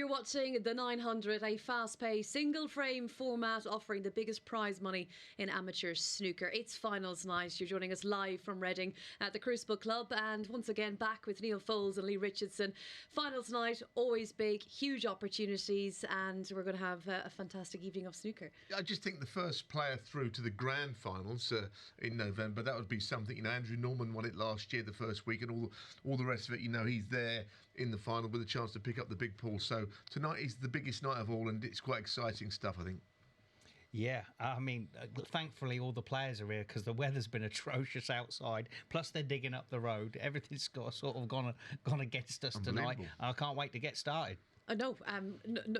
You're watching the 900, a fast-paced, single-frame format offering the biggest prize money in amateur snooker. It's finals night. You're joining us live from Reading at the Crucible Club, and once again back with Neil Foles and Lee Richardson. Finals night, always big, huge opportunities, and we're going to have a fantastic evening of snooker. I just think the first player through to the Grand Finals in November, that would be something. You know, Andrew Norman won it last year, the first week, and all the rest of it. You know, he's there in the final with a chance to pick up the big pool. So tonight is the biggest night of all, and it's quite exciting stuff, I think. Yeah, I mean, thankfully all the players are here because the weather's been atrocious outside. Plus they're digging up the road. Everything's got sort of gone against us tonight. I can't wait to get started. No,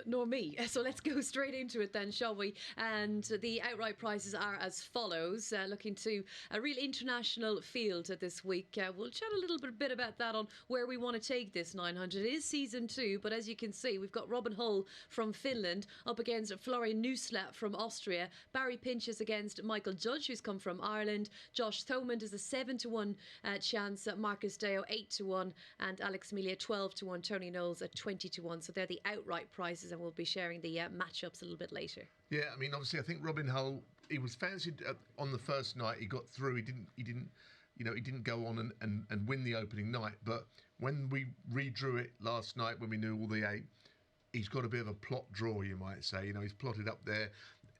nor me. So let's go straight into it then, shall we? And the outright prices are as follows. Looking to a real international field this week. We'll chat a little bit about that on where we want to take this 900. It is season 2, but as you can see, we've got Robin Hull from Finland up against Florian Nusla from Austria. Barry Pinches against Michael Judge, who's come from Ireland. Josh Thomond is a 7-1 chance. Marcus Deo 8-1, and Alex Melia 12-1. Tony Knowles at 20-1. So they're the outright prices, and we'll be sharing the matchups a little bit later. Yeah, I mean, obviously, I think Robin Hull, he was fancied on the first night. He got through. He didn't go on and win the opening night. But when we redrew it last night, when we knew all the 8, he's got a bit of a plot draw, you might say. You know, he's plotted up there.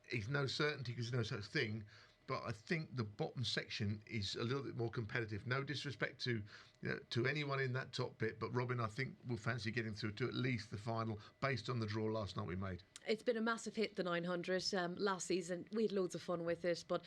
He's no certainty because there's no such thing. But I think the bottom section is a little bit more competitive. No disrespect to anyone in that top bit, but Robin, I think, will fancy getting through to at least the final based on the draw last night we made. It's been a massive hit, the 900. Last season, we had loads of fun with it, but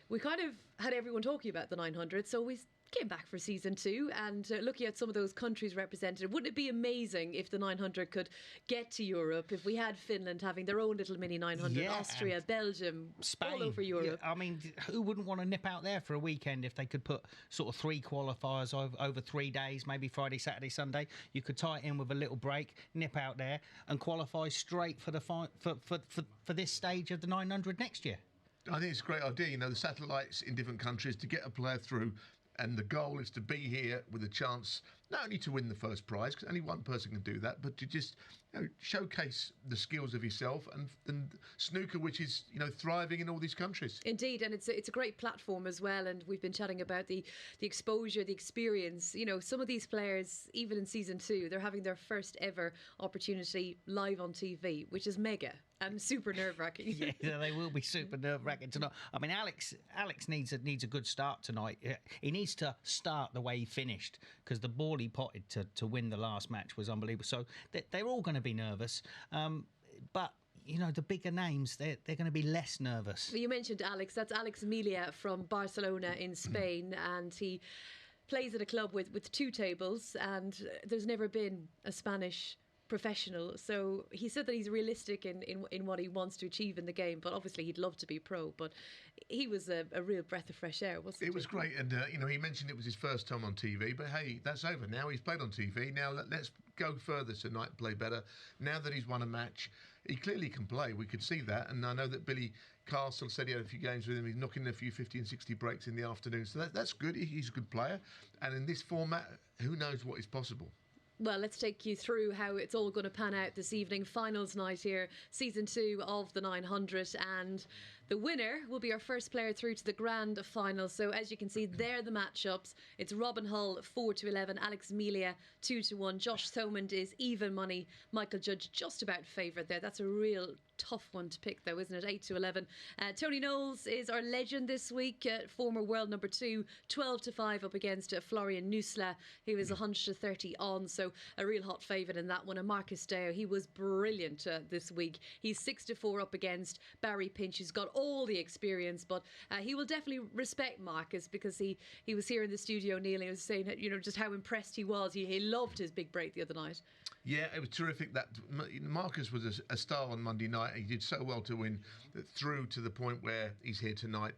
we kind of had everyone talking about the 900, so we came back for season 2 and looking at some of those countries represented. Wouldn't it be amazing if the 900 could get to Europe, if we had Finland having their own little mini 900, Austria, Belgium, Spain, all over Europe? Yeah, I mean, who wouldn't want to nip out there for a weekend if they could put sort of 3 qualifiers over 3 days, maybe Friday, Saturday, Sunday? You could tie it in with a little break, nip out there and qualify straight for for this stage of the 900 next year. I think it's a great idea. You know, the satellites in different countries to get a player through. And the goal is to be here with a chance not only to win the first prize, because only one person can do that, but to just showcase the skills of yourself and snooker, which is thriving in all these countries. Indeed, and it's a great platform as well. And we've been chatting about the exposure, the experience. You know, some of these players, even in season 2, they're having their first ever opportunity live on TV, which is mega. And super nerve-wracking. Yeah, they will be super nerve-wracking tonight. I mean, Alex needs a good start tonight. He needs to start the way he finished, because the ball he potted to win the last match was unbelievable. So they're all going to be nervous. But the bigger names, they're going to be less nervous. You mentioned Alex. That's Alex Melia from Barcelona in Spain, and he plays at a club with 2 tables, and there's never been a Spanish professional, so he said that he's realistic in what he wants to achieve in the game, but obviously he'd love to be pro. But he was a real breath of fresh air, wasn't he? It was great, and he mentioned it was his first time on TV, but hey, that's over now. He's played on TV. Now let's go further tonight, play better. Now that he's won a match, he clearly can play. We could see that, and I know that Billy Castle said he had a few games with him. He's knocking a few 50 and 60 breaks in the afternoon, so that's good. He's a good player, and in this format, who knows what is possible. Well, let's take you through how it's all going to pan out this evening. Finals night here, season 2 of the 900, and the winner will be our first player through to the Grand Final. So as you can see, they're the matchups. It's Robin Hull 4-11, Alex Melia 2-1, Josh Thomond is even money, Michael Judge just about favourite there. That's a real tough one to pick, though, isn't it? 8-11. Tony Knowles is our legend this week, former world number 2, 12-5 up against Florian Nusla, who is 130 on. So a real hot favourite in that one. And Marcus Deo, he was brilliant this week. He's 6-4 up against Barry Pinch, who's got all the experience, but he will definitely respect Marcus, because he was here in the studio, Neil, and he was saying just how impressed he was. He loved his big break the other night. Yeah, it was terrific. That Marcus was a star on Monday night. He did so well to win through to the point where he's here tonight.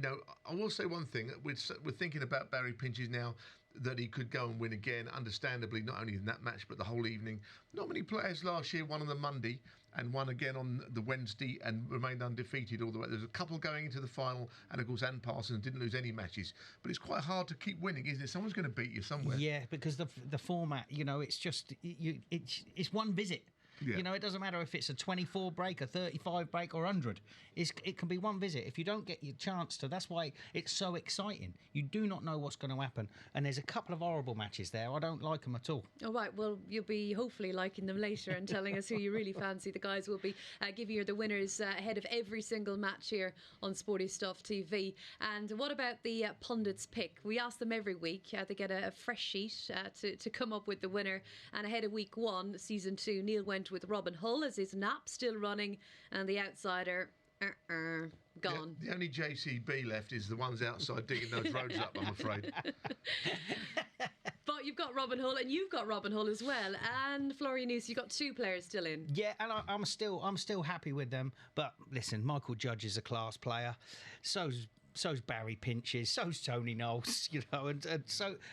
I will say one thing. We're thinking about Barry Pinches now, that he could go and win again, understandably, not only in that match, but the whole evening. Not many players last year won on the Monday and won again on the Wednesday and remained undefeated all the way. There's a couple going into the final, and of course, Ann Parsons didn't lose any matches. But it's quite hard to keep winning, isn't it? Someone's going to beat you somewhere. Yeah, because the format, it's just, it's one visit. Yeah. You know, it doesn't matter if it's a 24 break, a 35 break, or 100. It can be one visit. If you don't get your chance to, that's why it's so exciting. You do not know what's going to happen. And there's a couple of horrible matches there. I don't like them at all. All right, well, you'll be hopefully liking them later and telling us who you really fancy. The guys will be giving you the winners ahead of every single match here on Sporty Stuff TV. And what about the pundits' pick? We ask them every week. They get a fresh sheet to come up with the winner. And ahead of week 1, season 2, Neil went with Robin Hull as his nap still running, and the outsider gone. The only JCB left is the ones outside digging those roads up, I'm afraid. But you've got Robin Hull, and you've got Robin Hull as well, and Florian Noose. You've got 2 players still in. Yeah, and I'm still happy with them. But listen, Michael Judge is a class player. So's Barry Pinches, so's Tony Knowles, you know,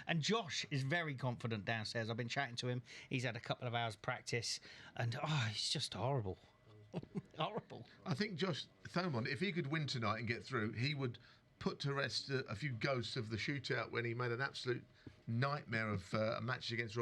and Josh is very confident downstairs. I've been chatting to him. He's had a couple of hours practice, and he's just horrible. Horrible. I think Josh Thomond, if he could win tonight and get through, he would put to rest a few ghosts of the shootout when he made an absolute nightmare of a match against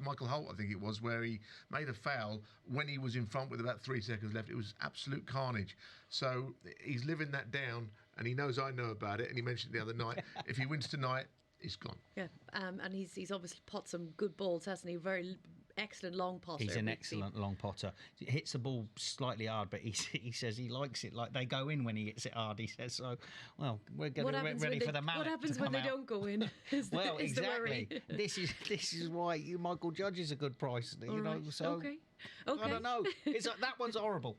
Michael Holt, I think it was, where he made a foul when he was in front with about 3 seconds left. It was absolute carnage. So he's living that down, and he knows I know about it, and he mentioned the other night, if he wins tonight, he's gone. Yeah, and he's obviously pot some good balls, hasn't he? Very excellent long potter. He's an excellent long potter. He hits the ball slightly hard, but he says he likes it like they go in when he hits it hard. He says so. Well, we're getting ready for the mallet. What happens when they don't go in? Well, is exactly. This is why Michael Judge is a good price. You know, so okay. I don't know. That one's horrible.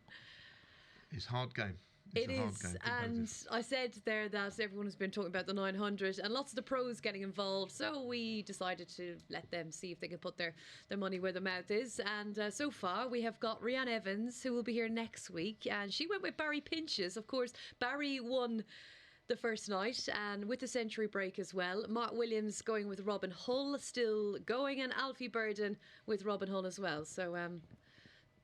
It's a hard game. It is, and I said there that everyone has been talking about the 900 and lots of the pros getting involved, so we decided to let them see if they can put their money where their mouth is. And so far we have got Rhiannon Evans, who will be here next week, and she went with Barry Pinches. Of course, Barry won the first night, and with the century break as well. Mark Williams going with Robin Hull, still going, and Alfie Burden with Robin Hull as well. So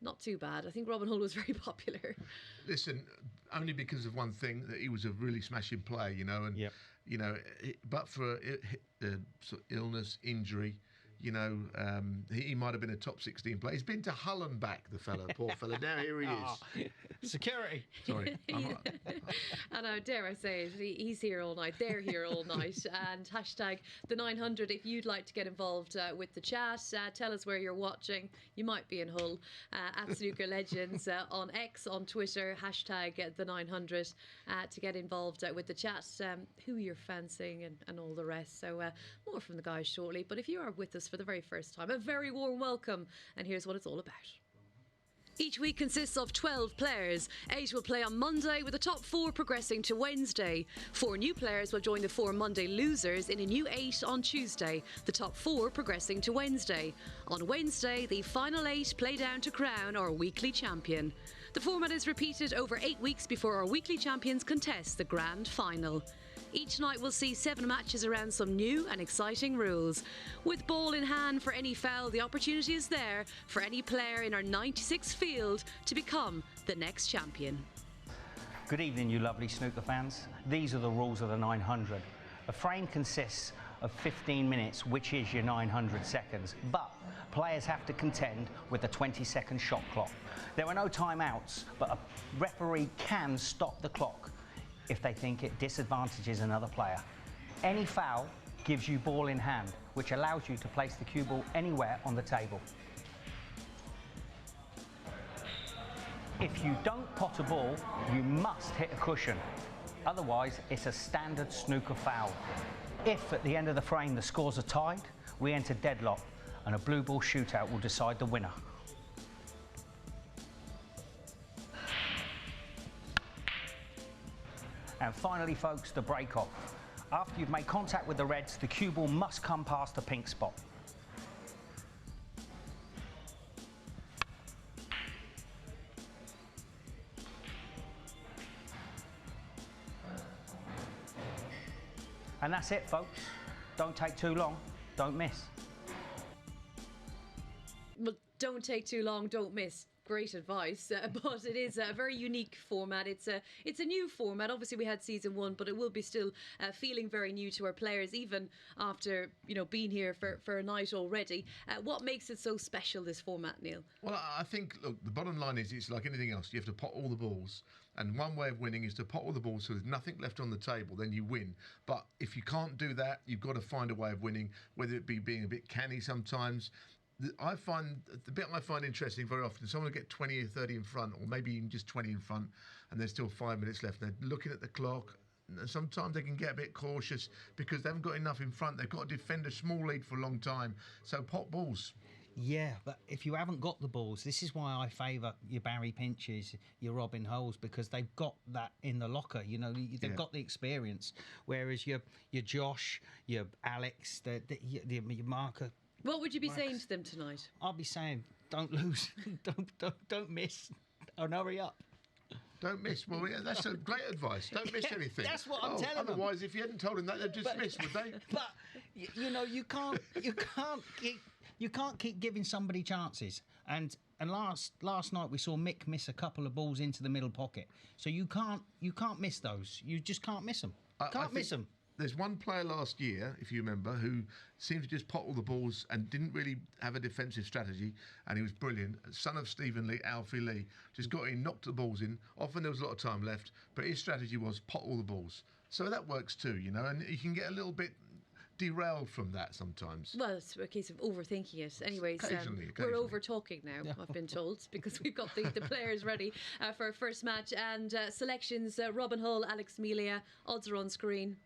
not too bad. I think Robin Hull was very popular. Listen, only because of one thing, that he was a really smashing player, you know, and you know, but for sort of illness, injury, you know, he might have been a top 16 player. He's been to Hull and back, the fella, poor fella. Now here he is. Security. Sorry. I know, dare I say it, he's here all night, they're here all night. And hashtag the 900 if you'd like to get involved with the chat. Tell us where you're watching. You might be in Hull. At Snooker Legends on X, on Twitter, hashtag the 900 to get involved with the chat. Who you're fancying and all the rest. So more from the guys shortly. But if you are with us for the very first time, a very warm welcome, and here's what it's all about. Each week consists of 12 players. 8 will play on Monday, with the top 4 progressing to Wednesday. 4 new players will join the 4 Monday losers in a new 8 on Tuesday, the top 4 progressing to Wednesday. On Wednesday, the final 8 play down to crown our weekly champion. The format is repeated over 8 weeks before our weekly champions contest the Grand Final. Each night will see 7 matches around some new and exciting rules. With ball in hand for any foul, the opportunity is there for any player in our 96 field to become the next champion. Good evening, you lovely snooker fans. These are the rules of the 900. A frame consists of 15 minutes, which is your 900 seconds, but players have to contend with a 20-second shot clock. There are no timeouts, but a referee can stop the clock if they think it disadvantages another player. Any foul gives you ball in hand, which allows you to place the cue ball anywhere on the table. If you don't pot a ball, you must hit a cushion. Otherwise, it's a standard snooker foul. If at the end of the frame the scores are tied, we enter deadlock, and a blue ball shootout will decide the winner. And finally, folks, the break-off. After you've made contact with the reds, the cue ball must come past the pink spot. And that's it, folks. Don't take too long. Don't miss. Well, don't take too long, don't miss. great advice, but it is a very unique format. It's a new format. Obviously, we had season 1, but it will be still feeling very new to our players, even after being here for a night already. What makes it so special, this format, Neil? Well, I think, look, the bottom line is it's like anything else. You have to pot all the balls. And one way of winning is to pot all the balls so there's nothing left on the table, then you win. But if you can't do that, you've got to find a way of winning, whether it be being a bit canny sometimes. The bit I find interesting very often, someone will get 20 or 30 in front, or maybe even just 20 in front, and there's still 5 minutes left. They're looking at the clock. Sometimes they can get a bit cautious because they haven't got enough in front. They've got to defend a small lead for a long time. So pot balls. Yeah, but if you haven't got the balls, this is why I favour your Barry Pinches, your Robin Holes, because they've got that in the locker. They've got the experience. Whereas your Josh, your Alex, your Marker. What would you be saying to them tonight? I'll be saying, don't lose, don't miss, and hurry up. Don't miss. Well, yeah, that's a great advice. Don't miss anything. That's what I'm telling them. Otherwise, if you hadn't told them that, they'd just miss, would they? But you can't keep giving somebody chances. And last night we saw Mick miss a couple of balls into the middle pocket. So you can't miss those. You just can't miss them. Can't miss them. There's one player last year, if you remember, who seemed to just pot all the balls and didn't really have a defensive strategy, and he was brilliant. Son of Stephen Lee, Alfie Lee, just got in, knocked the balls in. Often there was a lot of time left, but his strategy was pot all the balls. So that works too, and you can get a little bit derailed from that sometimes. Well, it's a case of overthinking it. Anyways, Occasionally. we're over-talking now, I've been told, because we've got the players ready for our first match. And selections, Robin Hull, Alex Melia, odds are on screen.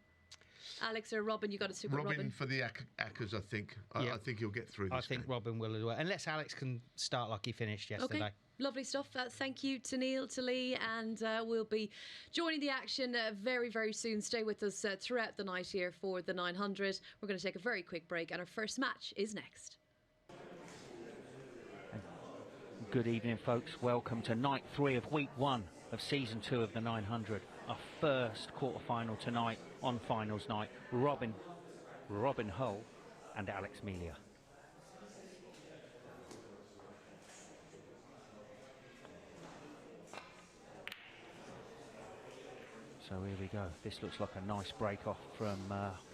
Alex or Robin, you got to stick with Robin. For the Ackers, I think. Yeah. I think he'll get through this I think game. Robin will as well. Unless Alex can start like he finished yesterday. Okay. Lovely stuff. Thank you to Neil, to Lee, and we'll be joining the action very, very soon. Stay with us throughout the night here for the 900. We're going to take a very quick break, and our first match is next. Good evening, folks. Welcome to night 3 of week 1 of season 2 of the 900. Our first quarter-final tonight on finals night. Robin Hull and Alex Melia. So here we go. This looks like a nice break off from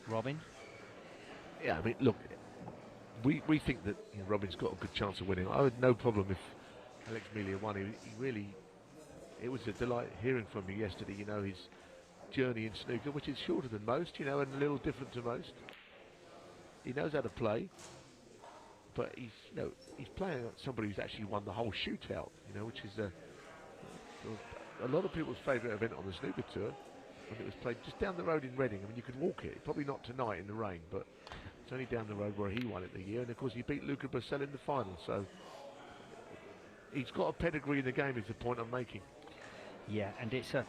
Robin. Yeah, I mean, look, we think that Robin's got a good chance of winning. I had no problem if Alex Melia won. It was a delight hearing from him yesterday. His journey in snooker, which is shorter than most, and a little different to most. He knows how to play, but he's playing somebody who's actually won the whole shootout. Which is a lot of people's favourite event on the snooker tour. When it was played just down the road in Reading. I mean, you could walk it. Probably not tonight in the rain, but it's only down the road where he won it the year. And of course, he beat Luca Bracel in the final. So he's got a pedigree in the game. Is the point I'm making. Yeah, and it's a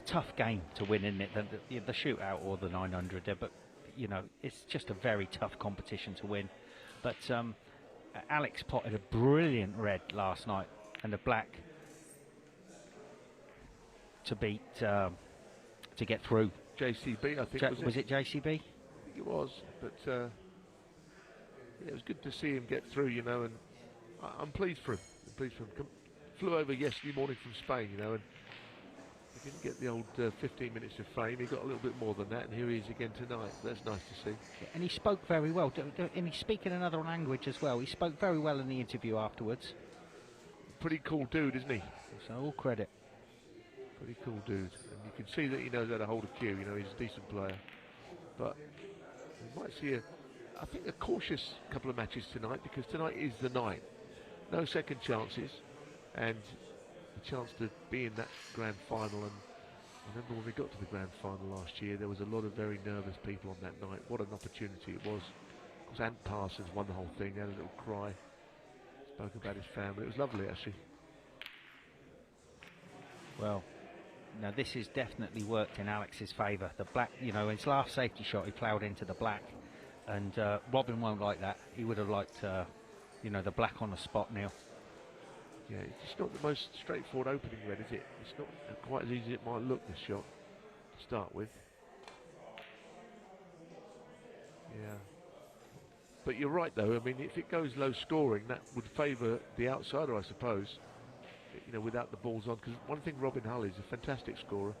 tough game to win, isn't it? The shootout or the 900 there, but it's just a very tough competition to win. But Alex potted a brilliant red last night and a black to beat to get through. JCB, I think. Was it JCB? I think it was, but it was good to see him get through, and I'm pleased for him. Flew over yesterday morning from Spain, and he didn't get the old 15 minutes of fame. He got a little bit more than that, and here he is again tonight. That's nice to see. And he spoke very well, and he's speaking another language as well. He spoke very well in the interview afterwards. Pretty cool dude, isn't he? So all credit. Pretty cool dude, and you can see that he knows how to hold a cue. He's a decent player, but we might see I think a cautious couple of matches tonight, because tonight is the night. No second chances, and the chance to be in that grand final. And I remember when we got to the grand final last year, there was a lot of very nervous people on that night. What an opportunity it was. Of course, Ant Parsons won the whole thing. He had a little cry, spoke about his family. It was lovely, actually. Well, now this has definitely worked in Alex's favour. The black, his last safety shot, he ploughed into the black, and Robin won't like that. He would have liked, the black on the spot, Neil. Yeah, it's not the most straightforward opening red, is it? It's not quite as easy as it might look, this shot, to start with. Yeah. But you're right, though. I mean, if it goes low scoring, that would favour the outsider, I suppose. You know, without the balls on. Because one thing, Robin Hull is a fantastic scorer.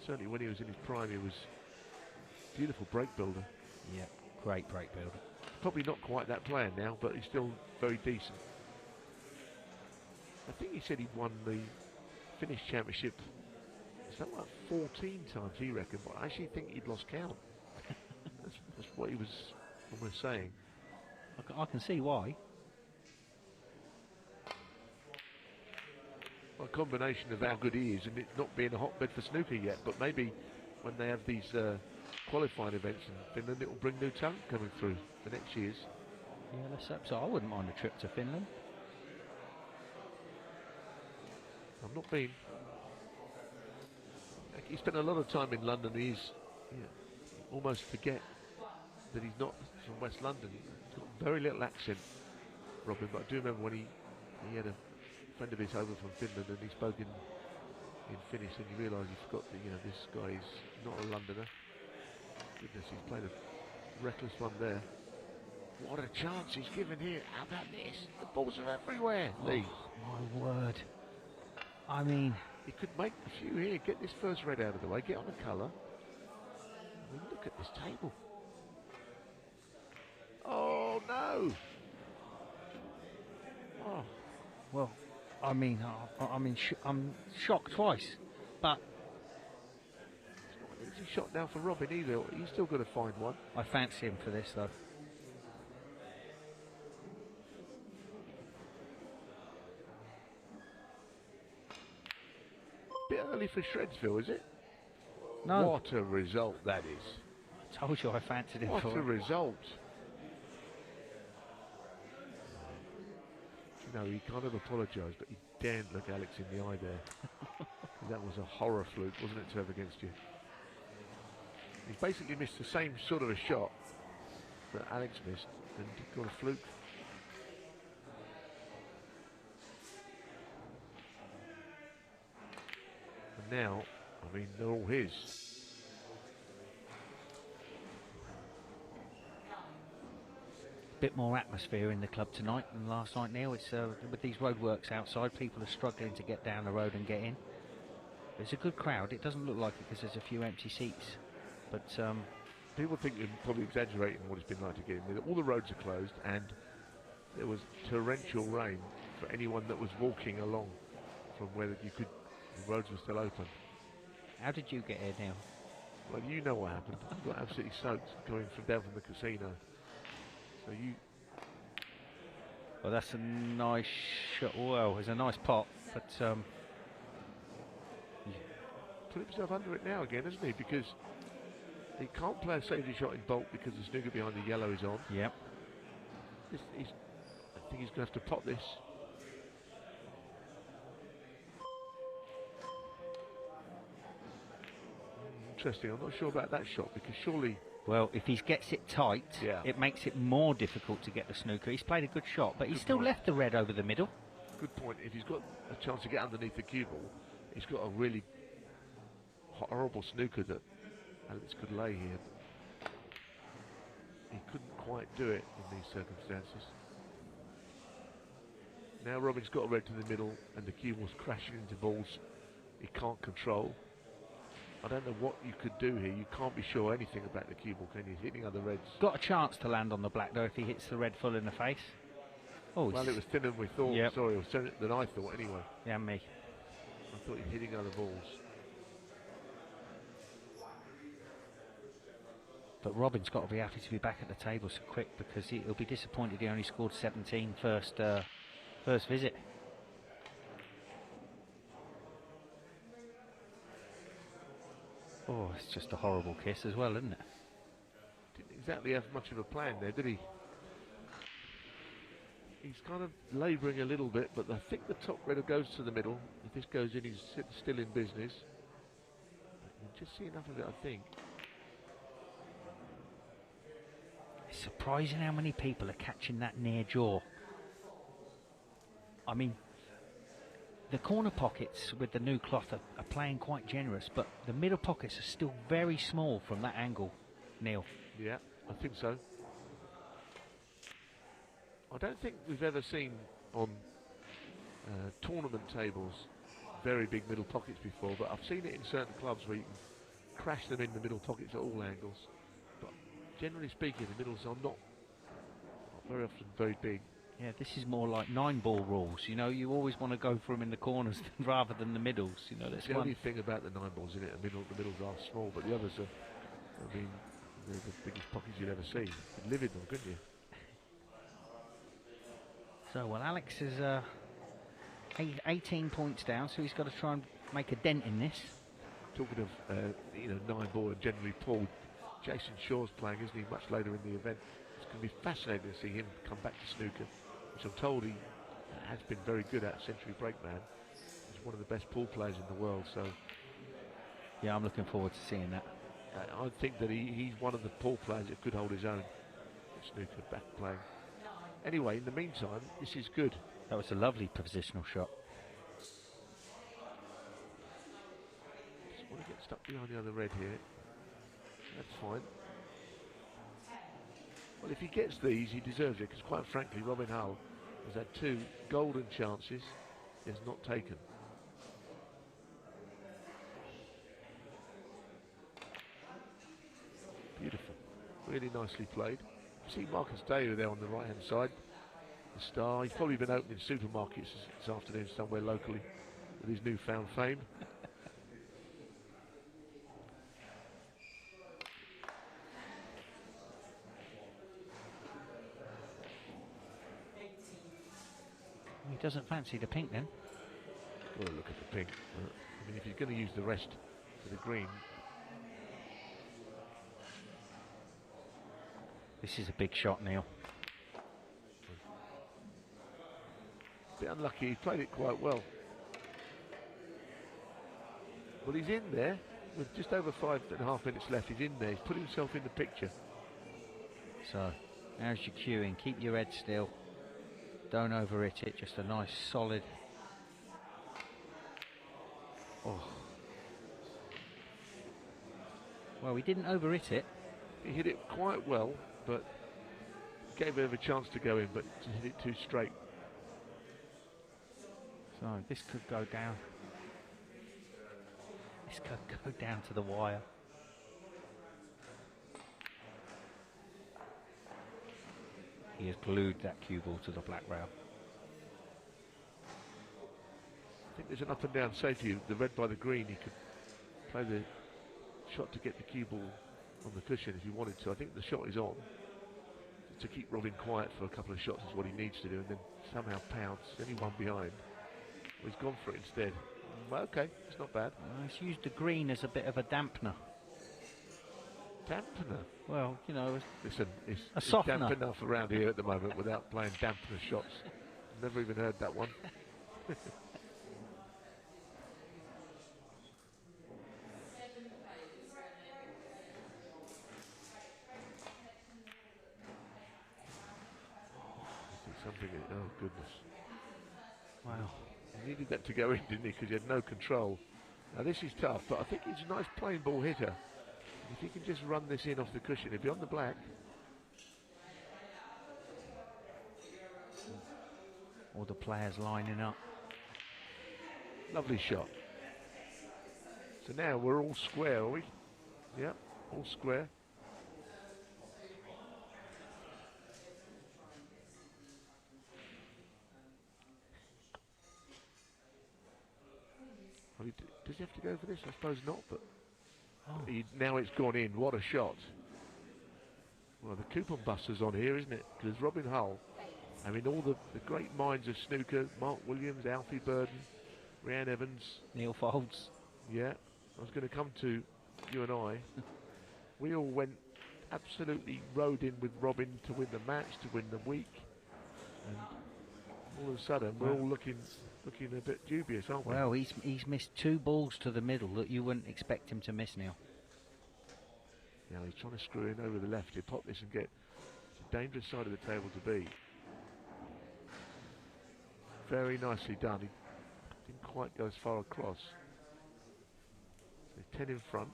Certainly, when he was in his prime, he was a beautiful break builder. Yeah, great break builder. Probably not quite that player now, but he's still very decent. I think he said he'd won the Finnish Championship something like 14 times, he reckoned, but I actually think he'd lost count. that's what he was almost saying. I can see why. Well, a combination of how good he is and it not being a hotbed for snooker yet, but maybe when they have these qualifying events in Finland, it will bring new talent coming through for next year's. Yeah, let's hope so. I wouldn't mind a trip to Finland. I've not been. He spent a lot of time in London. He's almost forget that he's not from West London. He's got very little accent, Robin. But I do remember when he had a friend of his over from Finland and he spoke in Finnish, and you realise he forgot that this guy is not a Londoner. Goodness, he's played a reckless one there. What a chance he's given here. How about this? The balls are everywhere, Lee. My word. I mean, he could make a few here. Get this first red out of the way. Get on the colour. I mean, look at this table. Oh, no. Oh. well, I mean, I'm shocked twice, but It's not an easy shot now for Robin either. He's still got to find one. I fancy him for this, though. Bit early for Shredsville, is it? No, What a result that is. I told you I fancied him What for a it. result. He kind of apologised, but he daren't look Alex in the eye there. That was a horror fluke, wasn't it, to have against you? He basically missed the same sort of a shot that Alex missed and got a fluke. And now, I mean, they're all his. Bit more atmosphere in the club tonight than last night, Neil. It's with these roadworks outside, people are struggling to get down the road and get in. It's a good crowd. It doesn't look like it because there's a few empty seats, but People think you're probably exaggerating what it's been like to get in. All the roads are closed and there was torrential rain for anyone that was walking along from where the roads were still open. how did you get here, Neil? Well, you know what happened. I got absolutely soaked coming down from the casino. So you... Well, that's a nice shot. Well, it's a nice pot, but put himself under it now again, isn't he? Because he can't play a safety shot in bulk because the snooker behind the yellow is on. yep. I think he's going to have to pot this. Interesting. I'm not sure about that shot because surely... Well, if he gets it tight, Yeah. it makes it more difficult to get the snooker. He's played a good shot, but he's Good still point. left the red over the middle. Good point. If he's got a chance to get underneath the cue ball, he's got a really horrible snooker that Alex could lay here. He couldn't quite do it in these circumstances. Now Robin's got a red to the middle and the cue ball's crashing into balls he can't control. I don't know what you could do here. You can't be sure anything about the cue ball, can you? Hitting other reds. Got a chance to land on the black, though, if he hits the red full in the face. Oh, Well, it was thinner than we thought. Yep. Sorry, it was thinner than I thought anyway. yeah, me. I thought he was hitting other balls. But Robin's got to be happy to be back at the table so quick because he'll be disappointed he only scored 17 first visit. Oh, it's just a horrible kiss as well, isn't it? Didn't exactly have much of a plan there, did he? He's kind of labouring a little bit, but I think the top red goes to the middle. If this goes in, he's still in business. We'll just see enough of it, I think. It's surprising how many people are catching that near jaw. I mean, the corner pockets with the new cloth are playing quite generous, but the middle pockets are still very small from that angle, Neil. Yeah, I think so. I don't think we've ever seen on tournament tables very big middle pockets before, but I've seen it in certain clubs where you can crash them in the middle pockets at all angles. But generally speaking, the middles are not very often very big. Yeah, this is more like 9-ball rules. You know, you always want to go for them in the corners rather than the middles. You know, that's The one. only thing about the 9 balls in it, the middles are small, but the others are, I mean, they're the biggest pockets you'd ever see. You'd live in them, couldn't you? So, well, Alex is 18 points down, so he's got to try and make a dent in this. Talking of, 9 ball and generally pulled, Jason Shaw's playing, isn't he, much later in the event. It's going to be fascinating to see him come back to snooker, which I'm told he has been very good at. Century Breakman. He's one of the best pool players in the world, so Yeah, I'm looking forward to seeing that. I think that he's one of the pool players that could hold his own at snooker, back playing. Anyway, in the meantime, this is good. That was a lovely positional shot. Just want to get stuck behind the other red here. That's fine. Well, if he gets these, he deserves it, because quite frankly, Robin Hull has had 2 golden chances he has not taken. Beautiful. Really nicely played. See Marcus Daly there on the right hand side. The star. He's probably been opening supermarkets this afternoon somewhere locally with his newfound fame. He doesn't fancy the pink then. Got to look at the pink. I mean, if he's going to use the rest for the green, This is a big shot, Neil. bit unlucky. He played it quite well. Well, he's in there with just over 5.5 minutes left. He's in there. He's put himself in the picture. So, how's your cueing? Keep your head still. Don't overhit it. Just a nice solid. Oh. Well, we didn't overhit it. He hit it quite well, but gave it a chance to go in, but hit it too straight. So this could go down. This could go down to the wire. He has glued that cue ball to the black rail. I think there's an up and down safety. The red by the green, he could play the shot to get the cue ball on the cushion if he wanted to. I think the shot is on. To keep Robin quiet for a couple of shots is what he needs to do, and then somehow pounce. Only one behind. Well, he's gone for it instead. Well, okay, it's not bad. He's used the green as a bit of a dampener. Dampener? Well, you know, Listen, it's softener. damp enough around here at the moment without playing dampener shots. Never even heard that one. Something, oh goodness. Wow. He needed that to go in, didn't he? Because he had no control. Now this is tough, but I think he's a nice plain ball hitter. If he can just run this in off the cushion, he'll be on the black. All the players lining up. Lovely shot. So now we're all square, are we? Yep, all square. Well, does he have to go for this? I suppose not, but now it's gone in. What a shot. Well, the coupon buster's on here, isn't it? Because Robin Hull, I mean, all the great minds of snooker, Mark Williams, Alfie Burden, Rhiann Evans. Neil Folds. Yeah, I was going to come to you and I. We all went absolutely rode in with Robin to win the match, to win the week. And all of a sudden, we're all looking a bit dubious, aren't we? Well, he's missed 2 balls to the middle that you wouldn't expect him to miss, Neil. Yeah, he's trying to screw in over the left. He'll pop this and get the dangerous side of the table to be. Very nicely done. He didn't quite go as far across. So 10 in front.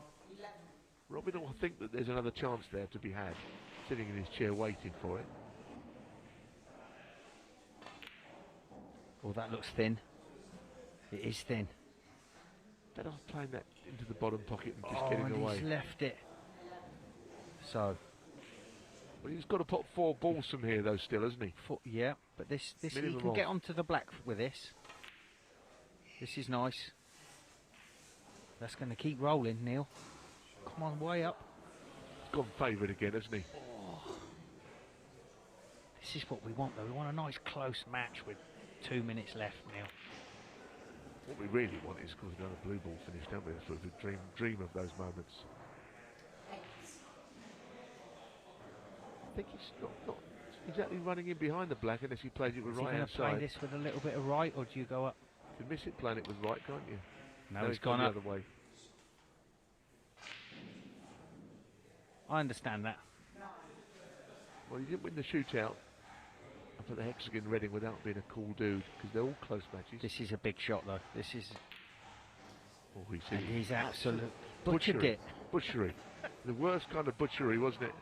Robin will think that there's another chance there to be had, sitting in his chair waiting for it. Oh, that looks thin. It is thin. Better off playing that into the bottom pocket and just Oh, getting and away. he's left it. So, Well, he's got to put 4 balls from here, though, still, hasn't he? yeah, but this he Minimum can off. get onto the black with this. This is nice. That's going to keep rolling, Neil. Come on, way up. He's gone favourite again, hasn't he? This is what we want, though. We want a nice close match with 2 minutes left, Neil. What we really want is, of course, another blue ball finish, don't we? That's what we dream of those moments. I think he's not exactly running in behind the black unless he plays it with Is he right going hand to play side. this with a little bit of right, or do you go up? You can miss it playing it with right, can't you? No, he's gone gone up. the other way. I understand that. Well, he didn't win the shootout up at the Hexagon Reading without being a cool dude, because they're all close matches. This is a big shot, though. This is... Oh, And he's absolute butchered it. Butchery. The worst kind of butchery, wasn't it?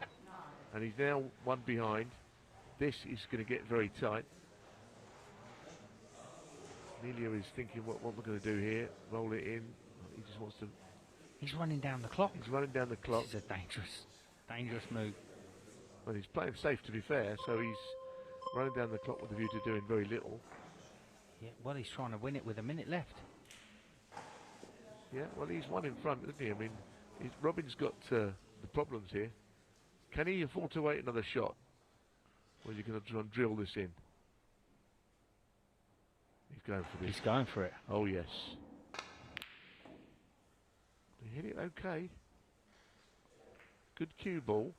And he's now one behind. This is going to get very tight. Amelia is thinking, what am I going to do here? Roll it in. He just wants to... He's running down the clock. He's running down the clock. This is a dangerous move. Well, he's playing safe, to be fair, so he's running down the clock with a view to doing very little. Yeah, well, he's trying to win it with a minute left. Yeah, well, he's one in front, isn't he? I mean, Robin's got the problems here. Can he afford to wait another shot? Or is he going to try and drill this in? He's going for this. He's going for it. Oh, yes. He hit it okay. Good cue ball.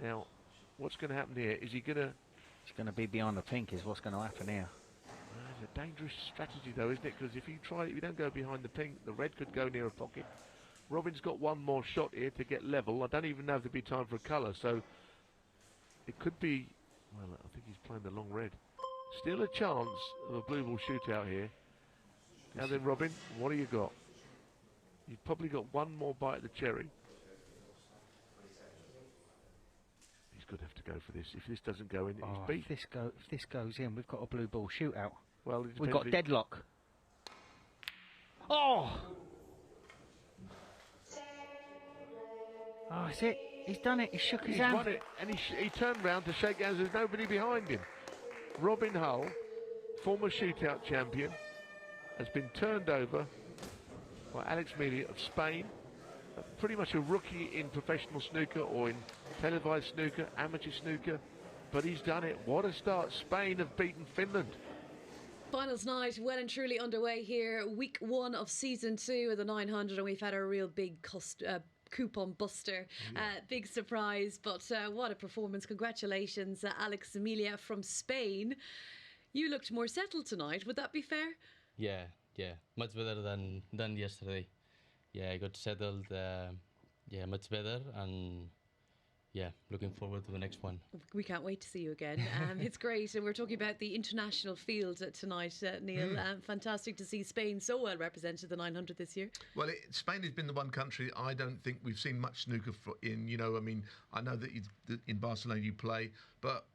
Now, what's going to happen here? Is he going to... It's going to be beyond the pink is what's going to happen here. It's a dangerous strategy, though, isn't it? Because if you don't go behind the pink, the red could go near a pocket. Robin's got one more shot here to get level. I don't even know if there'd be time for a colour, so it could be... Well, I think he's playing the long red. Still a chance of a blue ball shootout here. Now then, Robin, what do you got? You've probably got one more bite of the cherry. He's going to have to go for this. If this doesn't go in, he's beat. If this goes in, we've got a blue ball shootout. Well, We've got deadlock. Oh! Oh, that's it. He's done it. He shook his He's hand. won it, and he turned round to shake hands. There's nobody behind him. Robin Hull, former shootout champion, has been turned over by Alex Melia of Spain. Pretty much a rookie in professional snooker or in televised snooker, amateur snooker, but he's done it. What a start. Spain have beaten Finland. Finals night well and truly underway here. Week 1 of season 2 of the 900, and we've had a real big coupon buster. Big surprise, but what a performance. Congratulations, Alex Emilia from Spain. You looked more settled tonight, would that be fair? Yeah, much better than yesterday. Yeah, I got settled, much better, and yeah, looking forward to the next one. We can't wait to see you again. It's great. And we're talking about the international field tonight, Neil. Fantastic to see Spain so well represented the 900 this year. Well, Spain has been the one country I don't think we've seen much snooker in. You know, I mean, I know that in Barcelona you play, but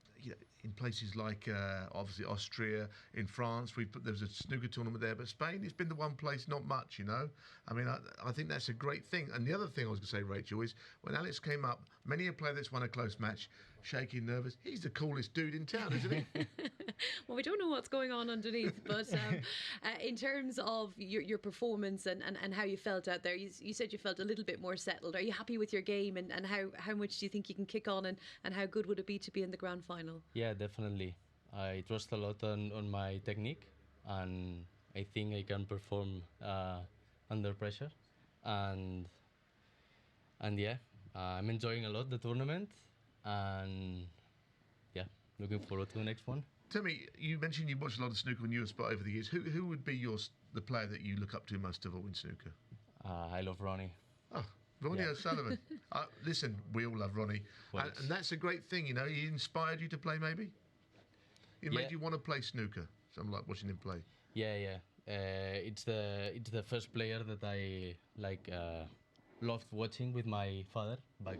in places like obviously Austria, in France, there's a snooker tournament there, but Spain has been the one place not much, you know. I mean, I think that's a great thing. And the other thing I was going to say, Rachel, is when Alex came up, many a player that's won a close match, shaking, nervous, he's the coolest dude in town, isn't he? Well, we don't know what's going on underneath, but in terms of your performance and how you felt out there, you said you felt a little bit more settled. Are you happy with your game, and how much do you think you can kick on, and how good would it be to be in the grand final? Yeah, definitely. I trust a lot on my technique, and I think I can perform under pressure. And yeah, I'm enjoying a lot the tournament, and yeah, looking forward to the next one. Tell me, you mentioned you watched a lot of snooker when you were Spot over the years. Who would be the player that you look up to most of all in snooker? I love Ronnie. Oh, Ronnie O'Sullivan. Listen, we all love Ronnie. Well, and that's a great thing, you know. He inspired you to play, maybe? It made you want to play snooker. Something like watching him play. Yeah. It's the first player that I loved watching with my father back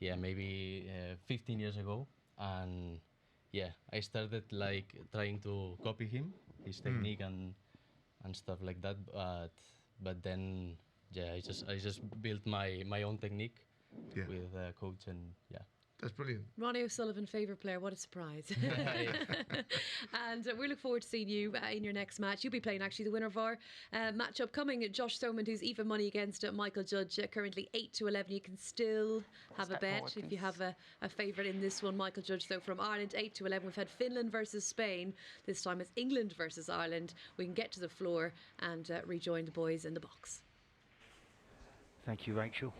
maybe 15 years ago, and yeah, I started like trying to copy him, his technique and stuff like that. But then yeah, I just built my own technique Yeah. with a coach, and yeah. That's brilliant. Ronnie O'Sullivan, favourite player. What a surprise. And we look forward to seeing you in your next match. You'll be playing actually the winner of our match upcoming. Josh Thomond, who's even money against Michael Judge, currently 8-11. You can still have a bet if you have a favourite in this one. Michael Judge, though, from Ireland, 8-11. We've had Finland versus Spain. This time it's England versus Ireland. We can get to the floor and rejoin the boys in the box. Thank you, Rachel.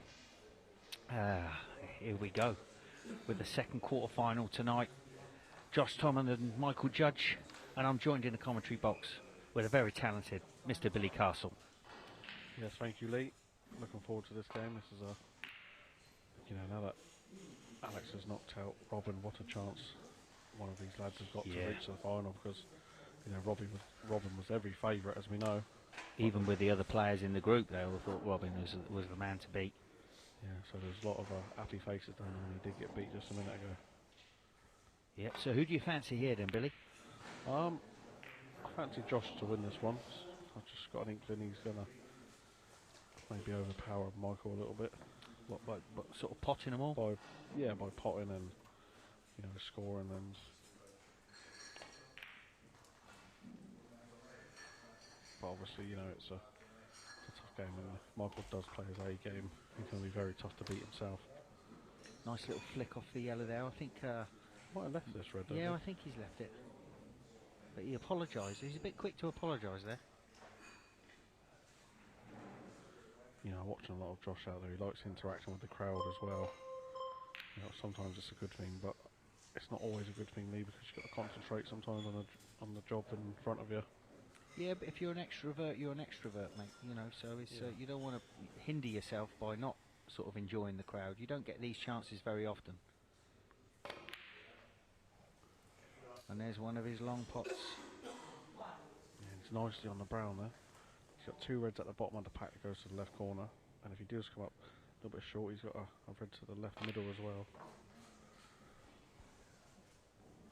Here we go with the second quarter final tonight. Josh Thomond and Michael Judge, and I'm joined in the commentary box with a very talented Mr. Billy Castle. Yes, thank you, Lee. Looking forward to this game. This is now that Alex has knocked out Robin, what a chance one of these lads has got to reach the final, because Robin was every favourite, as we know. Even with the other players in the group, they all thought Robin was the man to beat. Yeah, so there's a lot of happy faces down there when he did get beat just a minute ago. Yep, so who do you fancy here then, Billy? I fancy Josh to win this one. I've just got an inkling he's going to maybe overpower Michael a little bit. What, by sort of potting them all? By potting and, scoring and... But obviously, it's a tough game, and if Michael does play his A game, he's going to be very tough to beat himself. Nice little flick off the yellow there. I think... might have left this red, don't yeah, he? I think he's left it. But he apologised. He's a bit quick to apologise there. I'm watching a lot of Josh out there. He likes interacting with the crowd as well. Sometimes it's a good thing, but it's not always a good thing, Lee, because you've got to concentrate sometimes on the job in front of you. Yeah, but if you're an extrovert, you're an extrovert, mate. So it's you don't want to hinder yourself by not sort of enjoying the crowd. You don't get these chances very often. And there's one of his long pots. Yeah, it's nicely on the brown there. He's got two reds at the bottom of the pack that goes to the left corner, and if he does come up a little bit short, he's got a red to the left middle as well.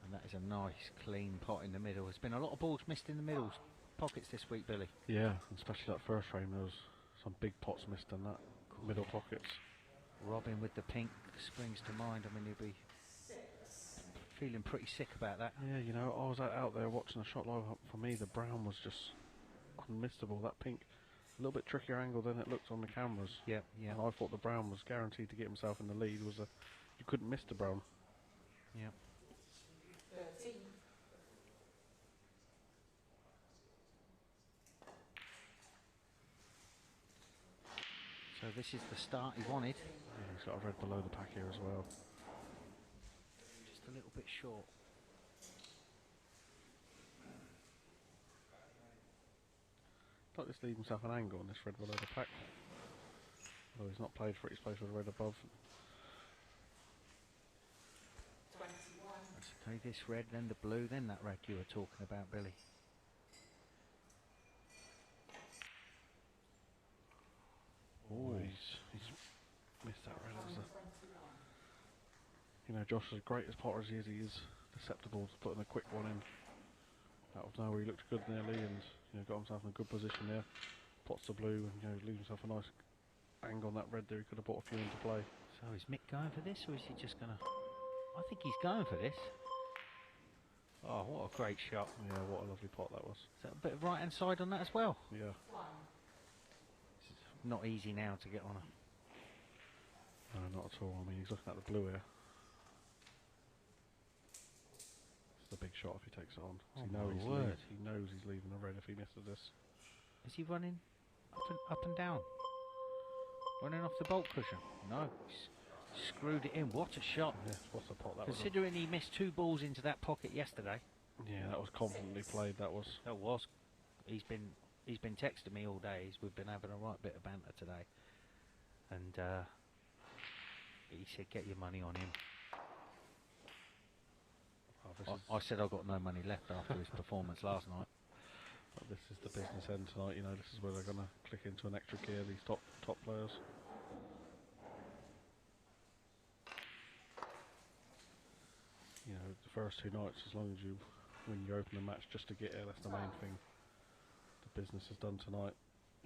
And that is a nice clean pot in the middle. There's been a lot of balls missed in the middle pockets this week, Billy. Yeah, and especially that first frame, there was some big pots missed in that middle pockets. Robin with the pink springs to mind. I mean, he'll be feeling pretty sick about that. Yeah, I was out there watching the shot live. For me, the brown was just unmissable. That pink, a little bit trickier angle than it looked on the cameras. Yeah. And I thought the brown was guaranteed to get himself in the lead. You couldn't miss the brown. Yeah. So this is the start he wanted. Yeah, he's got a red below the pack here as well. Just a little bit short. Like this leave himself an angle on this red below the pack. Although he's not played for it, he's played for the red above. That's okay, this red, then the blue, then that red you were talking about, Billy. Oh, he's missed that red. Josh, as great as Potter as he is susceptible to putting a quick one in. Out of nowhere, he looked good nearly, and got himself in a good position there. Pots the blue, and leaves himself a nice angle on that red there. He could have brought a few into play. So is Mick going for this, or is he just going to... I think he's going for this. Oh, what a great shot. Yeah, what a lovely pot that was. Is that a bit of right-hand side on that as well? Yeah. It's not easy now to get on a... No, not at all. I mean, he's looking at the blue here. It's a big shot if he takes it on. Oh, he knows he's leaving the red if he misses this. Is he running up and down? Running off the bolt cushion? No. He's screwed it in. What a shot. Yes, what's the pot that Considering he missed 2 balls into that pocket yesterday. Yeah, that was confidently played, that was. That was. He's been texting me all day. We've been having a right bit of banter today. And he said, get your money on him. I said I've got no money left after his performance last night. But this is the business end tonight, this is where they're going to click into an extra gear, these top players. The first 2 nights, as long as you win your opening match just to get here, that's the main thing. The business is done tonight.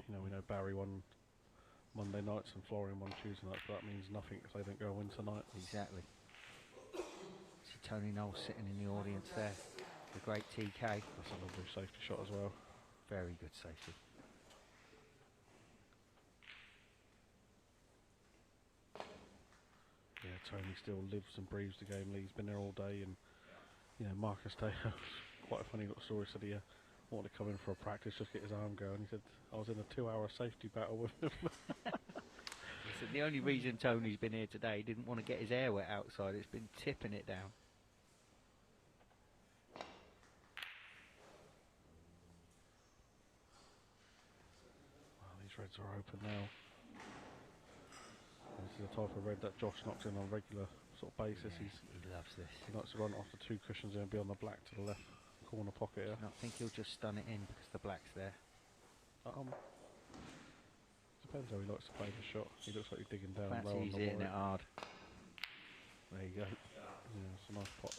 You know, we know Barry won Monday nights and Florian won Tuesday nights, but that means nothing if they don't go and win tonight. Exactly. See Tony Knowles sitting in the audience there. The great TK. That's a lovely safety shot as well. Very good safety. Yeah, Tony still lives and breathes the game. He's been there all day, and you know, Marcus Tejo, quite a funny little story. Said he wanted to come in for a practice, just get his arm going. He said, I was in a 2-hour safety battle with him. He said the only reason Tony's been here today, he didn't want to get his hair wet outside. It's been tipping it down. Well, these reds are open now. This is the type of red that Josh knocks in on a regular sort of basis. Yeah, he loves this. He likes to run off the 2 cushions and be on the black to the left corner pocket here. I think he'll just stun it in because the black's there. Depends how he likes to play the shot. He looks like he's digging down Fancy low on he's the hitting wall. it hard. There you go. Yeah, it's a nice pot.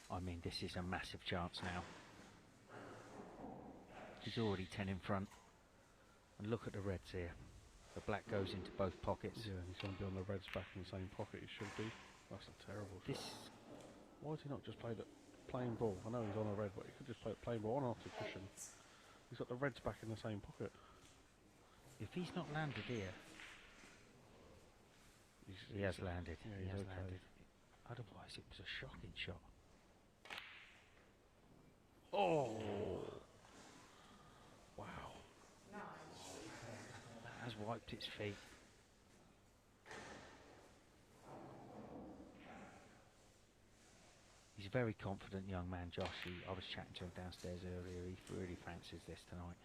I mean, this is a massive chance now. He's already 10 in front. And look at the reds here. The black goes into both pockets. Yeah, and he's going to be on the reds back in the same pocket he should be. That's a terrible shot. Why has he not just played it plain ball? I know he's on a red, but he could just play it plain ball on off the cushion. He's got the reds back in the same pocket. If he's not landed here, he has landed. Yeah, he has okay. landed. Otherwise, it was a shocking shot. Oh! Wow. That has wiped its feet. He's a very confident young man, Josh. I was chatting to him downstairs earlier. He really fancies this tonight.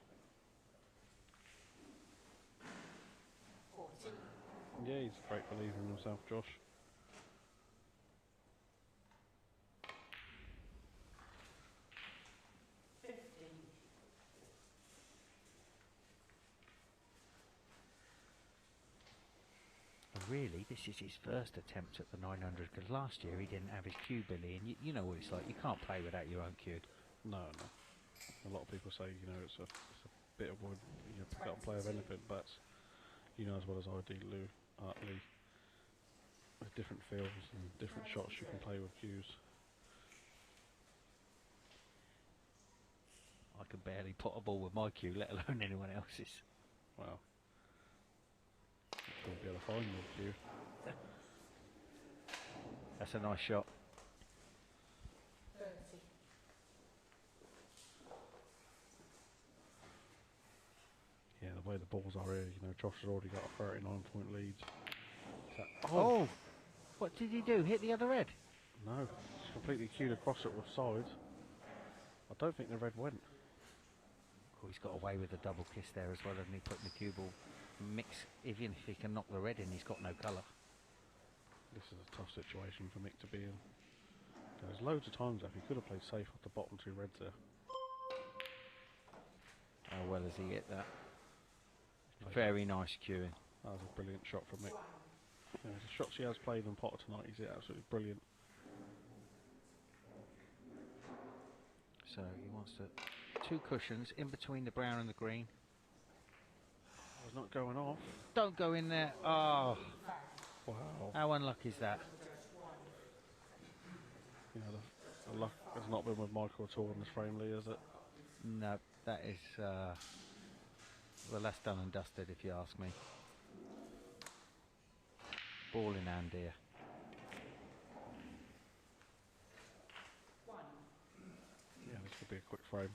Yeah, he's a great believer in himself, Josh. Really, this is his first attempt at the 900 because last year he didn't have his cue, Billy, and you know what it's like. You can't play without your own cue. No. A lot of people say, you know, it's a bit of wood, you know, pick up and play of anything, but you know as well as I do, Lou, Lee, with different fields and different shots you can play with cues. I can barely pot a ball with my cue, let alone anyone else's. Wow. Going to be able to find your cue. That's a nice shot. Yeah, the way the balls are here, you know, Josh has already got a 39-point lead. Oh! What did he do? Hit the other red? No, it's completely cued across it with side. I don't think the red went. Oh, he's got away with a double kiss there as well, hasn't he? Putting the cue ball mix, even if he can knock the red in, he's got no colour. This is a tough situation for Mick to be in. There's loads of times that he could have played safe off the bottom 2 reds there. How well has he hit that? Very nice cueing. That was a brilliant shot from Mick. You know, the shots he has played in Potter tonight, he's hit absolutely brilliant. So he wants to 2 cushions in between the brown and the green. It's not going off. Don't go in there. Oh, Wow. how unlucky is that? You know, the luck has not been with Michael at all in this frame, Lee, has it? No, that is, well, that's done and dusted if you ask me. Ball in hand here. Yeah, this could be a quick frame.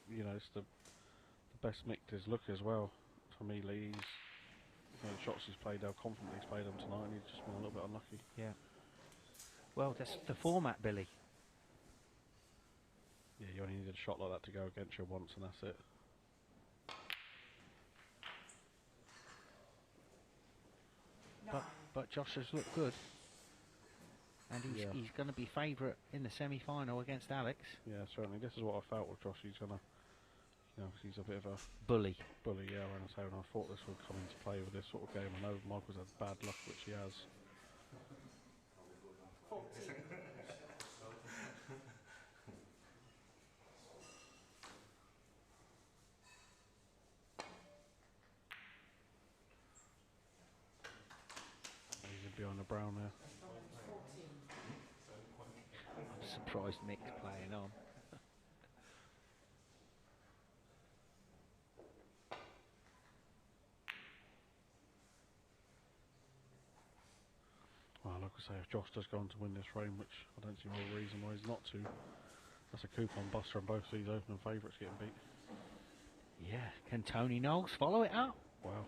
You know, it's the best Mick does look as well. For me, Lee, you know, the shots he's played, how confidently he's played them tonight, and he's just been a little bit unlucky. Yeah. Well, that's the format, Billy. Yeah, you only needed a shot like that to go against you once, and that's it. But Josh has looked good. And he's going to be favourite in the semi-final against Alex. Yeah, certainly. This is what I felt with Josh. He's going to, you know, he's a bit of a Bully. bully, yeah, around his own. I thought this would come into play with this sort of game. I know Michael's had bad luck, which he has. ground there. I'm surprised Nick's playing on. Well, like I say, if Josh does go on to win this frame, which I don't see no reason why he's not to, that's a coupon buster and both these opening favourites getting beat. Yeah, can Tony Knowles follow it up? Wow.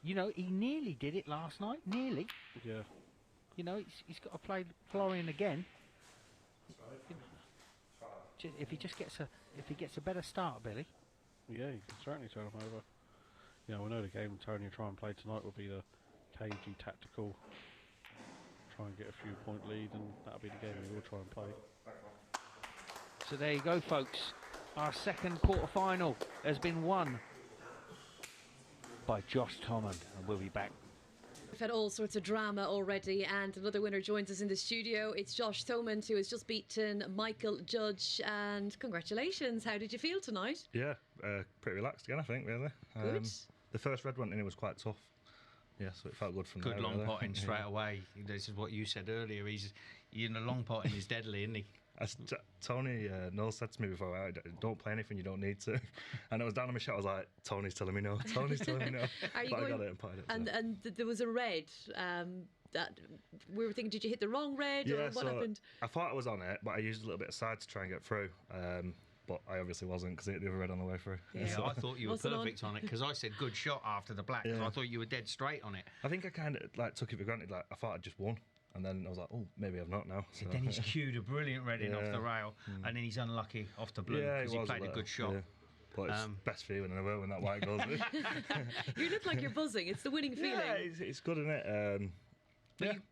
You know, he nearly did it last night. Nearly. Yeah. You know, he's got to play Florian again. If he just gets a better start, Billy. Yeah, you can certainly turn him over. You know, we know the game Tony will try and play tonight will be the cagey, tactical, try and get a few point lead, and that'll be the game he will try and play. So there you go, folks. Our second quarter-final has been won by Josh Thomond, and we'll be back. We've had all sorts of drama already, and another winner joins us in the studio. It's Josh Thomond, who has just beaten Michael Judge, and congratulations. How did you feel tonight? Yeah, pretty relaxed again, I think, really. Good. The first red went in, it was quite tough. Yeah, so it felt good from there. Good long really. potting straight away. This is what you said earlier. The long potting is deadly, isn't he? Tony Knowles said to me before, don't play anything you don't need to. And I was down on my shot, I was like, Tony's telling me no, Tony's telling me no. Are you but going, I got it and potted it. and there was a red. That we were thinking, did you hit the wrong red, or what happened? I thought I was on it, but I used a little bit of side to try and get through. But I obviously wasn't, because I hit the other red on the way through. Yeah, so I thought you were perfect on it, because I said good shot after the black, because I thought you were dead straight on it. I think I kind of took it for granted. I thought I'd just won. And then I was like, oh, maybe I've not now. So. Then he's cued a brilliant red in off the rail, and then he's unlucky off the blue because he played a good shot. Yeah. But it's best feeling in the world when that white goes in. You look like you're buzzing. It's the winning feeling. Yeah, it's good, isn't it?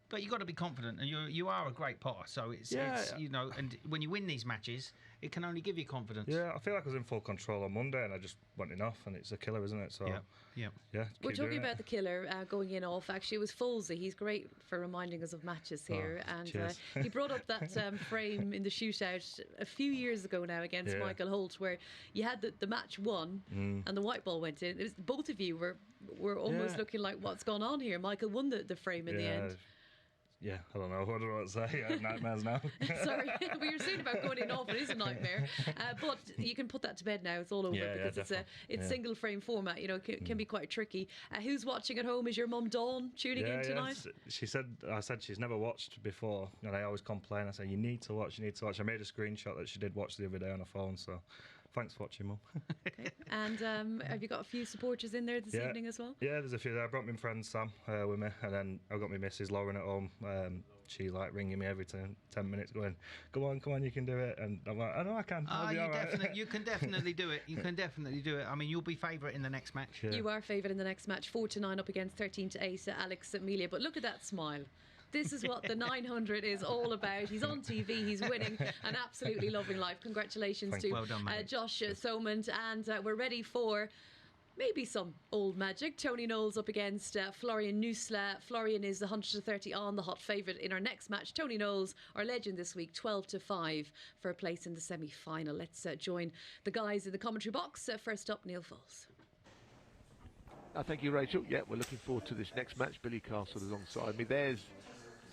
But you got to be confident, and you are a great potter. So it's you know, and when you win these matches, it can only give you confidence. Yeah, I feel like I was in full control on Monday, and I just went in off, and it's a killer, isn't it? So yeah. We're talking about the killer going in off. Actually, it was Folsey. He's great for reminding us of matches here, and he brought up that frame in the shootout a few years ago now against Michael Holt, where you had the match won, and the white ball went in. It was, both of you were almost looking like, what's gone on here? Michael won the frame in the end. Yeah, I don't know. What do I want to say? I have nightmares now. Sorry, we were saying about going in off. It is a nightmare, but you can put that to bed now. It's all over because it's single frame format. You know, can be quite tricky. Who's watching at home? Is your mum Dawn tuning in tonight? She said. I said she's never watched before, and I always complain. I say you need to watch. You need to watch. I made a screenshot that she did watch the other day on her phone. So. Thanks for watching, Mum. Okay. And have you got a few supporters in there this evening as well? Yeah, there's a few there. I brought my friend Sam with me, and then I've got my missus Lauren at home. She ringing me every 10 minutes going, come on, you can do it. And I'm like, I know I can. You can definitely do it. You can definitely do it. I mean, you'll be favourite in the next match. You are favourite in the next match, 4-9 up against 13-8 Alex Amelia. But look at that smile. This is what the 900 is all about. He's on TV, he's winning, and absolutely loving life. Congratulations to Josh Thomond. And we're ready for maybe some old magic. Tony Knowles up against Florian Nusla. Florian is the 130 on, the hot favourite in our next match. Tony Knowles, our legend this week, 12-5 for a place in the semi-final. Let's join the guys in the commentary box. First up, Neil Foles. Thank you, Rachel. Yeah, we're looking forward to this next match. Billy Castle alongside me. There's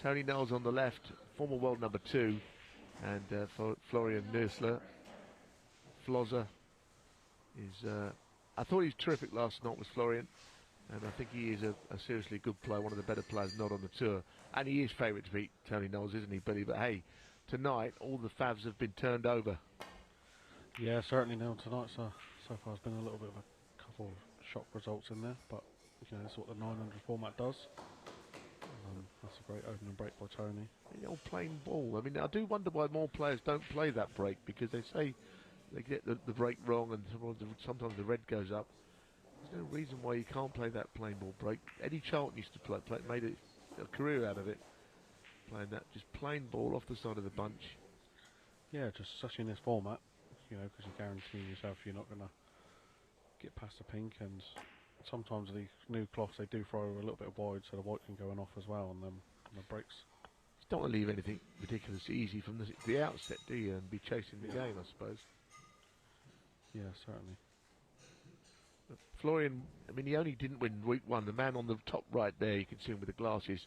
Tony Knowles on the left, former world number 2, and Florian Nusla. Flozza is... I thought he was terrific last night with Florian, and I think he is a seriously good player, one of the better players not on the tour. And he is favourite to beat Tony Knowles, isn't he, Billy? But hey, tonight all the favs have been turned over. Yeah, certainly now tonight. So far has been a little bit of a couple of shock results in there, but you know, that's what the 900 format does. That's a great opening break by Tony. You know, playing ball. I mean, I do wonder why more players don't play that break, because they say they get the break wrong, and sometimes the red goes up. There's no reason why you can't play that plain ball break. Eddie Charlton used to made a career out of it, playing that just plain ball off the side of the bunch. Yeah, just especially in this format, you know, because you're guaranteeing yourself you're not going to get past the pink, and sometimes the new cloths, they do throw a little bit of wide, so the white can go on off as well on them on the breaks. You don't want to leave anything ridiculously easy from the outset, do you, and be chasing the game, I suppose. Yeah, certainly. But Florian, I mean, he only didn't win week 1. The man on the top right there, you can see him with the glasses,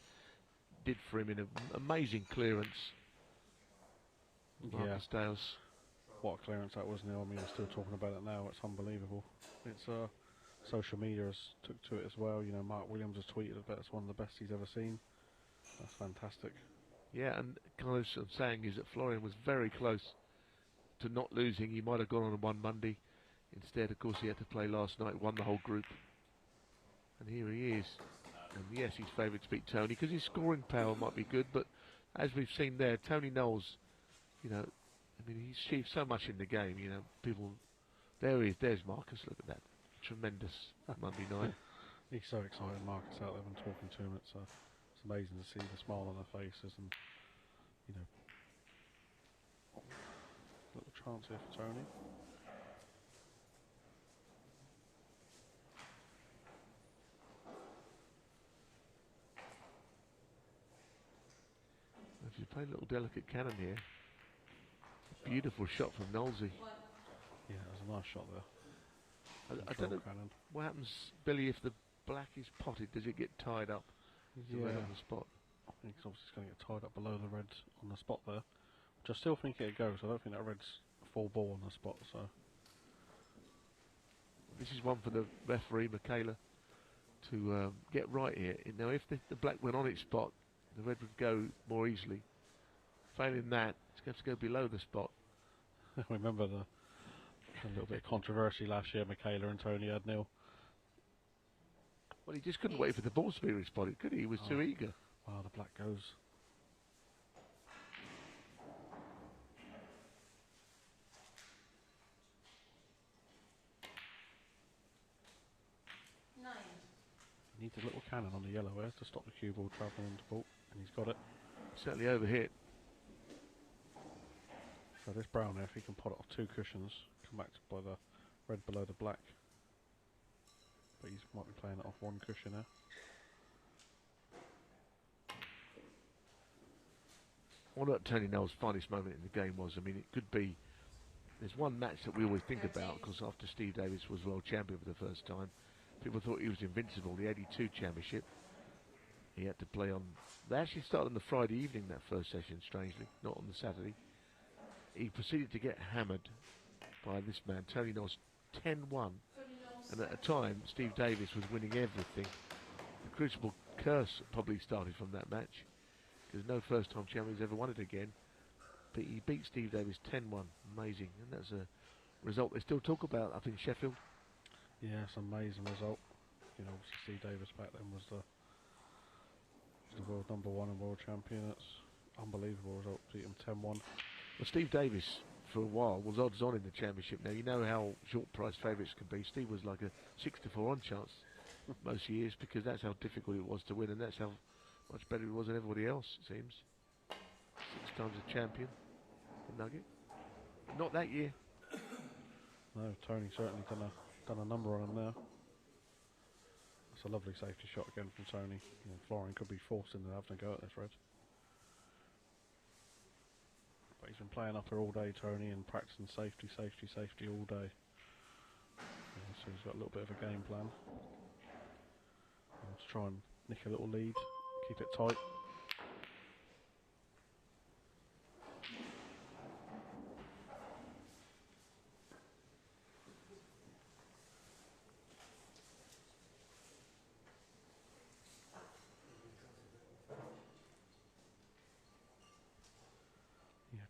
did for him in an amazing clearance. Marcus Dales. What a clearance that was, Neil. I mean, we're still talking about it now. It's unbelievable. It's social media has took to it as well. You know, Mark Williams has tweeted about it's one of the best he's ever seen. That's fantastic. Yeah, and kind of what I'm saying is that Florian was very close to not losing. He might have gone on and won Monday. Instead, of course, he had to play last night, won the whole group. And here he is. And yes, he's favoured to beat Tony because his scoring power might be good, but as we've seen there, Tony Knowles, you know, I mean, he's achieved so much in the game, you know, people, there he is, there's Marcus, look at that, tremendous Monday night. He's so excited, Marcus, out there and talking to him. It's amazing to see the smile on their faces and, you know, little chance here for Tony. If you play a little delicate cannon here, beautiful shot from Knowlesy. Yeah, it was a nice shot there. I don't know what happens, Billy, if the black is potted, does it get tied up? Is the red on the spot? I think it's obviously going to get tied up below the red on the spot there, which I still think it goes. I don't think that red's full ball on the spot. So this is one for the referee, Michaela, to get right here. Now, if the black went on its spot, the red would go more easily. Failing that, it's going to go below the spot. I remember a little bit of controversy last year. Michaela and Tony had nil. Well, he just couldn't wait for the ball to be respotted, could he? He was too eager. Wow, the black goes. Needs a little cannon on the yellow here to stop the cue ball travelling into ball, and he's got it. Certainly overhit. So this brown here, if he can pot it off two cushions, come back by the red below the black. But he might be playing it off one cushion here. What about Tony Knowles' finest moment in the game was, I mean, it could be, there's one match that we always think about, because after Steve Davis was world champion for the first time, people thought he was invincible, the 82 championship. He had to play on, they actually started on the Friday evening, that first session, strangely, not on the Saturday. He proceeded to get hammered by this man, Tony Knowles, 10-1. And at a time, Steve Davis was winning everything. The Crucible curse probably started from that match, because no first-time champions ever won it again. But he beat Steve Davis 10-1, amazing. And that's a result they still talk about up in Sheffield. Yeah, it's an amazing result. You know, Steve Davis back then was the world #1 and world champion. It's unbelievable result. Beat him 10-1. Well, Steve Davis, for a while, was odds-on in the championship. Now, you know how short-price favourites can be. Steve was like a 6-4 on chance most years, because that's how difficult it was to win, and that's how much better he was than everybody else, it seems. 6 times a champion, the Nugget. But not that year. No, Tony certainly done a number on him there. That's a lovely safety shot again from Tony. You know, Florian could be forced into having a go at this red. But he's been playing up here all day, Tony, and practicing safety all day. Yeah, so he's got a little bit of a game plan. Let's try and nick a little lead, keep it tight.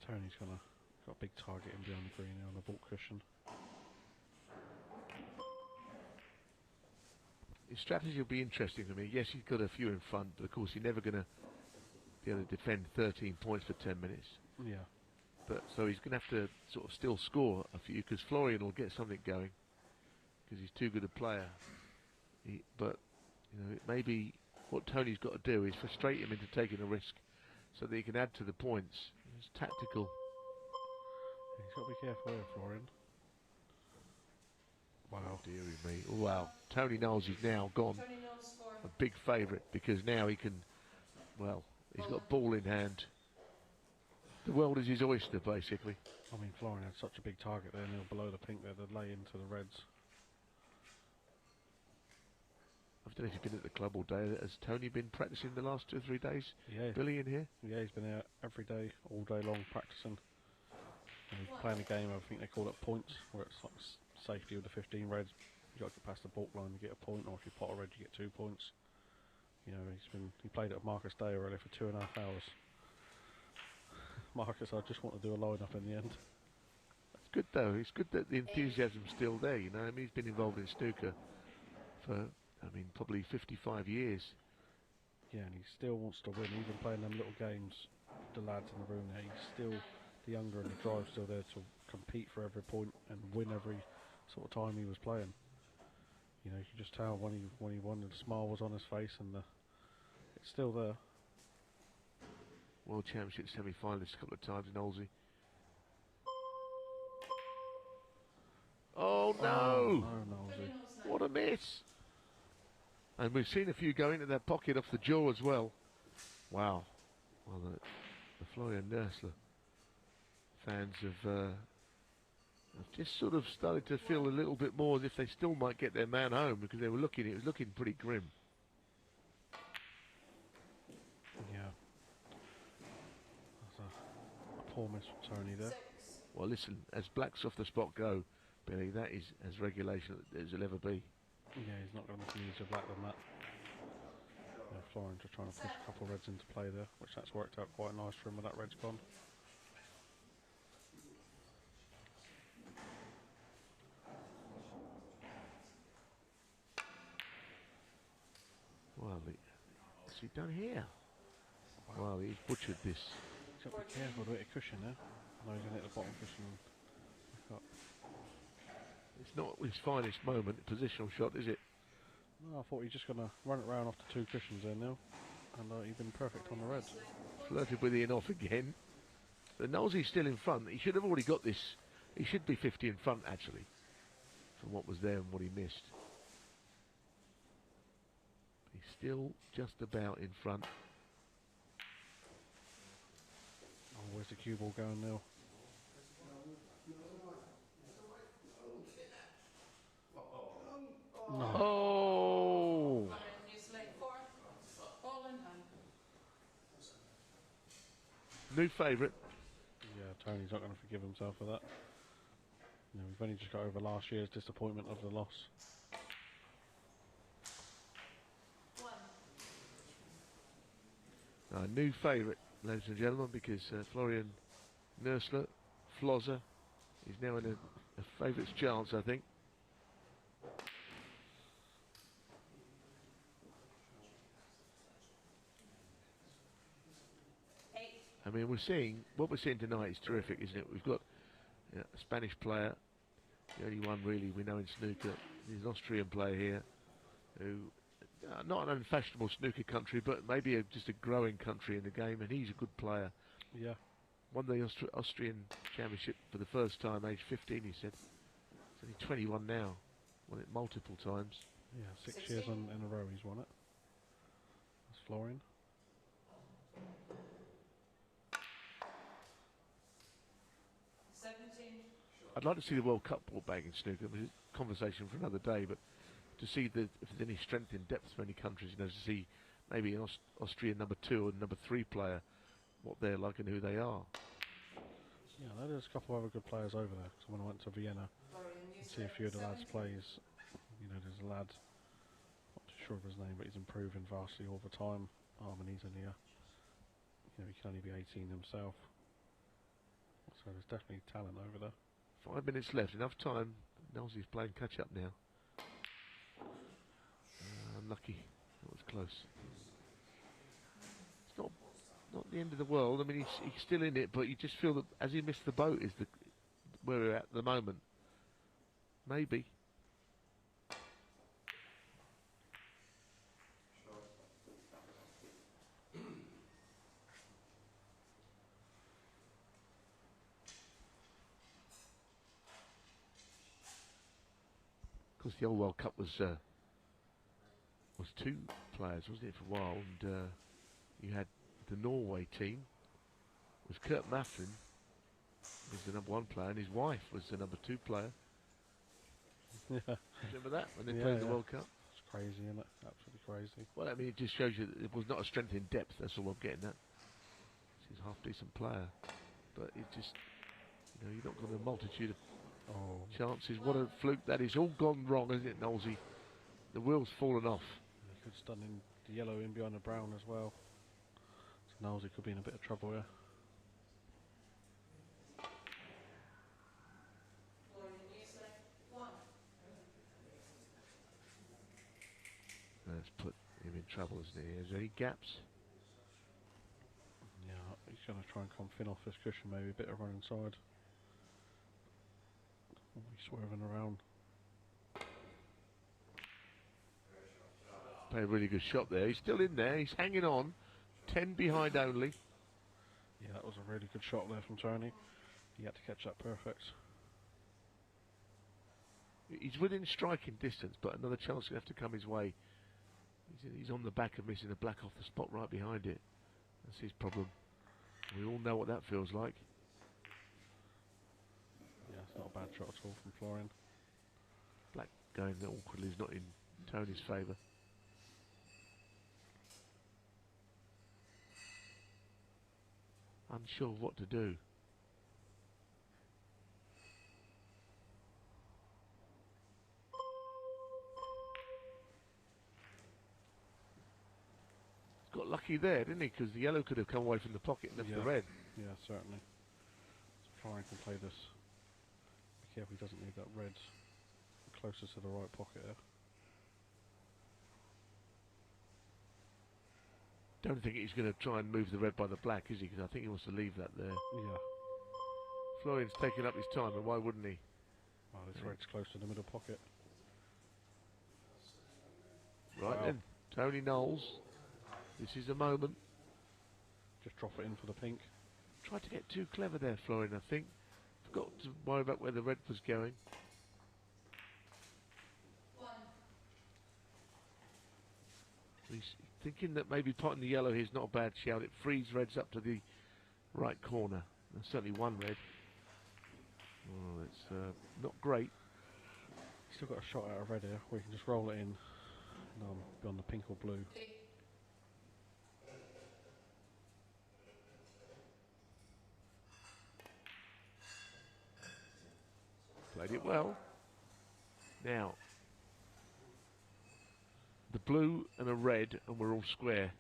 Tony's got a big target in behind the green here on the ball cushion. His strategy will be interesting for me. Yes, he's got a few in front, but of course he's never going to be able to defend 13 points for 10 minutes. Yeah. But so he's going to have to sort of still score a few, because Florian will get something going, because he's too good a player. But you know, maybe what Tony's got to do is frustrate him into taking a risk, so that he can add to the points. It's tactical. Yeah, he's got to be careful here, Florian. Wow. Oh, dearie me. Oh, wow. Tony Knowles is now gone. A big favourite, because now he can, well, he's got ball in hand. The world is his oyster, basically. I mean, Florian had such a big target there, Neil, below the pink there, to lay into the reds. don't know if you've been at the club all day. Has Tony been practicing the last 2 or 3 days? Yeah. Billy in here? Yeah, he's been out every day, all day long, practicing. And he's playing a game, I think they call it points, where it's like safety with the 15 reds. You got to get past the baulk line to get a point, or if you pot a red, you get 2 points. You know, he played at Marcus Day earlier for 2.5 hours. Marcus, I just want to do a line-up in the end. It's good though. It's good that the enthusiasm's still there. You know, I mean, he's been involved in snooker for, I mean, probably 55 years. Yeah, and he still wants to win, even playing them little games. The lads in the room there, he's still the younger and the drive's still there to compete for every point and win every sort of time he was playing. You know, you can just tell when he won, the smile was on his face, and it's still there. World Championship semi-finalist a couple of times in Olsey. Oh no! No, Olsey. What a miss! And we've seen a few go into that pocket off the jaw as well. Wow. Well, the Florian Nursler fans have just sort of started to feel a little bit more as if they still might get their man home, because it was looking pretty grim. Yeah. That's a poor miss from Tony there. Well, listen, as blacks off the spot go, Billy, that is as regulation as it'll ever be. Yeah, he's not going to use a black than that. Yeah, Florian just trying to push a couple of reds into play there, which that's worked out quite nice for him with that red's gone. Well, what's he done here? Wow, he's butchered this. He's got to be careful to hit a cushion there. I know he's going to hit the bottom cushion and back up. It's not his finest moment, positional shot, is it? No, I thought he's just going to run it round off the 2 cushions there now, and he's been perfect on the reds. Flirted with Ian off again. The Knowlesie's still in front. He should have already got this. He should be 50 in front, actually, from what was there and what he missed. He's still just about in front. Oh, where's the cue ball going now? No. Oh! New favourite. Yeah, Tony's not going to forgive himself for that. You know, we've only just got over last year's disappointment of the loss. New favourite, ladies and gentlemen, because Florian Nursler, Flozzer, is now in a favourite's chance, I think. I mean, what we're seeing tonight is terrific, isn't it? We've got a Spanish player, the only one really we know in snooker. There's an Austrian player here, who not an unfashionable snooker country, but maybe just a growing country in the game, and he's a good player. Yeah. Won the Austrian Championship for the first time, age 15, he said. He's only 21 now. Won it multiple times. Yeah, 6 years in a row he's won it. That's Florian. I'd like to see the World Cup brought back in snooker. It's a conversation for another day, but to see if there's any strength in depth for any countries, you know, to see maybe an Austrian number 2 or number 3 player, what they're like and who they are. Yeah, there's a couple of other good players over there. So when I went to Vienna and see a few of the lads plays, you know, there's a lad, not too sure of his name, but he's improving vastly all the time. And he's only you know, he can only be 18 himself. So there's definitely talent over there. 5 minutes left, enough time. Nelsie's playing catch up now. Unlucky, that was close. It's not the end of the world. I mean, he's still in it, but you just feel that as he missed the boat is where we're at the moment. Maybe. Of course, the old World Cup was 2 players, wasn't it, for a while? And you had the Norway team. It was Kurt Mafflin was the number 1 player, and his wife was the number 2 player. Yeah. Remember that when they played the World Cup? It's Crazy, isn't it? Absolutely crazy. Well, I mean, it just shows you that it was not a strength in depth. That's all I'm getting at. He's a half-decent player, but it just, you know, you're not got a multitude of chances. What a fluke that is. All gone wrong, isn't it, Knowlesy? The wheel's fallen off. He could stun in the yellow in behind the brown as well. So Knowlesy could be in a bit of trouble here. That's put him in trouble, isn't it? Is there any gaps? Yeah, he's going to try and come thin off this cushion, maybe a bit of run inside. He's swerving around. Played a really good shot there. He's still in there. He's hanging on. 10 behind only. Yeah, that was a really good shot there from Tony. He had to catch that perfect. He's within striking distance, but another chance will have to come his way. He's on the back of missing a black off the spot right behind it. That's his problem. We all know what that feels like. Yeah, it's not a bad shot at all from Florian. Black going awkwardly is not in Tony's favour. Unsure of what to do. Got lucky there, didn't he? Because the yellow could have come away from the pocket and left the red. Yeah, certainly. So Florian can play this. Be careful, he doesn't need that red closest to the right pocket there. Don't think he's going to try and move the red by the black, is he? Because I think he wants to leave that there. Yeah. Florian's taking up his time, and why wouldn't he? Oh, this red's close to the middle pocket. Right then, Tony Knowles. This is the moment. Just drop it in for the pink. Tried to get too clever there, Florian, I think. Forgot to worry about where the red was going. He's thinking that maybe potting the yellow here is not a bad shout. It frees reds up to the right corner. There's certainly one red. Oh, it's not great. Still got a shot out of red here. We can just roll it in. Beyond the pink or blue. Played it well. Now, the blue and a red, and we're all square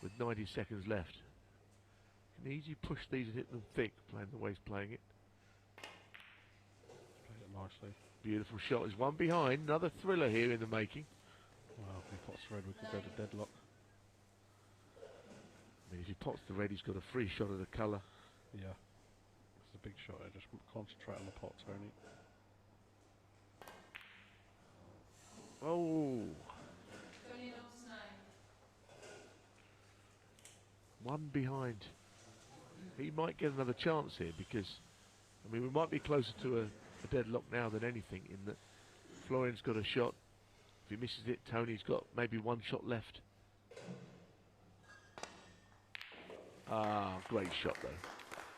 with 90 seconds left. Can easily push these and hit them thick, playing the way he's playing it. Played it nicely. Beautiful shot. There's one behind. Another thriller here in the making. Well, if he pots red, we could go to deadlock. I mean, if he pots the red, he's got a free shot of the colour. Yeah. It's a big shot. I just concentrate on the pot, Tony. Oh. One behind. He might get another chance here because, I mean, we might be closer to a deadlock now than anything in that Florian's got a shot. If he misses it, Tony's got maybe one shot left. Ah, great shot though.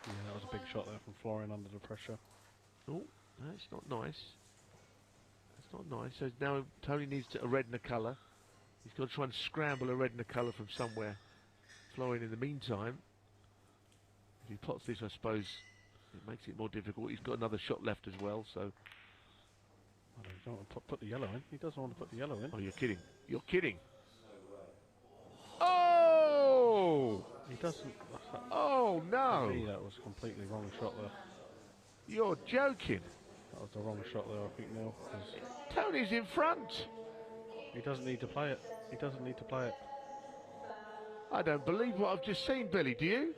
Yeah, that was a big shot there from Florian under the pressure. Oh, that's not nice. That's not nice. So now Tony needs a red and a colour. He's got to try and scramble a red and a colour from somewhere. Florian, in the meantime, if he pots this, I suppose it makes it more difficult. He's got another shot left as well, so. Oh, no, you don't want to put the yellow in. He doesn't want to put the yellow in. Oh, you're kidding. You're kidding. Oh! He doesn't. Oh, no. To me, that was a completely wrong shot there. You're joking. That was the wrong shot there, I think, Neil. Tony's in front. He doesn't need to play it. He doesn't need to play it. I don't believe what I've just seen, Billy. Do you?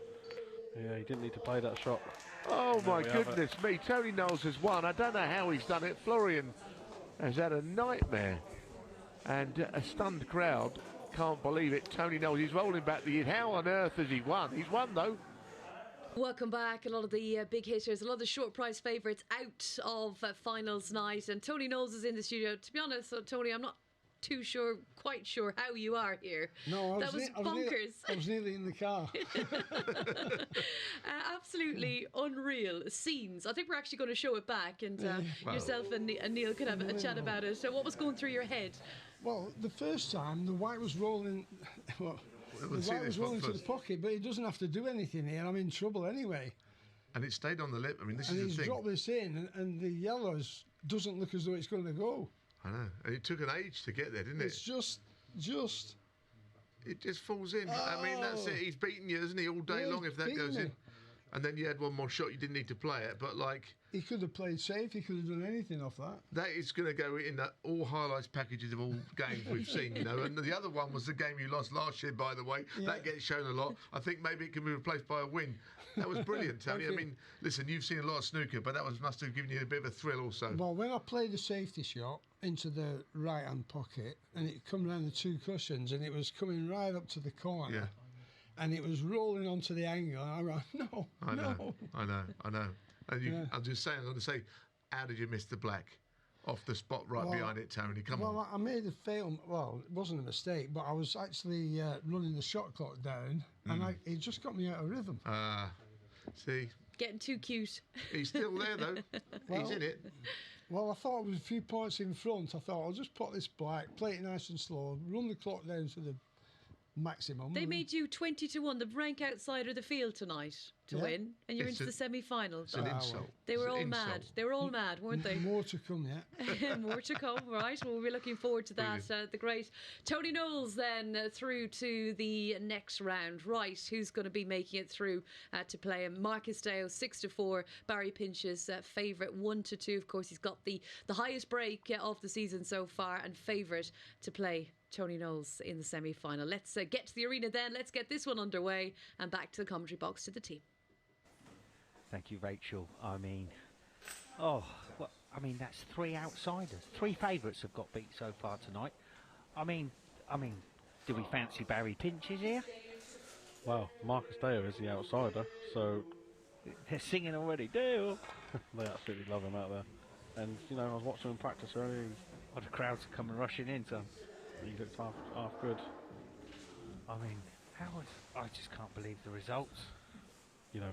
Yeah, he didn't need to play that shot. Oh, my goodness me. Tony Knowles has won. I don't know how he's done it. Florian has had a nightmare. And a stunned crowd can't believe it. Tony Knowles, he's rolling back the head. How on earth has he won? He's won, though. Welcome back. A lot of the big hitters, a lot of the short price favourites out of finals night. And Tony Knowles is in the studio. To be honest, Tony, I'm not quite sure how you are here. No, that was bonkers. I was nearly in the car. Absolutely unreal scenes. I think we're actually going to show it back, and yourself and Neil could have a chat about it. So, what was going through your head? Well, the first time the white was rolling. Well, the white was rolling to the pocket, but he doesn't have to do anything here. I'm in trouble anyway. And it stayed on the lip. I mean, this and is the he's thing. dropped this in, and the yellows doesn't look as though it's going to go. I know. And it took an age to get there, didn't it? It's just. It just falls in. I mean, that's it. He's beaten you, isn't he, all day long if that goes in. And then you had one more shot, you didn't need to play it. But, like... He could have played safe. He could have done anything off that. That is going to go in all highlights packages of all games we've seen, you know. And the other one was the game you lost last year, by the way. Yeah. That gets shown a lot. I think maybe it can be replaced by a win. That was brilliant, Tony. I mean, listen, you've seen a lot of snooker, but that must have given you a bit of a thrill also. Well, when I played the safety shot into the right-hand pocket, and it come around the 2 cushions, and it was coming right up to the corner. Yeah. And it was rolling onto the angle, and I went, no. I know. And I'm just saying, I'm going to say, how did you miss the black? Off the spot behind it, Tony. Come on. Well, I made a fail. Well, it wasn't a mistake, but I was actually running the shot clock down, and it just got me out of rhythm. See? Getting too cute. He's still there, though. He's in it. Well, I thought it was a few points in front. I thought, I'll just put this black, play it nice and slow, run the clock down to the maximum. They made you 20-1, the rank outsider the field tonight to win, and you're into the semi-final. It's an insult. They were all mad. They were all mad, weren't they? More to come, yeah. More to come, right? Well, we're looking forward to that. The great Tony Knowles then through to the next round. Right, who's going to be making it through to play him? Marcus Dale, 6-4. Barry Pinch's favourite, 1-2. Of course, he's got the highest break of the season so far, and favourite to play Tony Knowles in the semi-final. Let's get to the arena then. Let's get this one underway, and back to the commentary box to the team. Thank you, Rachel. I mean, that's 3 outsiders. 3 favourites have got beat so far tonight. I mean, do we fancy Barry Pinches here? Well, Marcus Dale is the outsider, so they're singing already. Dale. They absolutely love him out there. And I was watching him practice earlier. The crowds are coming rushing in. So he looked half good. I mean, I just can't believe the results.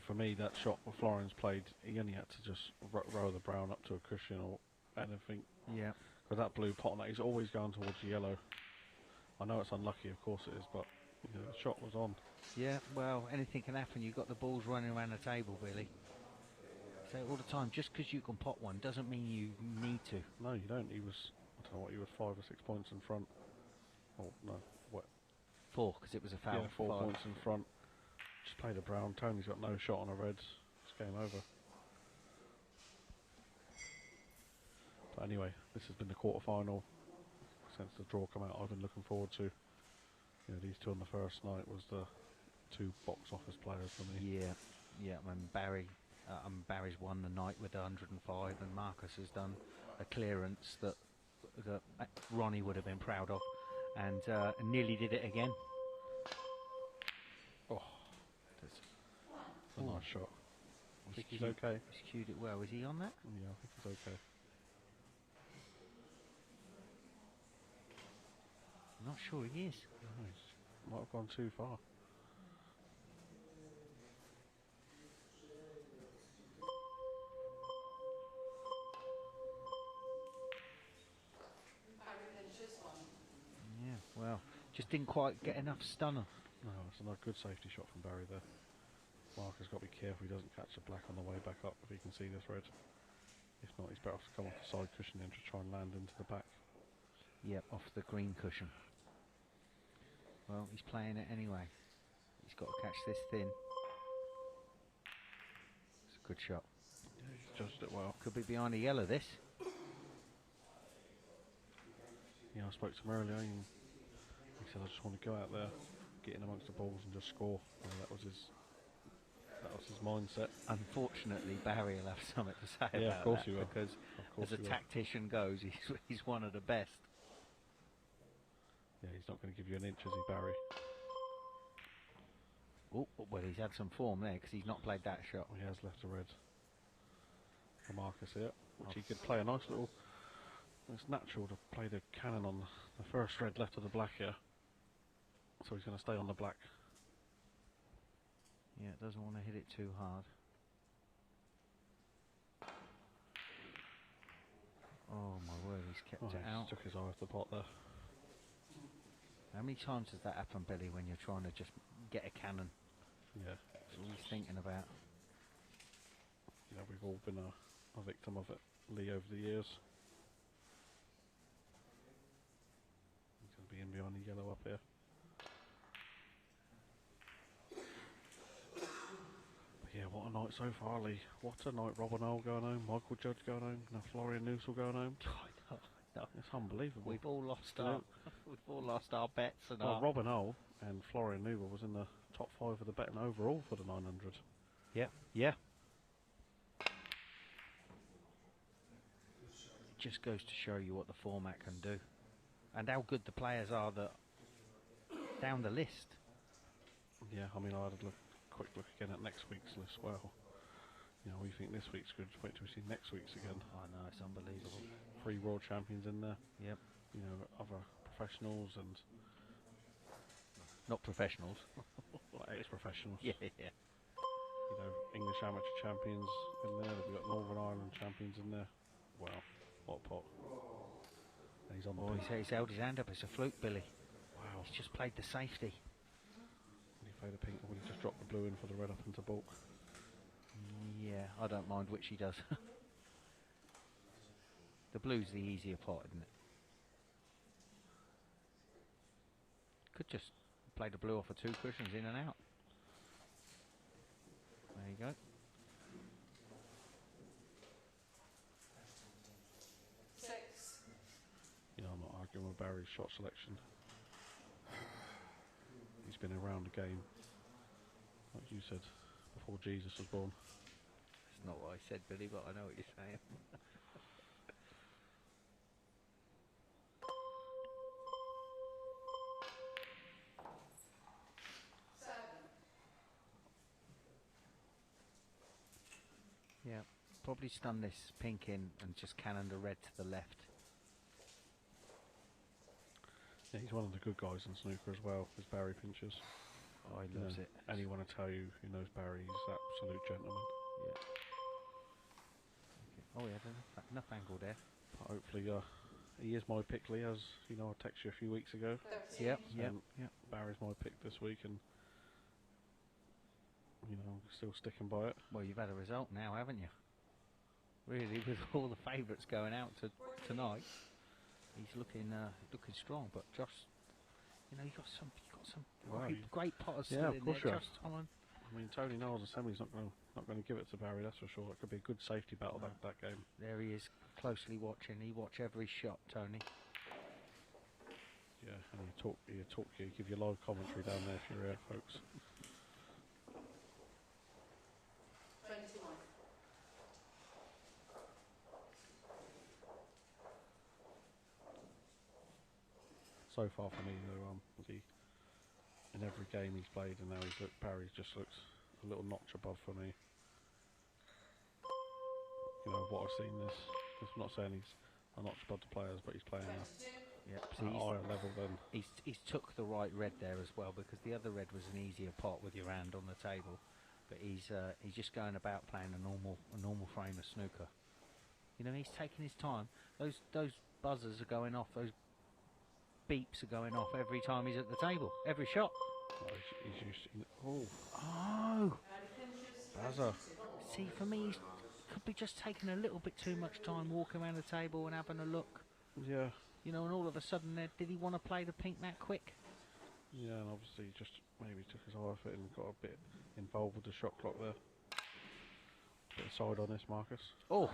For me, that shot where Florence played, he only had to just row the brown up to a cushion or anything. Yeah. With that blue pot, he's always going towards the yellow. I know it's unlucky, of course it is, but the shot was on. Yeah, well, anything can happen. You've got the balls running around the table, Billy. So all the time, just because you can pot one doesn't mean you need to. No, you don't. He was, I don't know what, he was 5 or 6 points in front. Oh, no, what? 4, because it was a foul. Yeah, 4 points in front. Just played a brown. Tony's got no shot on a reds. It's game over. But anyway, this has been the quarter-final. Since the draw come out, I've been looking forward to. These 2 on the first night was the 2 box office players for me. Yeah. And Barry's won the night with 105, and Marcus has done a clearance that Ronnie would have been proud of, and nearly did it again. Oh, that's a nice shot. I think he's okay. He's cued it well. Is he on that? Yeah, I think he's okay. I'm not sure he is. Nice. Might have gone too far. Yeah, well, just didn't quite get enough stunner. No, it's a good safety shot from Barry there. Mark has got to be careful he doesn't catch the black on the way back up if he can see this red. If not, he's better off to come off the side cushion and to try and land into the back. Yep, off the green cushion. Well, he's playing it anyway. He's got to catch this thin. It's a good shot. Yeah, he's judged it well. Could be behind the yellow, this. Yeah, I spoke to him earlier. He said, I just want to go out there, get in amongst the balls and just score. That was his mindset. Unfortunately, Barry will have something to say about of course that, he will. because as a tactician goes, he's one of the best. Yeah, he's not going to give you an inch, is he, Barry? Oh, well, he's had some form there because he's not played that shot. He has left a red for Marcus here, which he could play a nice little It's natural to play the cannon on the first red left of the black here. So he's going to stay on the black. Yeah, doesn't want to hit it too hard. Oh my word, he's kept it out. Took his eye off the pot there. How many times does that happen, Billy, when you're trying to just get a cannon? Yeah. That's all he's thinking about. You know, we've all been a victim of it, Lee, over the years. He's going to be in behind the yellow up here. But yeah, what a night so far, Lee. What a night. Robin Earl going home, Michael Judge going home, now Florian Noosel going home. No. It's unbelievable. We've all lost our bets. And Robin Earl and Florian Noosel was in the top 5 of the betting overall for the 900. Yep. Yeah. It just goes to show you what the format can do, and how good the players are that down the list. Yeah, I mean, I had a quick look again at next week's list. Well, you know, we think this week's good. Wait till we see next week's again. I know, it's unbelievable. 3 world champions in there. Yep. You know, other professionals and not professionals. Ex-professionals. Yeah. You know, English amateur champions in there. We've got Northern Ireland champions in there. Wow, what a pot. And he's on the he's held his hand up. It's a fluke, Billy. Wow. He's just played the safety. Would he play the pink or would he just drop the blue in for the red up into bulk? Yeah, I don't mind which he does. The blue's the easier pot, isn't it? Could just play the blue off of 2 cushions in and out. There you go. You know, I'm not arguing with Barry's shot selection. He's been around the game, like you said, before Jesus was born. That's not what I said, Billy, but I know what you're saying. Yeah, probably stun this pink in and just cannon the red to the left. Yeah, he's one of the good guys in snooker as well, as Barry pinches. Oh, he loves it. Anyone to tell you who knows Barry, he's an absolute gentleman. Yeah. Okay. Oh, yeah, enough angle there. But hopefully, he is my pick, Lee, as you know, I texted you a few weeks ago. Yep. Barry's my pick this week, and you know, I'm still sticking by it. Well, you've had a result now, haven't you? Really, with all the favourites going out tonight, he's looking strong. But Josh, you know, you got some great potters still in there. Josh Tomlin. I mean, Tony Knowles' assembly's not going to give it to Barry, that's for sure. It could be a good safety battle that game. There he is, closely watching. He watch every shot, Tony. Yeah, and you give your live commentary down there if you're here, folks. 21. So far for me, though, in every game he's played, and now Barry just looks a little notch above for me. You know, what I've seen I'm not saying he's a notch above the players, but he's playing at a higher level than. He's took the right red there as well, because the other red was an easier pot with your hand on the table. But he's just going about playing a normal frame of snooker. You know, he's taking his time. Those buzzers are going off. Those beeps are going off every time he's at the table. Every shot. Oh, he's used to, buzzer. See, for me, he could be just taking a little bit too much time walking around the table and having a look. Yeah. You know, and all of a sudden, did he want to play the pink that quick? Yeah, and obviously he just maybe took his eye off it and got a bit involved with the shot clock there. Bit of side on this, Marcus. Oh!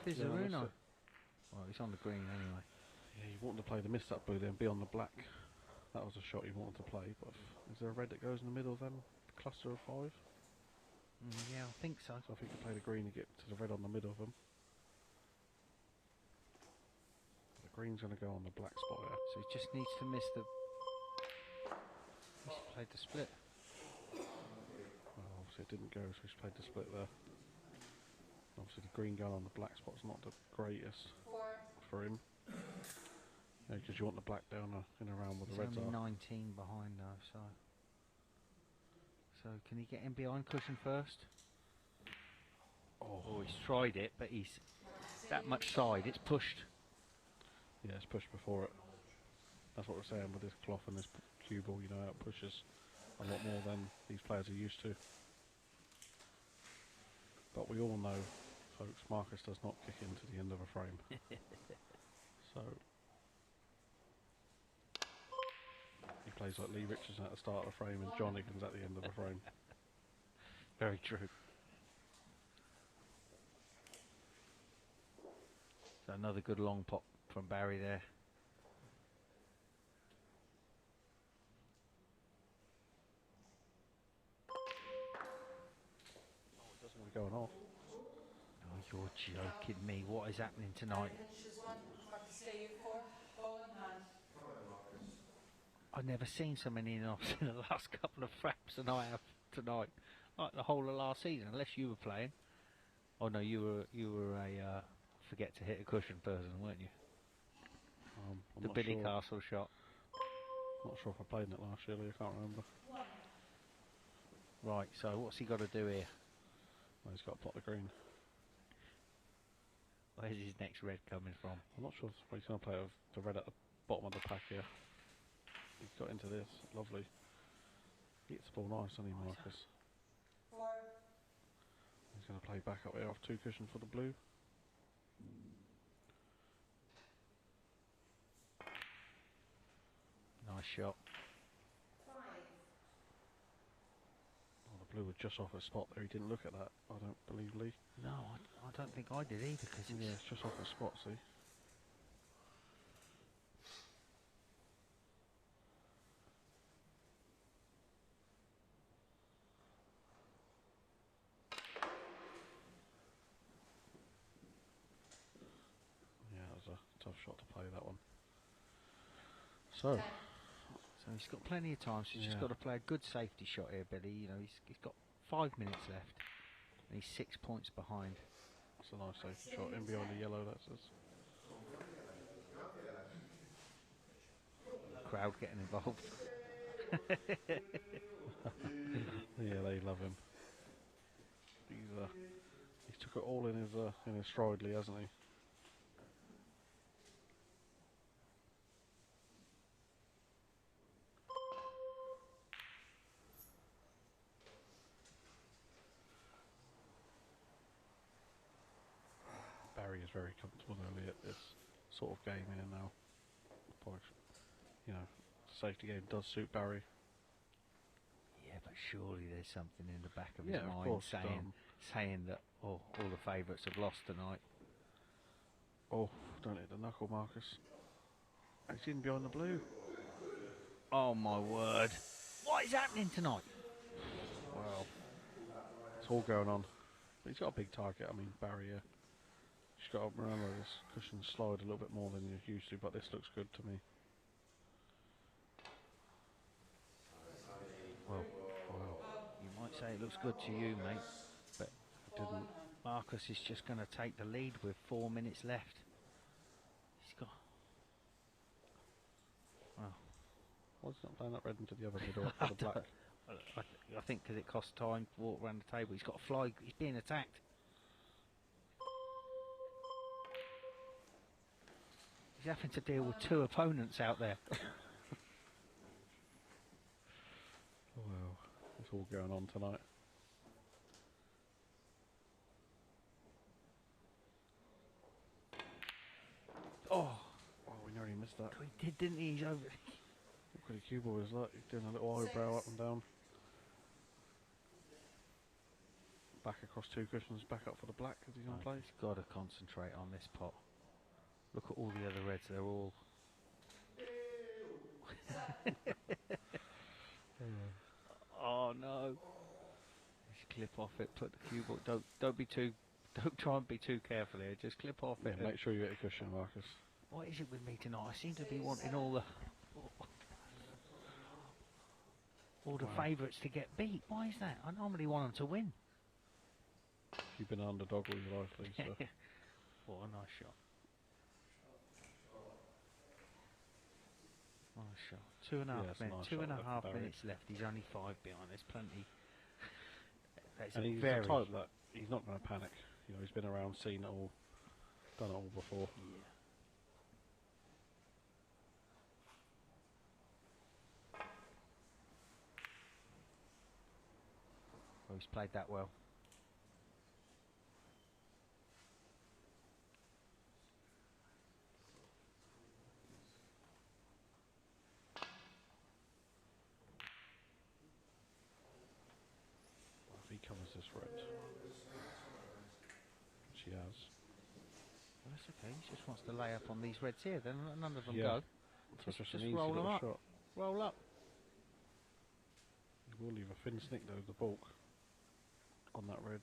Fizzaruno. Well, he's on the green anyway. Yeah, you wanted to play the missed up blue then, be on the black. That was a shot you wanted to play, but is there a red that goes in the middle then? Cluster of 5? Yeah, I think so. So I think you play the green and get to the red on the middle of them. The green's going to go on the black spot here. So he just needs to miss the... He's played the split. Well, obviously it didn't go, so he's played the split there. Obviously the green going on the black spot's not the greatest for him. Because you want the black down in around with the reds only are. 19 behind though, so can he get in behind cushion first? Oh, he's tried it, but he's that much side. It's pushed. Yeah, it's pushed before it. That's what we're saying with this cloth and this cue ball. You know, it pushes a lot more than these players are used to. But we all know, folks, Marcus does not kick into the end of a frame. So he plays like Lee Richardson at the start of the frame and John Higgins at the end of the frame. Very true. So another good long pop from Barry there. Oh, it doesn't want to go off. Oh, you're joking me. What is happening tonight? I've never seen so many in-offs in the last couple of frames than I have tonight. Like the whole of last season, unless you were playing. Oh no, you were a forget to hit a cushion person, weren't you? I'm The not Billy sure. Castle shot. Not sure if I played in it last year, Lee, I can't remember. Right, so what's he got to do here? Well, he's got to plot the green. Where's his next red coming from? I'm not sure if he's going to play with the red at the bottom of the pack here. He's got into this, lovely. He hits the ball nice, doesn't he, Marcus? He's going to play back up here off 2 cushion for the blue. Nice shot. Oh, the blue was just off a spot there. He didn't look at that, I don't believe, Lee. No, I don't think I did either. Cause Yeah, it's just off a spot, see? Yeah, it was a tough shot to play, that one. So he's got plenty of time. So he's just Yeah. got to play a good safety shot here, Billy. You know, he's got 5 minutes left, and he's 6 points behind. that's a nice safety shot. In behind the yellow, that says. Crowd getting involved. Yeah, they love him. He's took it all in his stride, Lee, hasn't he? Barry is very comfortable early at this sort of game in and now. You know, safety game does suit Barry. Yeah, but surely there's something in the back of Yeah, his of mind course, saying that all the favourites have lost tonight. Oh, don't hit the knuckle, Marcus. He's in behind the blue. Oh my word! What is happening tonight? Wow. It's all going on. But he's got a big target. I mean, barrier. He's got to remember this cushion slide a little bit more than you're used to, but this looks good to me. Well, you might say it looks good to you, mate, but It didn't. Marcus is just going to take the lead with 4 minutes left. He's got. Well, Why is he not playing that red into the other middle for the black? I think because it costs time to walk around the table. He's got to fly. He's being attacked. He's having to deal with 2 opponents out there. Well, it's all going on tonight. Oh, we nearly missed that. He did, didn't he? He's over. Look what the cue ball is like. He's doing a little eyebrow up and down. Back across 2 cushions, back up for the black as he's going to play. He's got to concentrate on this pot. Look at all the other reds. They're all. Oh no! Just clip off it. Put the cue ball. Don't try and be too careful here. Just clip off Yeah, it. make sure you hit a cushion, Marcus. What is it with me tonight? I seem to be wanting all the Wow. favourites to get beat. Why is that? I normally want them to win. You've been an underdog all your life, Lee, so. What a nice shot. Nice shot. Two and a half Yeah, it's a minutes. nice Two and shot a there half from Barry. minutes left. He's only 5 behind. There's plenty. That's And a he's very the type that he's not going to panic. You know, he's been around, seen it all, done it all before. yeah. Oh, he's played that well. If he covers this red, which he has. Well, that's okay. He just wants to lay up on these reds here. Then none of them Yeah. go. So it's Just an easy roll them little up. shot. Roll up. He will leave a thin snick though, the bulk on that red.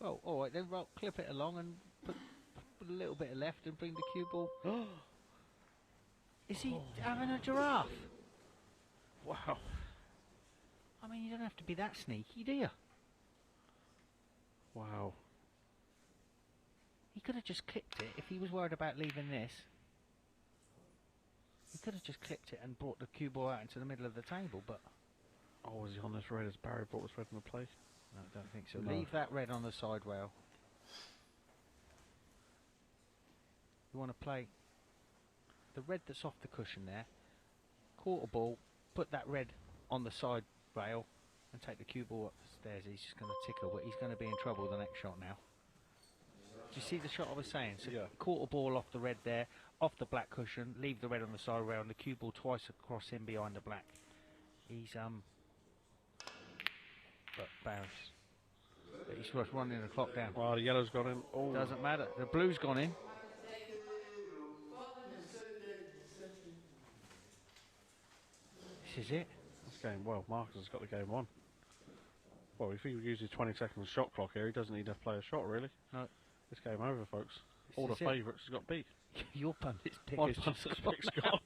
Well, all right. Then clip it along and put a little bit of left and bring the cue ball. Is he having a giraffe? Wow. I mean, you don't have to be that sneaky, do you? Wow. He could have just clipped it if he was worried about leaving this. He could have just clipped it and brought the cue ball out into the middle of the table, but Oh, was he on this red as Barry brought this red in the play? no, I don't think so. No. Leave that red on the side rail. You want to play the red that's off the cushion there. Quarter ball, put that red on the side rail and take the cue ball up the stairs. He's just going to tickle, but he's going to be in trouble the next shot now. Do you see the shot I was saying? So Yeah. quarter ball off the red there, off the black cushion, leave the red on the side rail and the cue ball twice across him behind the black. He's but Barris. He's just running the clock down. Well, the yellow's got in. Oh, Doesn't matter. The blue's gone in. This is it. this game. Well, Marcus has got the game won. Well, if he uses 20 seconds shot clock here, he doesn't need to play a shot really. No. It's game over, folks. This All the is it. favourites has got beat. Your pundit's pick My has just pundit's gone pick's gone.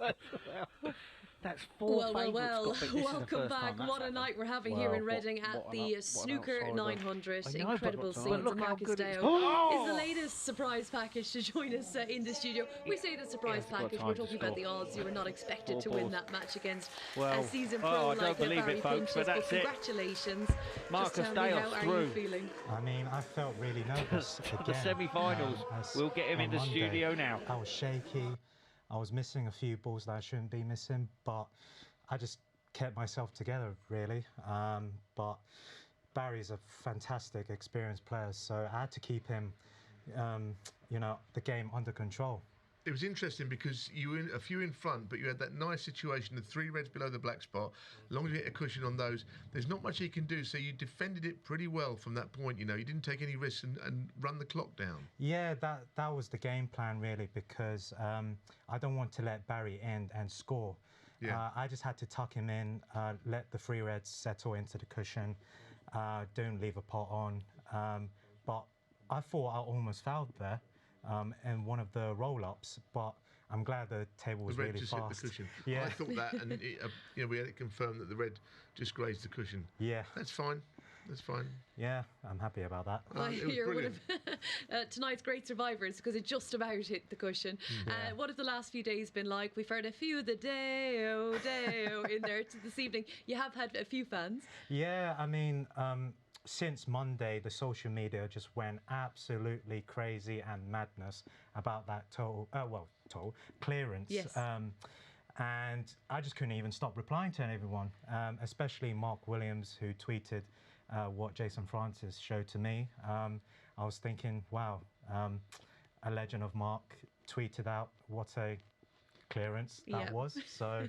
out. That's four favourites got picked. This is the Welcome first back. time that's What a happened. night we're having Wow, here in what- Reading at what an the out- Snooker what an outsider. 900. I know, but Incredible look scenes. how Marcus good it's- Dale is the latest surprise package to join us in the studio. We say the surprise Yes, got package, time we're to talking about score. the odds. You were not expected Four to win balls. that match against Well, a season pro I like don't believe Barry it, folks, but Pinches, that's it. congratulations. Marcus Just tell me, Dale's how are through. you feeling? I mean, I felt really nervous For again. the semi-finals. as We'll get him on in the Monday. studio now. I was shaky. I was missing a few balls that I shouldn't be missing, but I just kept myself together, really. But Barry's a fantastic, experienced player, so I had to keep him, the game under control. It was interesting because you were a few in front, but you had that nice situation of 3 reds below the black spot. As long as you hit a cushion on those, there's not much he can do. So you defended it pretty well from that point. You didn't take any risks and run the clock down. Yeah, that was the game plan, really, because I don't want to let Barry in and score. Yeah. I just had to tuck him in, let the 3 reds settle into the cushion, don't leave a pot on. But I thought I almost fouled there in one of the roll-ups, but I'm glad the table was The red really just fast. hit the cushion. Yeah. I thought that, and we had it confirmed that the red just grazed the cushion. Yeah, That's fine. That's fine. yeah, I'm happy about that. I It was hear one brilliant. of tonight's great survivors because it just about hit the cushion. What have the last few days been like? We've heard a few of the Deo in there this evening. You have had a few fans. Yeah, I mean, since Monday, the social media just went absolutely crazy and madness about that total clearance. Yes. And I just couldn't even stop replying to everyone, especially Mark Williams, who tweeted what Jason Francis showed to me. I was thinking, wow, a legend of Mark tweeted out what a clearance that Yeah. was. So,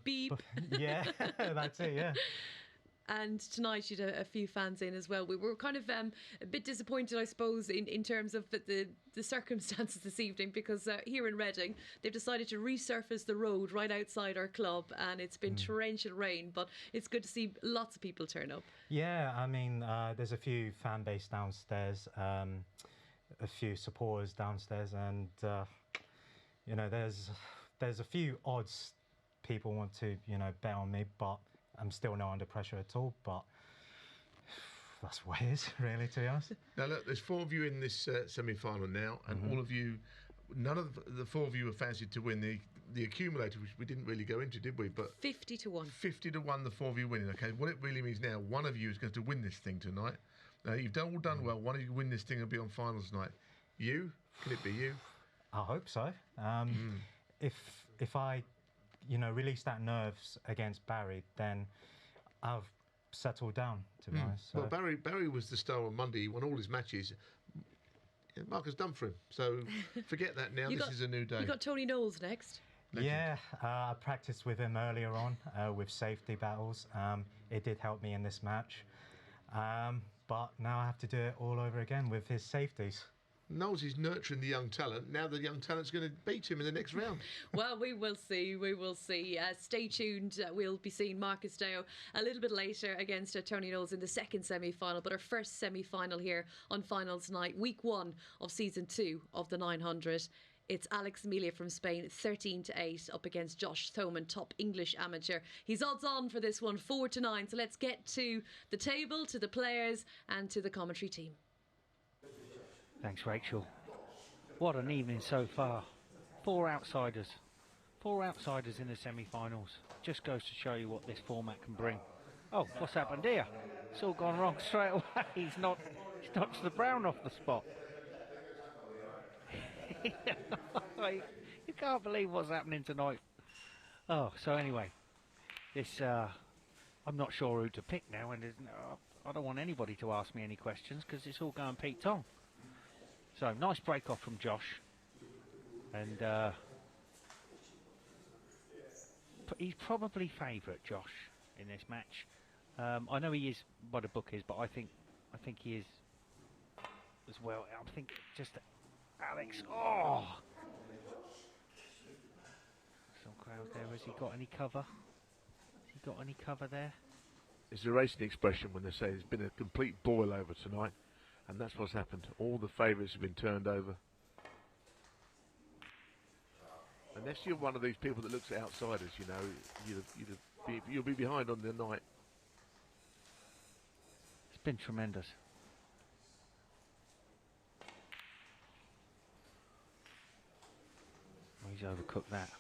Beep. yeah, that's it, yeah. And tonight you had a few fans in as well. We were kind of a bit disappointed, I suppose, in terms of the circumstances this evening, because here in Reading, they've decided to resurface the road right outside our club, and it's been torrential rain, but it's good to see lots of people turn up. Yeah, I mean, there's a few fan base downstairs, a few supporters downstairs, and there's a few odds people want to bet on me, but I'm still not under pressure at all. But That's what it is, really, to be honest. Now look, there's 4 of you in this semi-final now, and all of you, none of the 4 of you are fancied to win the accumulator, which we didn't really go into, did we? But 50 to 1. 50 to 1, the 4 of you winning. Okay, what it really means now, one of you is going to win this thing tonight. Now you've all done well. One of you win this thing and be on finals night. You? Can it be you? I hope so. If I, release that nerves against Barry, then I've settled down, to be honest. So. Well, Barry was the star on Monday. He won all his matches. Mark has done for him. So forget that now. This is a new day. You got Tony Knowles next. Legend. Yeah, I practiced with him earlier on with safety battles. It did help me in this match. But now I have to do it all over again with his safeties. Knowles is nurturing the young talent. Now the young talent's going to beat him in the next round. Well, we will see. We will see. Stay tuned. We'll be seeing Marcus Deo a little bit later against Tony Knowles in the second semi-final. But our first semi-final here on finals night, week 1 of season 2 of the 900. It's Alex Melia from Spain, 13-8, up against Josh Thoman, top English amateur. He's odds on for this one, 4-9. So let's get to the table, to the players, and to the commentary team. Thanks, Rachel. What an evening so far. 4 outsiders. 4 outsiders in the semi-finals. Just goes to show you what this format can bring. Oh, what's happened here? It's all gone wrong straight away. He's knocked the brown off the spot. You can't believe what's happening tonight. Oh, so anyway, this I'm not sure who to pick now, and I don't want anybody to ask me any questions because it's all going Pete Tong. So nice break off from Josh, and he's probably favourite, Josh, in this match. I know he is by the book is, but I think he is as well. I think just Alex. Oh, some crowd there. Has he got any cover? Has he got any cover there? It's a racing expression when they say it's been a complete boil over tonight, and that's what's happened. All the favourites have been turned over. Unless you're one of these people that looks at outsiders, you'll be behind on the night. It's been tremendous. Oh, he's overcooked that.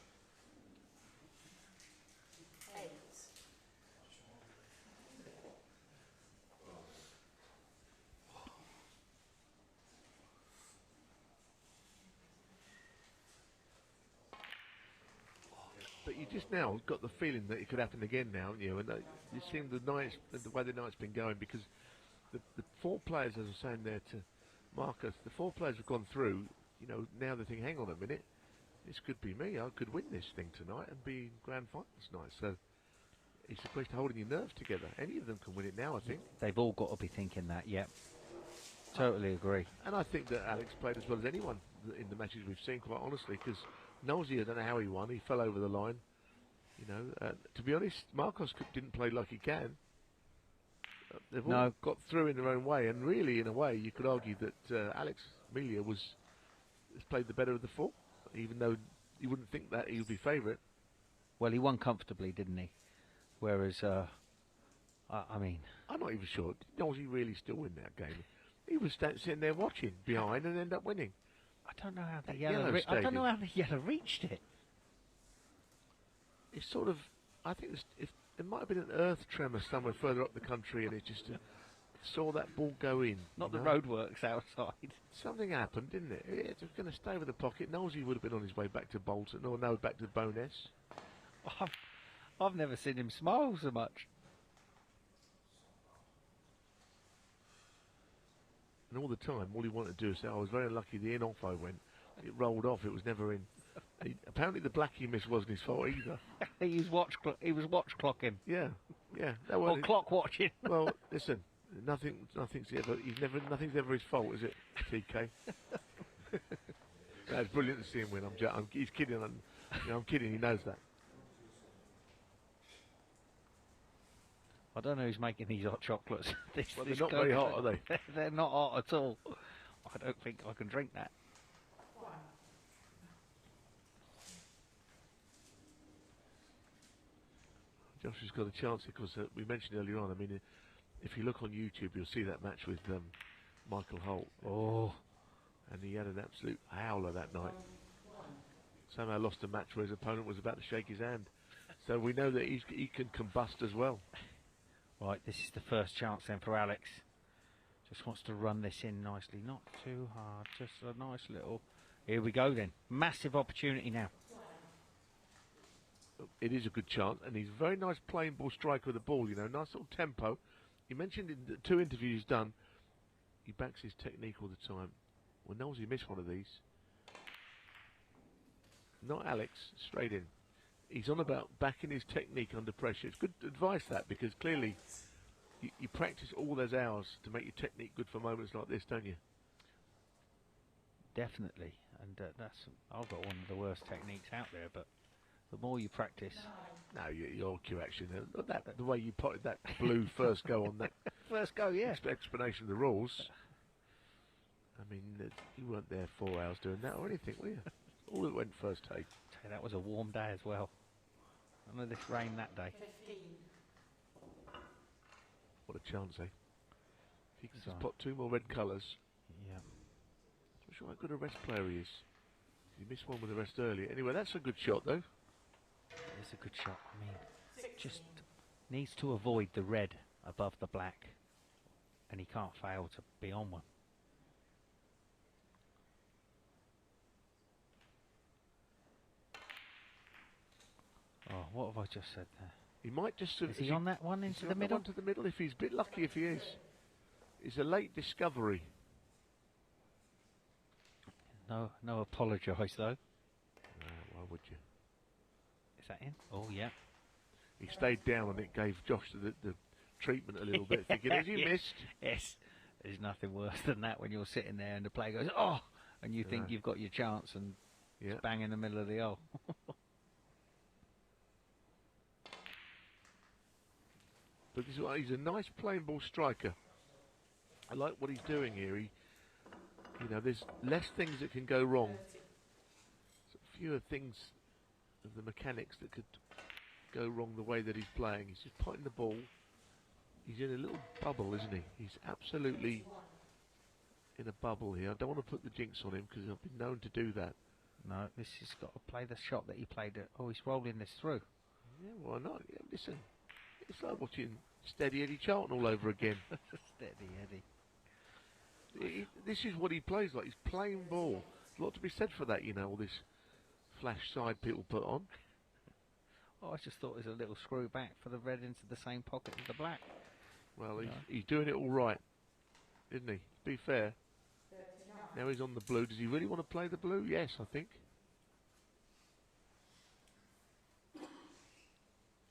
But you just now got the feeling that it could happen again now, haven't you? And you've seen the way the night's been going, because the 4 players, as I was saying there to Marcus, the 4 players have gone through. Now they think, hang on a minute, this could be me. I could win this thing tonight and be in Grand Finalist night. So it's a question of holding your nerves together. Any of them can win it now, I think. They've all got to be thinking that, yep. Totally agree. And I think that Alex played as well as anyone in the matches we've seen, quite honestly, because Nosey, I don't know how he won. He fell over the line. To be honest, Marcos didn't play like he can. They've all got through in their own way, and really, in a way, you could argue that Alex Melia has played the better of the 4, even though you wouldn't think that he would be favourite. Well, he won comfortably, didn't he? Whereas, I mean, I'm not even sure. Does he really still win that game? He was sitting there watching behind and ended up winning. I don't know how the yellow reached it. It's sort of, I think if there might have been an earth tremor somewhere further up the country, and it just saw that ball go in. Not the roadworks outside. Something happened, didn't it? It was going to stay with the pocket. Nosey would have been on his way back to Bolton, or no, back to Bowness. I've never seen him smile so much. And all the time, all he wanted to do is say, I was very unlucky the in-off I went. It rolled off, it was never in. Apparently the black he missed wasn't his fault either. He was watch clocking. Yeah. Or clock watching. Well, listen, nothing's ever his fault, is it, TK? It's brilliant to see him win. He's kidding. I'm kidding. He knows that. I don't know who's making these hot chocolates. They're not very hot, are they? They're not hot at all. I don't think I can drink that. Josh has got a chance because we mentioned earlier on. I mean, if you look on YouTube, you'll see that match with Michael Holt. Oh. And he had an absolute howler that night. Somehow lost a match where his opponent was about to shake his hand. So we know that he can combust as well. Right, this is the first chance then for Alex. Just wants to run this in nicely. Not too hard, just a nice little... Here we go then. Massive opportunity now. It is a good chance, and he's a very nice playing ball striker with the ball, you know, nice little tempo. He mentioned in the 2 interviews he's done, he backs his technique all the time. Well, knows he missed one of these. Not Alex, straight in. He's on about backing his technique under pressure. It's good advice, that, because clearly you practice all those hours to make your technique good for moments like this, don't you? Definitely, and I've got one of the worst techniques out there, but the more you practice... No, your cue action, the way you potted that blue first go on that... First go, yeah. Explanation of the rules. I mean, you weren't there 4 hours doing that or anything, were you? All that went first take. That was a warm day as well. None of this rain that day. 15. What a chance, eh? If he can just pot 2 more red colours. Yeah. I'm not sure how good a rest player he is. He missed one with the rest earlier. Anyway, that's a good shot, though. It's a good shot. I mean, just needs to avoid the red above the black, and he can't fail to be on one. Oh, what have I just said there? He might just... Is he on that one into the middle? One to the middle, if he's a bit lucky, if he is. It's a late discovery. No apologise, though. Why would you? Is that in? Oh, yeah. He stayed down and it gave Josh the treatment a little bit, thinking, has he missed? Yes. There's nothing worse than that when you're sitting there and the player goes, oh! And you think you've got your chance and it's bang in the middle of the hole. But he's a nice playing ball striker. I like what he's doing here. There's less things that can go wrong. Fewer things of the mechanics that could go wrong the way that he's playing. He's just potting the ball. He's in a little bubble, isn't he? He's absolutely in a bubble here. I don't want to put the jinx on him because I've been known to do that. No, this has got to play the shot that he played at. Oh, he's rolling this through. Yeah, why not? Yeah, listen. It's like watching Steady Eddie Charlton all over again. Steady Eddie. This is what he plays like. He's playing ball. There's a lot to be said for that, all this flash side people put on. Oh, I just thought it was a little screw back for the red into the same pocket as the black. Well, he's doing it all right, isn't he? To be fair. Now he's on the blue. Does he really want to play the blue? Yes, I think.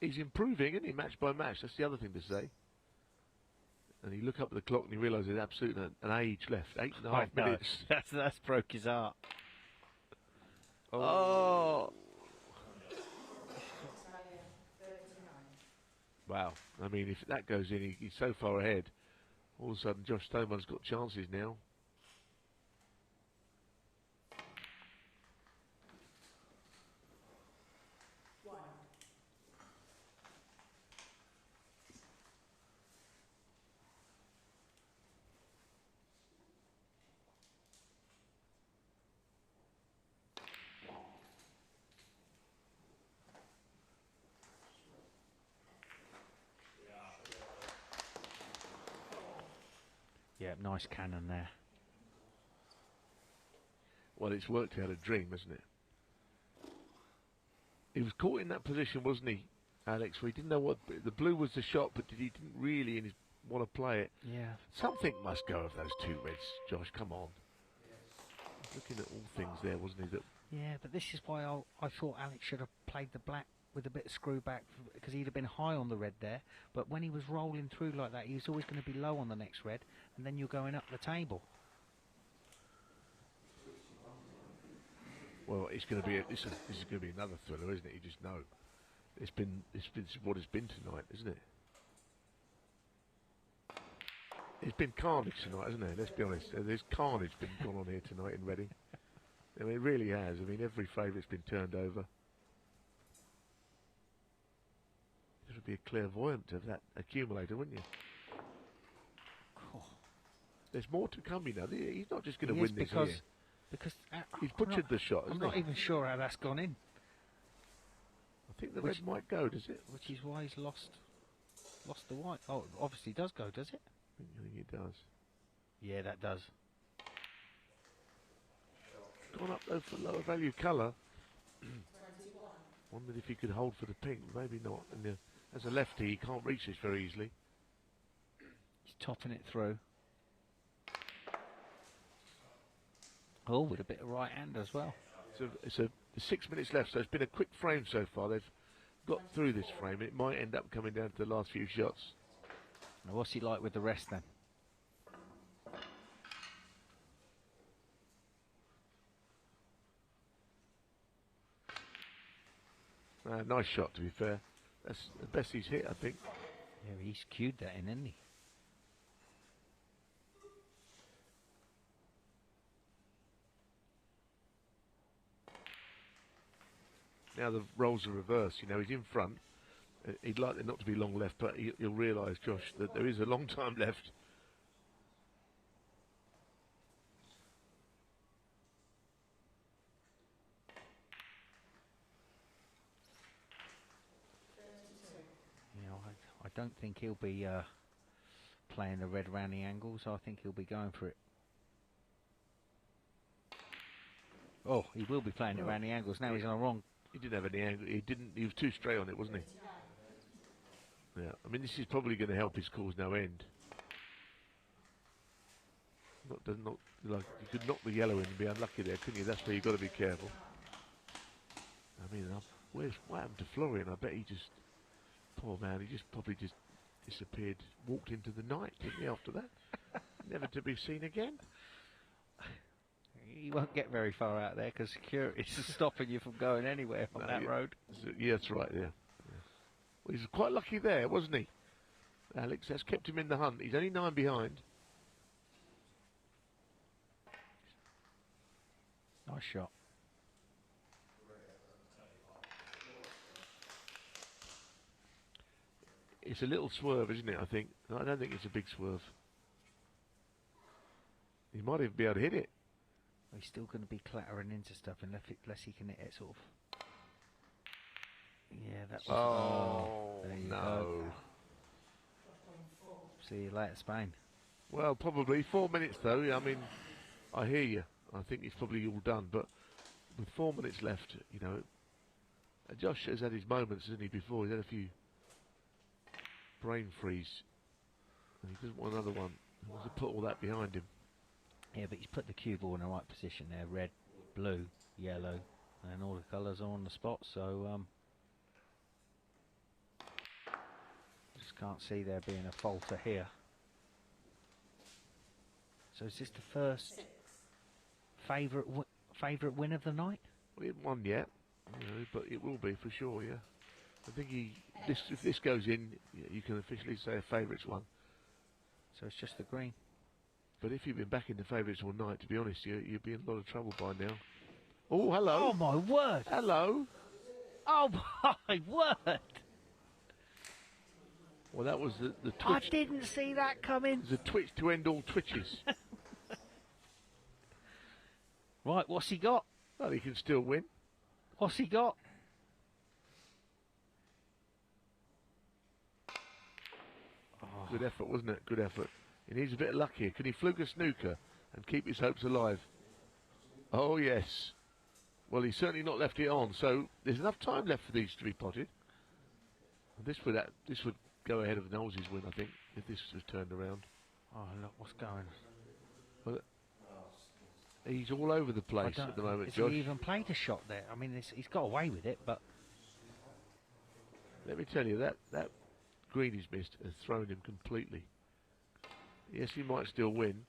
He's improving, isn't he, match by match? That's the other thing to say. And you look up at the clock and you realise there's absolutely an age left. 8.5 minutes. That's broke his heart. Oh. Wow. I mean, if that goes in, he's so far ahead. All of a sudden, Josh Stoneman's got chances now. Yeah, nice cannon there. Well, it's worked out a dream, hasn't it? He was caught in that position, wasn't he, Alex? Where he didn't know what the blue was the shot, but he didn't really want to play it. Yeah. Something must go of those 2 reds, Josh. Come on. Looking at all things there, wasn't he? Yeah, but this is why I thought Alex should have played the black with a bit of screw back, because he'd have been high on the red there. But when he was rolling through like that, he was always going to be low on the next red, and then you're going up the table. Well, it's going to be this is going to be another thriller, isn't it? You just know. It's been what it's been tonight, isn't it? It's been carnage tonight, hasn't it? Let's be honest. There's carnage been gone on here tonight in Reading. I mean, it really has. I mean, every favourite's been turned over. You would be a clairvoyant of that accumulator, wouldn't you? There's more to come, you know. He's not just going to He win is this because here. because He's butchered the shot, I'm hasn't not he? even sure how that's gone in. I think the red might go, does it? Which is why he's lost the white. Oh, it obviously does go, does it? I think it does. Yeah, that does. Gone up though for lower value colour. Wondered if he could hold for the pink. Maybe not. And as a lefty, he can't reach this very easily. He's topping it through. Oh, with a bit of right hand as well. There's 6 minutes left, so it's been a quick frame so far. They've got through this frame. It might end up coming down to the last few shots. Now, what's he like with the rest then? Nice shot, to be fair. That's the best he's hit, I think. Yeah, he's cued that in, hasn't he? Now the roles are reversed. You know, he's in front. He'd like there not to be long left, but he'll realise, Josh, that there is a long time left. You know, I don't think he'll be playing the red around the angles. I think he'll be going for it. Oh, he will be playing it around the angles. Now he's on a wrong. He didn't have any angle. He didn't. He was too straight on it, wasn't he? Yeah. I mean, this is probably going to help his cause no end. Not like you could knock the yellow in and be unlucky there, couldn't you? That's where you've got to be careful. I mean, what happened to Florian? I bet he just, poor man, he just probably just disappeared, walked into the night, didn't he? After that, never to be seen again. He won't get very far out there because security's stopping you from going anywhere on that road. Yeah, that's right, yeah. Well, he's quite lucky there, wasn't he? Alex, that's kept him in the hunt. He's only 9 behind. Nice shot. It's a little swerve, isn't it, I think? No, I don't think it's a big swerve. He might even be able to hit it. He's still going to be clattering into stuff unless he can hit it sort of. Yeah, that was. Oh, there you no. go. See you later, Spain. Well, probably 4 minutes though. I mean, I hear you. I think it's probably all done. But with 4 minutes left, you know, Josh has had his moments, hasn't he? Before he's had a few brain freeze, and he doesn't want another one. He wants to put all that behind him. Yeah, but he's put the cue ball in the right position there. Red, blue, yellow, and all the colours are on the spot. So just can't see there being a falter here. So is this the first favourite win of the night? Well, he hasn't won yet, you know, but it will be for sure. Yeah, I think if this goes in, you can officially say a favourites won. So it's just the green. But if you've been back in the favourites all night, to be honest, you'd be in a lot of trouble by now. Oh, hello. Oh, my word. Hello. Oh, my word. Well, that was the twitch. I didn't see that coming. There's a twitch to end all twitches. Right, what's he got? Well, he can still win. What's he got? Oh. Good effort, wasn't it? Good effort. He needs a bit of luck here. Can he fluke a snooker and keep his hopes alive? Oh, yes. Well, he's certainly not left it on, so there's enough time left for these to be potted. This would go ahead of Knowles' win, I think, if this was turned around. Oh, look, what's going? Well, he's all over the place at the moment, has Josh. he even played a shot there? I mean, he's got away with it, but... Let me tell you, that green he's missed has thrown him completely. Yes, he might still win,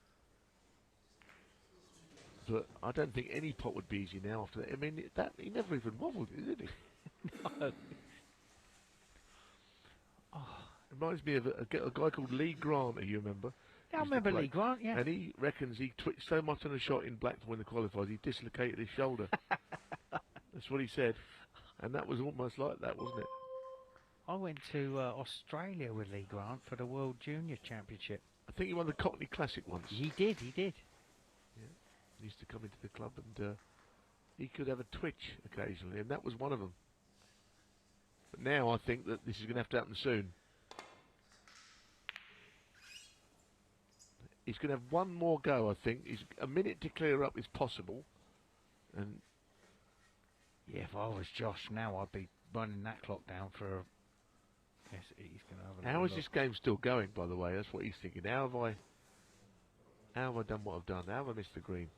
but I don't think any pot would be easy now after that. I mean, he never even wobbled, did he? No. Oh. Reminds me of a guy called Lee Grant, you remember? Yeah, I remember Lee Grant, yeah. And he reckons he twitched so much on a shot in black to win the qualifiers, he dislocated his shoulder. That's what he said. And that was almost like that, wasn't it? I went to Australia with Lee Grant for the World Junior Championship. I think he won the Cockney Classic once. He did. Yeah. He used to come into the club and he could have a twitch occasionally, and that was one of them. But now I think that this is going to have to happen soon. He's going to have one more go, I think. A minute to clear up is possible. And yeah, if I was Josh now, I'd be running that clock down for a... Yes, he's going to have a how is look. this game still going, by the way? That's what he's thinking. How have I done what I've done? How have I missed the green?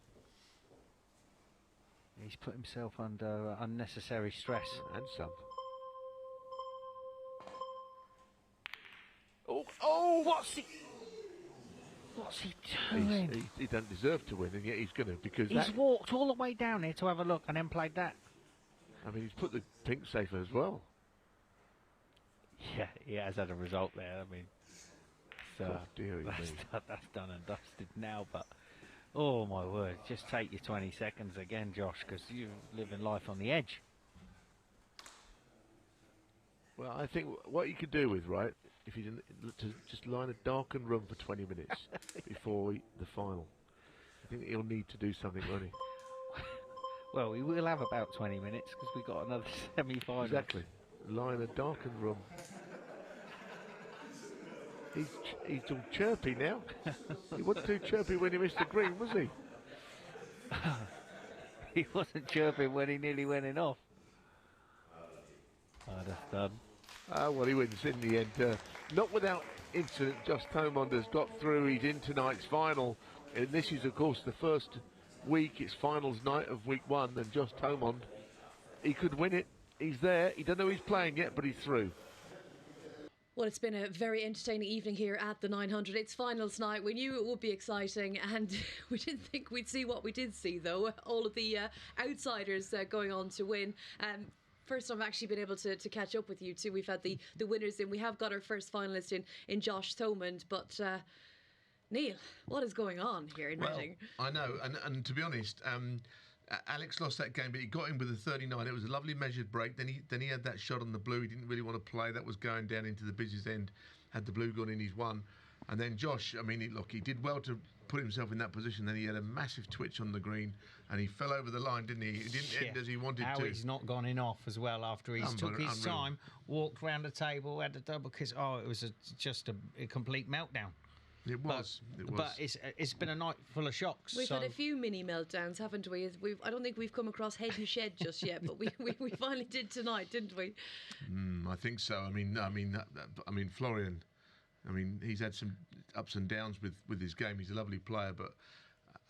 He's put himself under unnecessary stress. And some. Oh, What's he doing? He doesn't deserve to win, and yet he's going to, because He's walked all the way down here to have a look and then played that. I mean, he's put the pink safer as well. Yeah, he has had a result there. I mean, so that's done and dusted now. But oh my word, just take your 20 seconds again, Josh, because you're living life on the edge. Well, I think what you could do with, right, if you didn't, to just lie in a darkened room for 20 minutes before the final. I think he'll need to do something, won't he? Well, we will have about 20 minutes because we've got another semi-final. Exactly. Lie in a darkened room. He's all chirpy now. He wasn't too chirpy when he missed the green, was he? He wasn't chirping when he nearly went in off. Oh, that's done. Well, he wins in the end. Not without incident. Josh Thomond has got through. He's in tonight's final. And this is, of course, the first week. It's finals night of week 1. And Josh Thomond, he could win it. He's there. He doesn't know he's playing yet, but he's through. Well, it's been a very entertaining evening here at the 900. It's finals night. We knew it would be exciting, and we didn't think we'd see what we did see, though. All of the outsiders going on to win. First time I've actually been able to catch up with you two. We've had the winners in. We have got our first finalist in Josh Thomond, but Neil, what is going on here in Reading? I know, and to be honest, Alex lost that game, but he got in with a 39. It was a lovely measured break. Then he had that shot on the blue. He didn't really want to play. That was going down into the business end. Had the blue gone in, he's won. And then Josh, I mean, he did well to put himself in that position. Then he had a massive twitch on the green, and he fell over the line, didn't he? He didn't end as he wanted to. He's not gone in off as well after he's took his time, walked round the table, had a double kiss. Oh, it was just a complete meltdown. It was. But it's been a night full of shocks. We've had a few mini meltdowns, haven't we? I don't think we've come across head and shed just yet, but we finally did tonight, didn't we? I think so. I mean, Florian. I mean, he's had some ups and downs with his game. He's a lovely player, but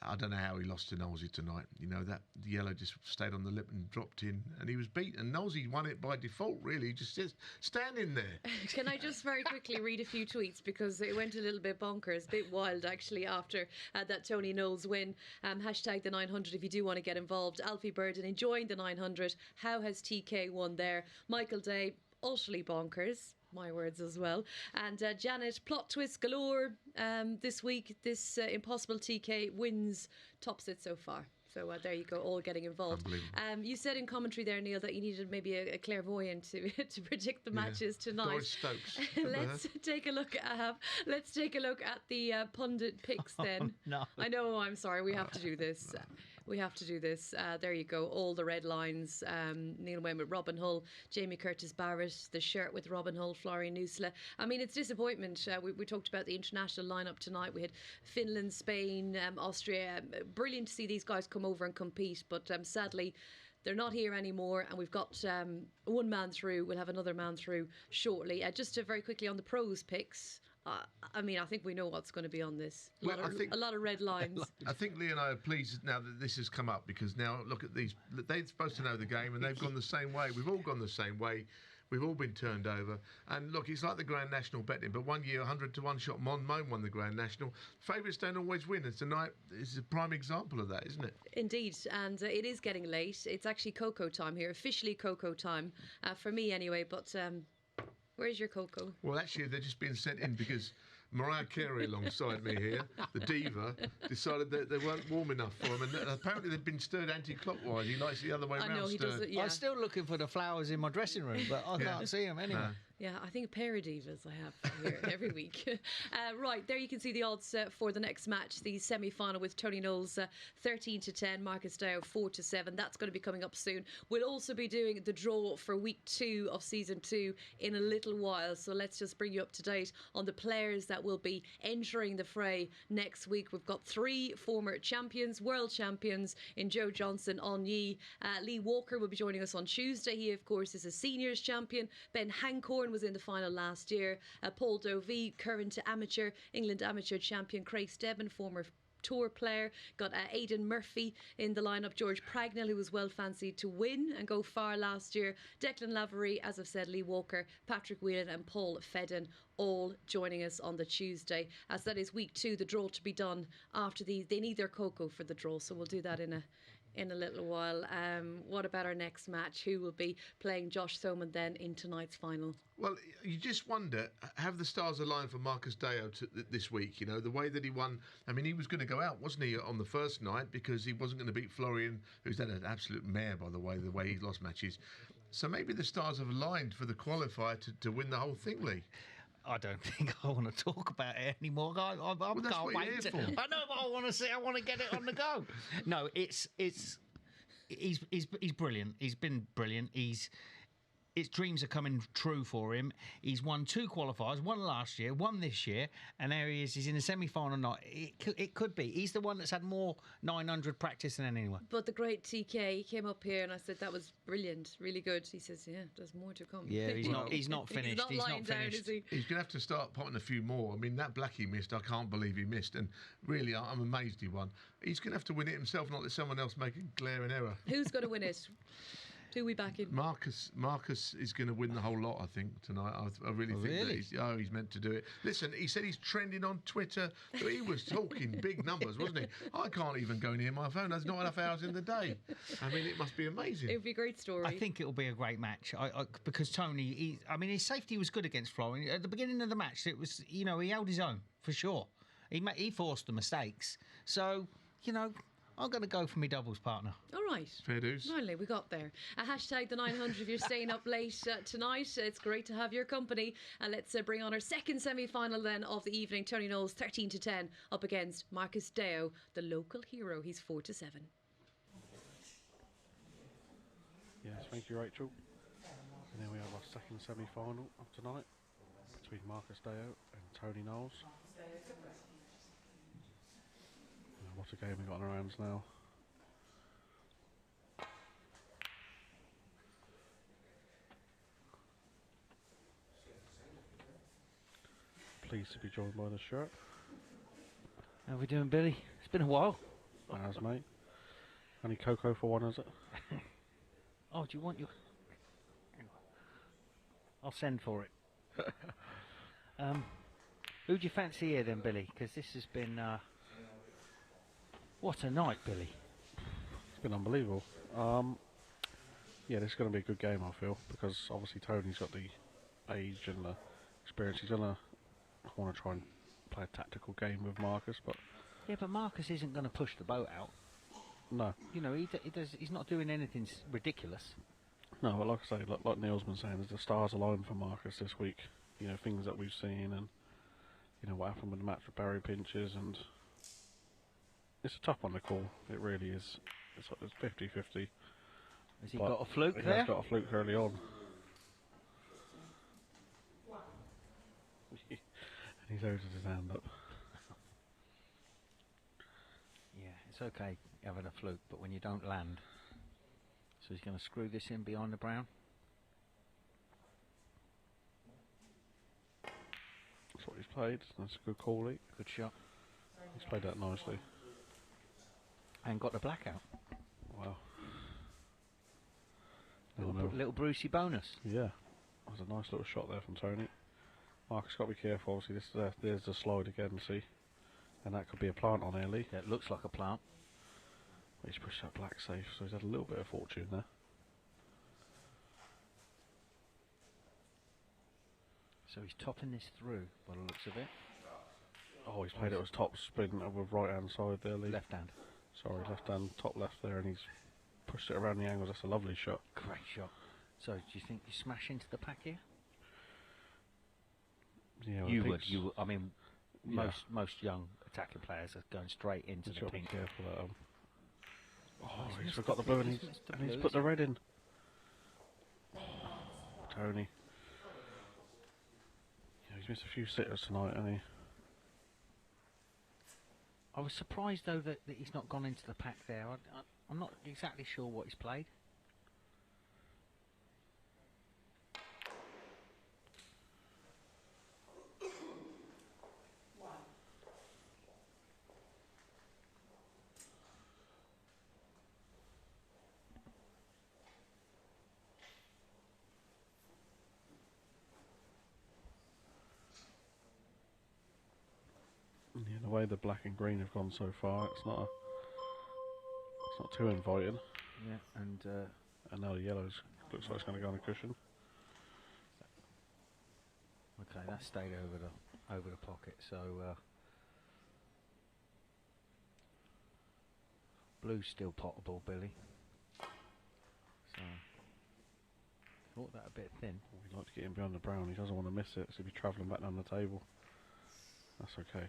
I don't know how he lost to Knowlesy tonight. You know, that yellow just stayed on the lip and dropped in, and he was beat. And Knowlesy won it by default, really. Just standing there. Can I just very quickly read a few tweets, because it went a little bit bonkers, a bit wild actually after that Tony Knowles win. Hashtag the 900 if you do want to get involved. Alfie Burden enjoying the 900. How has TK won there? Michael Day, utterly bonkers. My words as well. And Janet, plot twist galore this week. This impossible TK wins, tops it so far. So there you go, all getting involved. You said in commentary there, Neil, that you needed maybe a clairvoyant to predict the matches tonight. Doris Stokes. Let's take a look at the pundit picks then. No. I know, I'm sorry, we have to do this. There you go. All the red lines. Neil went with Robin Hull, Jamie Curtis Barrett, the shirt with Robin Hull, Florian Nusla. I mean, it's disappointment. We talked about the international lineup tonight. We had Finland, Spain, Austria. Brilliant to see these guys come over and compete, but sadly they're not here anymore, and we've got one man through. We'll have another man through shortly. Just to very quickly on the pros picks. I mean, I think we know what's going to be on this. A lot of red lines. I think Lee and I are pleased now that this has come up, because now look at these. They're supposed to know the game, and they've gone the same way. We've all gone the same way. We've all been turned over. And look, it's like the Grand National betting, but 1 year, 100 to 1 shot, Mon won the Grand National. Favourites don't always win, and tonight is a prime example of that, isn't it? Indeed, and it is getting late. It's actually cocoa time here, officially cocoa time, for me anyway, but where's your cocoa? Well, actually, they're just being sent in because Mariah Carey alongside me here, the diva, decided that they weren't warm enough for him, and apparently they've been stirred anti-clockwise. He likes the other way around. I know he does it. Yeah. I'm still looking for the flowers in my dressing room, but I can't see them anyway. Yeah, I think a pair of divas I have here every week. Right, there you can see the odds for the next match, the semi-final with Tony Knowles 13 to 10, Marcus Dow 4 to 7. That's going to be coming up soon. We'll also be doing the draw for week 2 of season 2 in a little while. So let's just bring you up to date on the players that will be entering the fray next week. We've got 3 former champions, world champions in Joe Johnson, On Yi. Lee Walker will be joining us on Tuesday. He, of course, is a seniors champion. Ben Hancorn was in the final last year. Paul Dovey, current amateur, England amateur champion. Craig Stebbin, former tour player. Got Aidan Murphy in the lineup. George Pragnell, who was well fancied to win and go far last year. Declan Lavery, as I've said, Lee Walker, Patrick Whelan and Paul Fedden, all joining us on the Tuesday. As that is week 2, the draw to be done after they need their cocoa for the draw, so we'll do that in a little while. What about our next match? Who will be playing Josh Thoman then in tonight's final? Well, you just wonder, have the stars aligned for Marcus Deo this week? You know, the way that he won. I mean, he was going to go out, wasn't he, on the first night because he wasn't going to beat Florian, who's had an absolute mare, by the way he lost matches. So maybe the stars have aligned for the qualifier to win the whole thing, Lee. I don't think I want to talk about it anymore. I can't wait. I know, but I want to see. I want to get it on the go. No, he's brilliant. He's been brilliant. His dreams are coming true for him. He's won 2 qualifiers, one last year, one this year, and there he is. He's in the semi-final night. It could be. He's the one that's had more 900 practice than anyone. But the great TK, he came up here and I said, that was brilliant, really good. He says, yeah, there's more to come. Yeah, he's not finished. He's not lying down, is he? He's going to have to start potting a few more. I mean, that black he missed, I can't believe he missed. And really, I'm amazed he won. He's going to have to win it himself, not let someone else make a glaring error. Who's going to win it? Who are we back in? Marcus is going to win the whole lot, I think, tonight. I really think that he's meant to do it. Listen, he said he's trending on Twitter. So he was talking big numbers, wasn't he? I can't even go near my phone. There's not enough hours in the day. I mean, it must be amazing. It would be a great story. I think it will be a great match because Tony, his safety was good against Florian. At the beginning of the match, it was, he held his own, for sure. He forced the mistakes. So, I'm going to go for my doubles partner. All right. Fair dues. Finally, we got there. Hashtag the 900 if you're staying up late tonight. It's great to have your company. And let's bring on our second semi-final then of the evening. Tony Knowles 13 to 10 up against Marcus Deo, the local hero. He's 4 to 7. Yes, thank you, Rachel. And then we have our second semi-final of tonight between Marcus Deo and Tony Knowles. What a game we got on our hands now. Pleased to be joined by the shirt. How are we doing, Billy? It's been a while. As mate. Any cocoa for one, is it? Oh, do you want your... I'll send for it. Who do you fancy here then, Billy? Because this has been... What a night, Billy. It's been unbelievable. Yeah, this is going to be a good game, I feel, because obviously Tony's got the age and the experience. He's going to want to try and play a tactical game with Marcus, but... Yeah, but Marcus isn't going to push the boat out. No. He's not doing anything ridiculous. No, but like I say, like Neil's been saying, there's the stars aligned for Marcus this week. Things that we've seen and, what happened with the match with Barry Pinches, and... It's a tough one to call. It really is. It's 50-50. Has he got a fluke there? He has got a fluke early on. And he's holding his hand up. Yeah, it's okay having a fluke, but when you don't land. So he's going to screw this in behind the brown. That's what he's played. That's a good call, Lee. Good shot. He's played that nicely. And got the blackout. Wow. Little Brucey bonus. Yeah. That was a nice little shot there from Tony. Marcus got to be careful. Obviously, there's the slide again, see? And that could be a plant on there, Lee. Yeah, it looks like a plant. But he's pushed that black safe, so he's had a little bit of fortune there. So he's topping this through, by the looks of it. Oh, he's played it as top spin over right hand side there, Lee. Left hand. Sorry, left hand, top left there, and he's pushed it around the angles. That's a lovely shot. Great shot. So, do you think you smash into the pack here? Yeah, You would. I mean, most young attacking players are going straight into the pink. Be careful that. Oh, he's forgot the blue and he's put the red in. Oh, Tony. Yeah, he's missed a few sitters tonight, hasn't he? I was surprised though that he's not gone into the pack there. I'm not exactly sure what he's played. Yeah, the way the black and green have gone so far, it's not too inviting. Yeah, and now the yellows looks like it's going to go on a cushion. Okay, that stayed over the pocket. So blue's still potable, Billy. So thought that a bit thin. Well, he'd like to get him behind the brown. He doesn't want to miss it, so he'll be travelling back down the table. That's okay.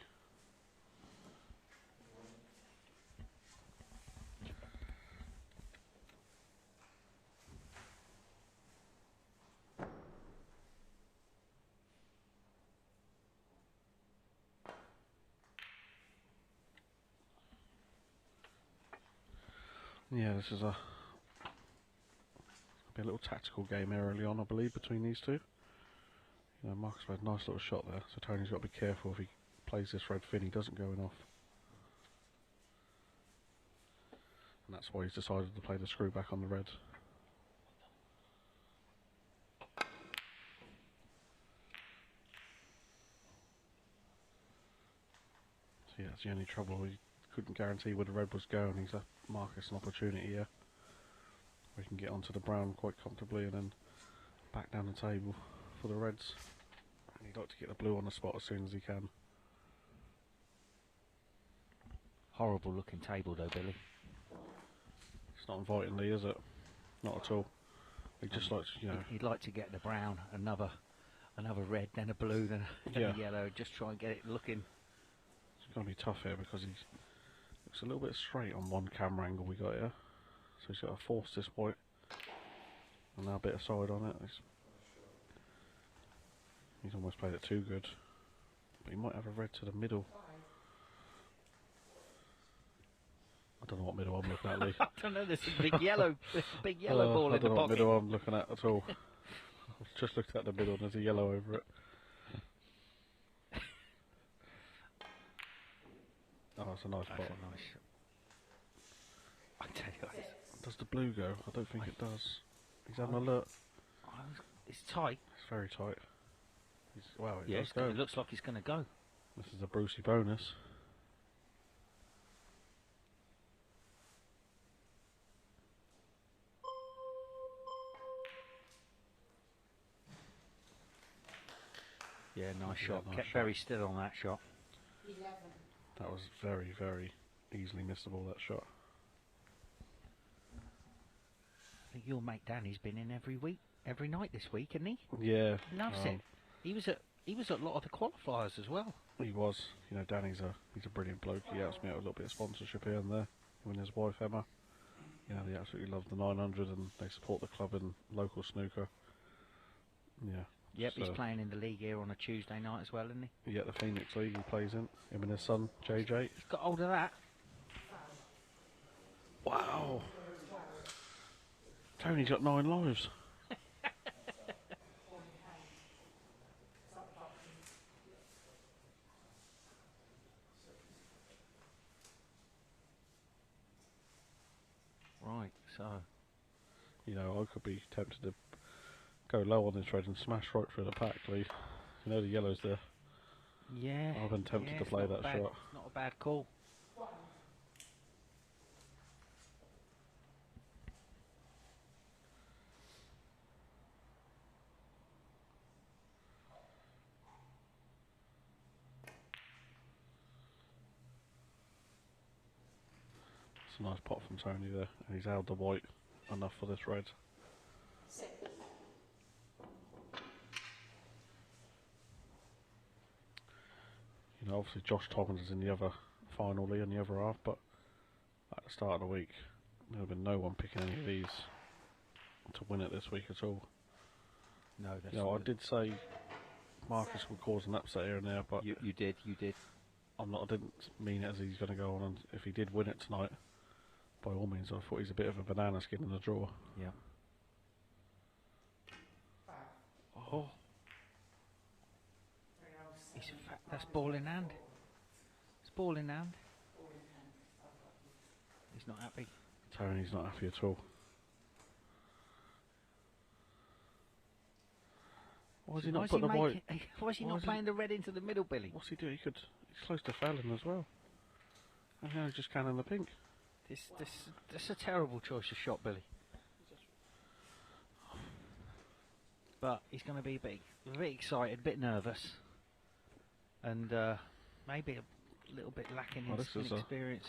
Yeah, this is be a little tactical game early on, I believe, between these two. You know, Marcus made a nice little shot there, so Tony's got to be careful if he plays this red fin, he doesn't go in off. And that's why he's decided to play the screw back on the red. So yeah, that's the only trouble. He couldn't guarantee where the red was going. He's left Marcus an opportunity here where he can get onto the brown quite comfortably and then back down the table for the reds. And he'd like to get the blue on the spot as soon as he can. Horrible looking table though, Billy. It's not inviting Lee, is it? Not at all. He just likes, you know. He'd like to get the brown, another red, then a blue, then a yellow. Just try and get it looking. It's going to be tough here because it's a little bit straight on one camera angle we got here. So he's got to force this white and now a bit of side on it. He's almost played it too good. But he might have a red to the middle. I don't know what middle I'm looking at, Lee. I don't know, there's a big yellow ball in the pocket. I don't know what middle I'm looking at all. I've just looked at the middle and there's a yellow over it. Oh, it's a nice pot. I tell you, does the blue go? I don't think it does. He's having a look. It's tight. It's very tight. Wow, it yeah, does go. It looks like he's going to go. This is a Brucey bonus. Yeah, nice shot. Kept very still on that shot. 11. That was very, very easily missable, that shot. I think your mate Danny's been in every night this week, hasn't he? Yeah. Loves it. He was at a lot of the qualifiers as well. He was. You know, Danny's he's a brilliant bloke. He helps me out with a little bit of sponsorship here and there. Him and his wife Emma. You know, they absolutely love the 900 and they support the club in local snooker. Yeah. Yep, so he's playing in the league here on a Tuesday night as well, isn't he? Yeah, the Phoenix League he plays in. Him and his son, JJ. He's got hold of that. Wow. Tony's got 9 lives. Right, so. You know, I could be tempted to go low on this red and smash right through the pack, Lee. You know the yellow's there. Yeah. I've been tempted to play that shot. Not a bad call. It's a nice pot from Tony there, and he's held the white enough for this red. 6. know, obviously Josh Thomas is in the other final league in the other half, but at the start of the week, there have been no one picking any of these to win it this week at all. No, that's I did say Marcus would cause an upset here and there, but you did. I didn't mean it as he's going to go on, and if he did win it tonight, by all means, I thought he's a bit of a banana skin in the draw. Yeah. Oh. That's ball in hand. It's ball in hand. He's not happy. Tony's not happy at all. Why is he not putting the white? Why is he not playing the red into the middle, Billy? What's he doing? He's close to fouling as well. And now he's just canning the pink. That's a terrible choice of shot, Billy. But he's going to be a bit excited, a bit nervous, and maybe a little bit lacking in experience.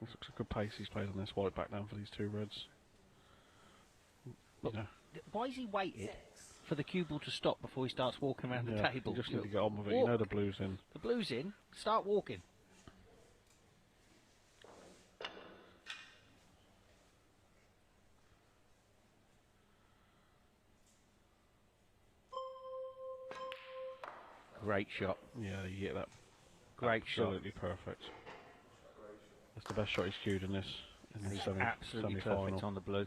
This looks a good pace he's played on this white back down for these two reds. But why has he waited for the cue ball to stop before he starts walking around the table? You just need to get on with it. You know the blue's in. The blue's in. Start walking. Great shot. Yeah, you get that. Great Absolutely perfect. That's the best shot he's cued in this. He's absolutely perfect on the blue.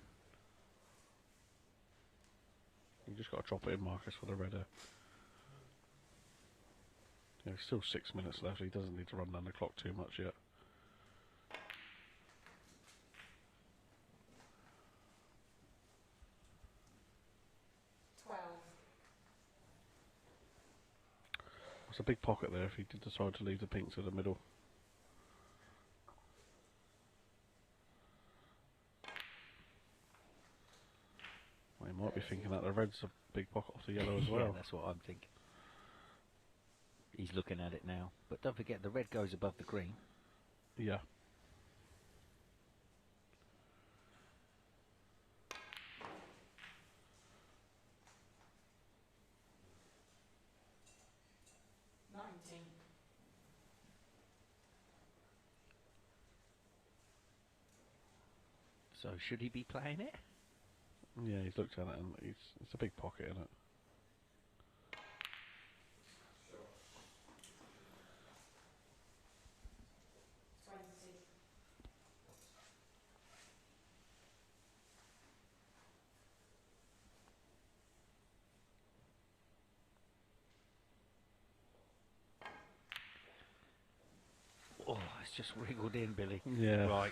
You just got to drop it in, Marcus, for the red there. Yeah, still 6 minutes left. He doesn't need to run down the clock too much yet. It's a big pocket there if he did decide to leave the pink to the middle. Well, he might be thinking that the red's a big pocket off the yellow as well. Yeah, that's what I'm thinking. He's looking at it now. But don't forget, the red goes above the green. Yeah. So should he be playing it? Yeah, he's looked at it and it's a big pocket, isn't it? Oh, it's just wriggled in, Billy. Yeah. Right.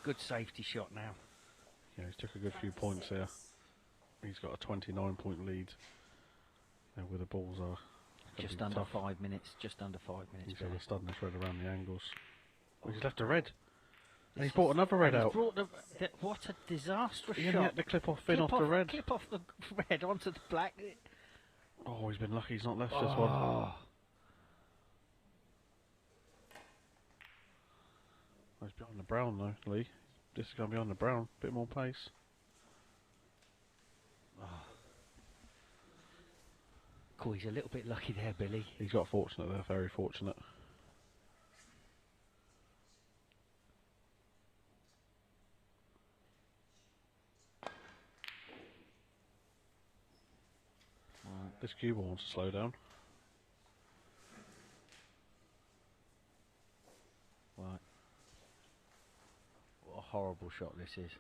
Good safety shot now. Yeah, he's took a good few points here. He's got a 29-point lead. Where the balls are. Just under tough. 5 minutes. Just under 5 minutes. He's got to stun this red around the angles. Oh, he's left a red. And he's brought another red out. What a disastrous shot. He had to clip off the red. Clip off the red onto the black. Oh, he's been lucky he's not left this one. Oh, he's behind the brown though, Lee. This is going to be on the brown. Bit more pace. Oh. Cool, he's a little bit lucky there, Billy. He's got fortunate there, very fortunate. This cue ball wants to slow down. Right. What a horrible shot this is.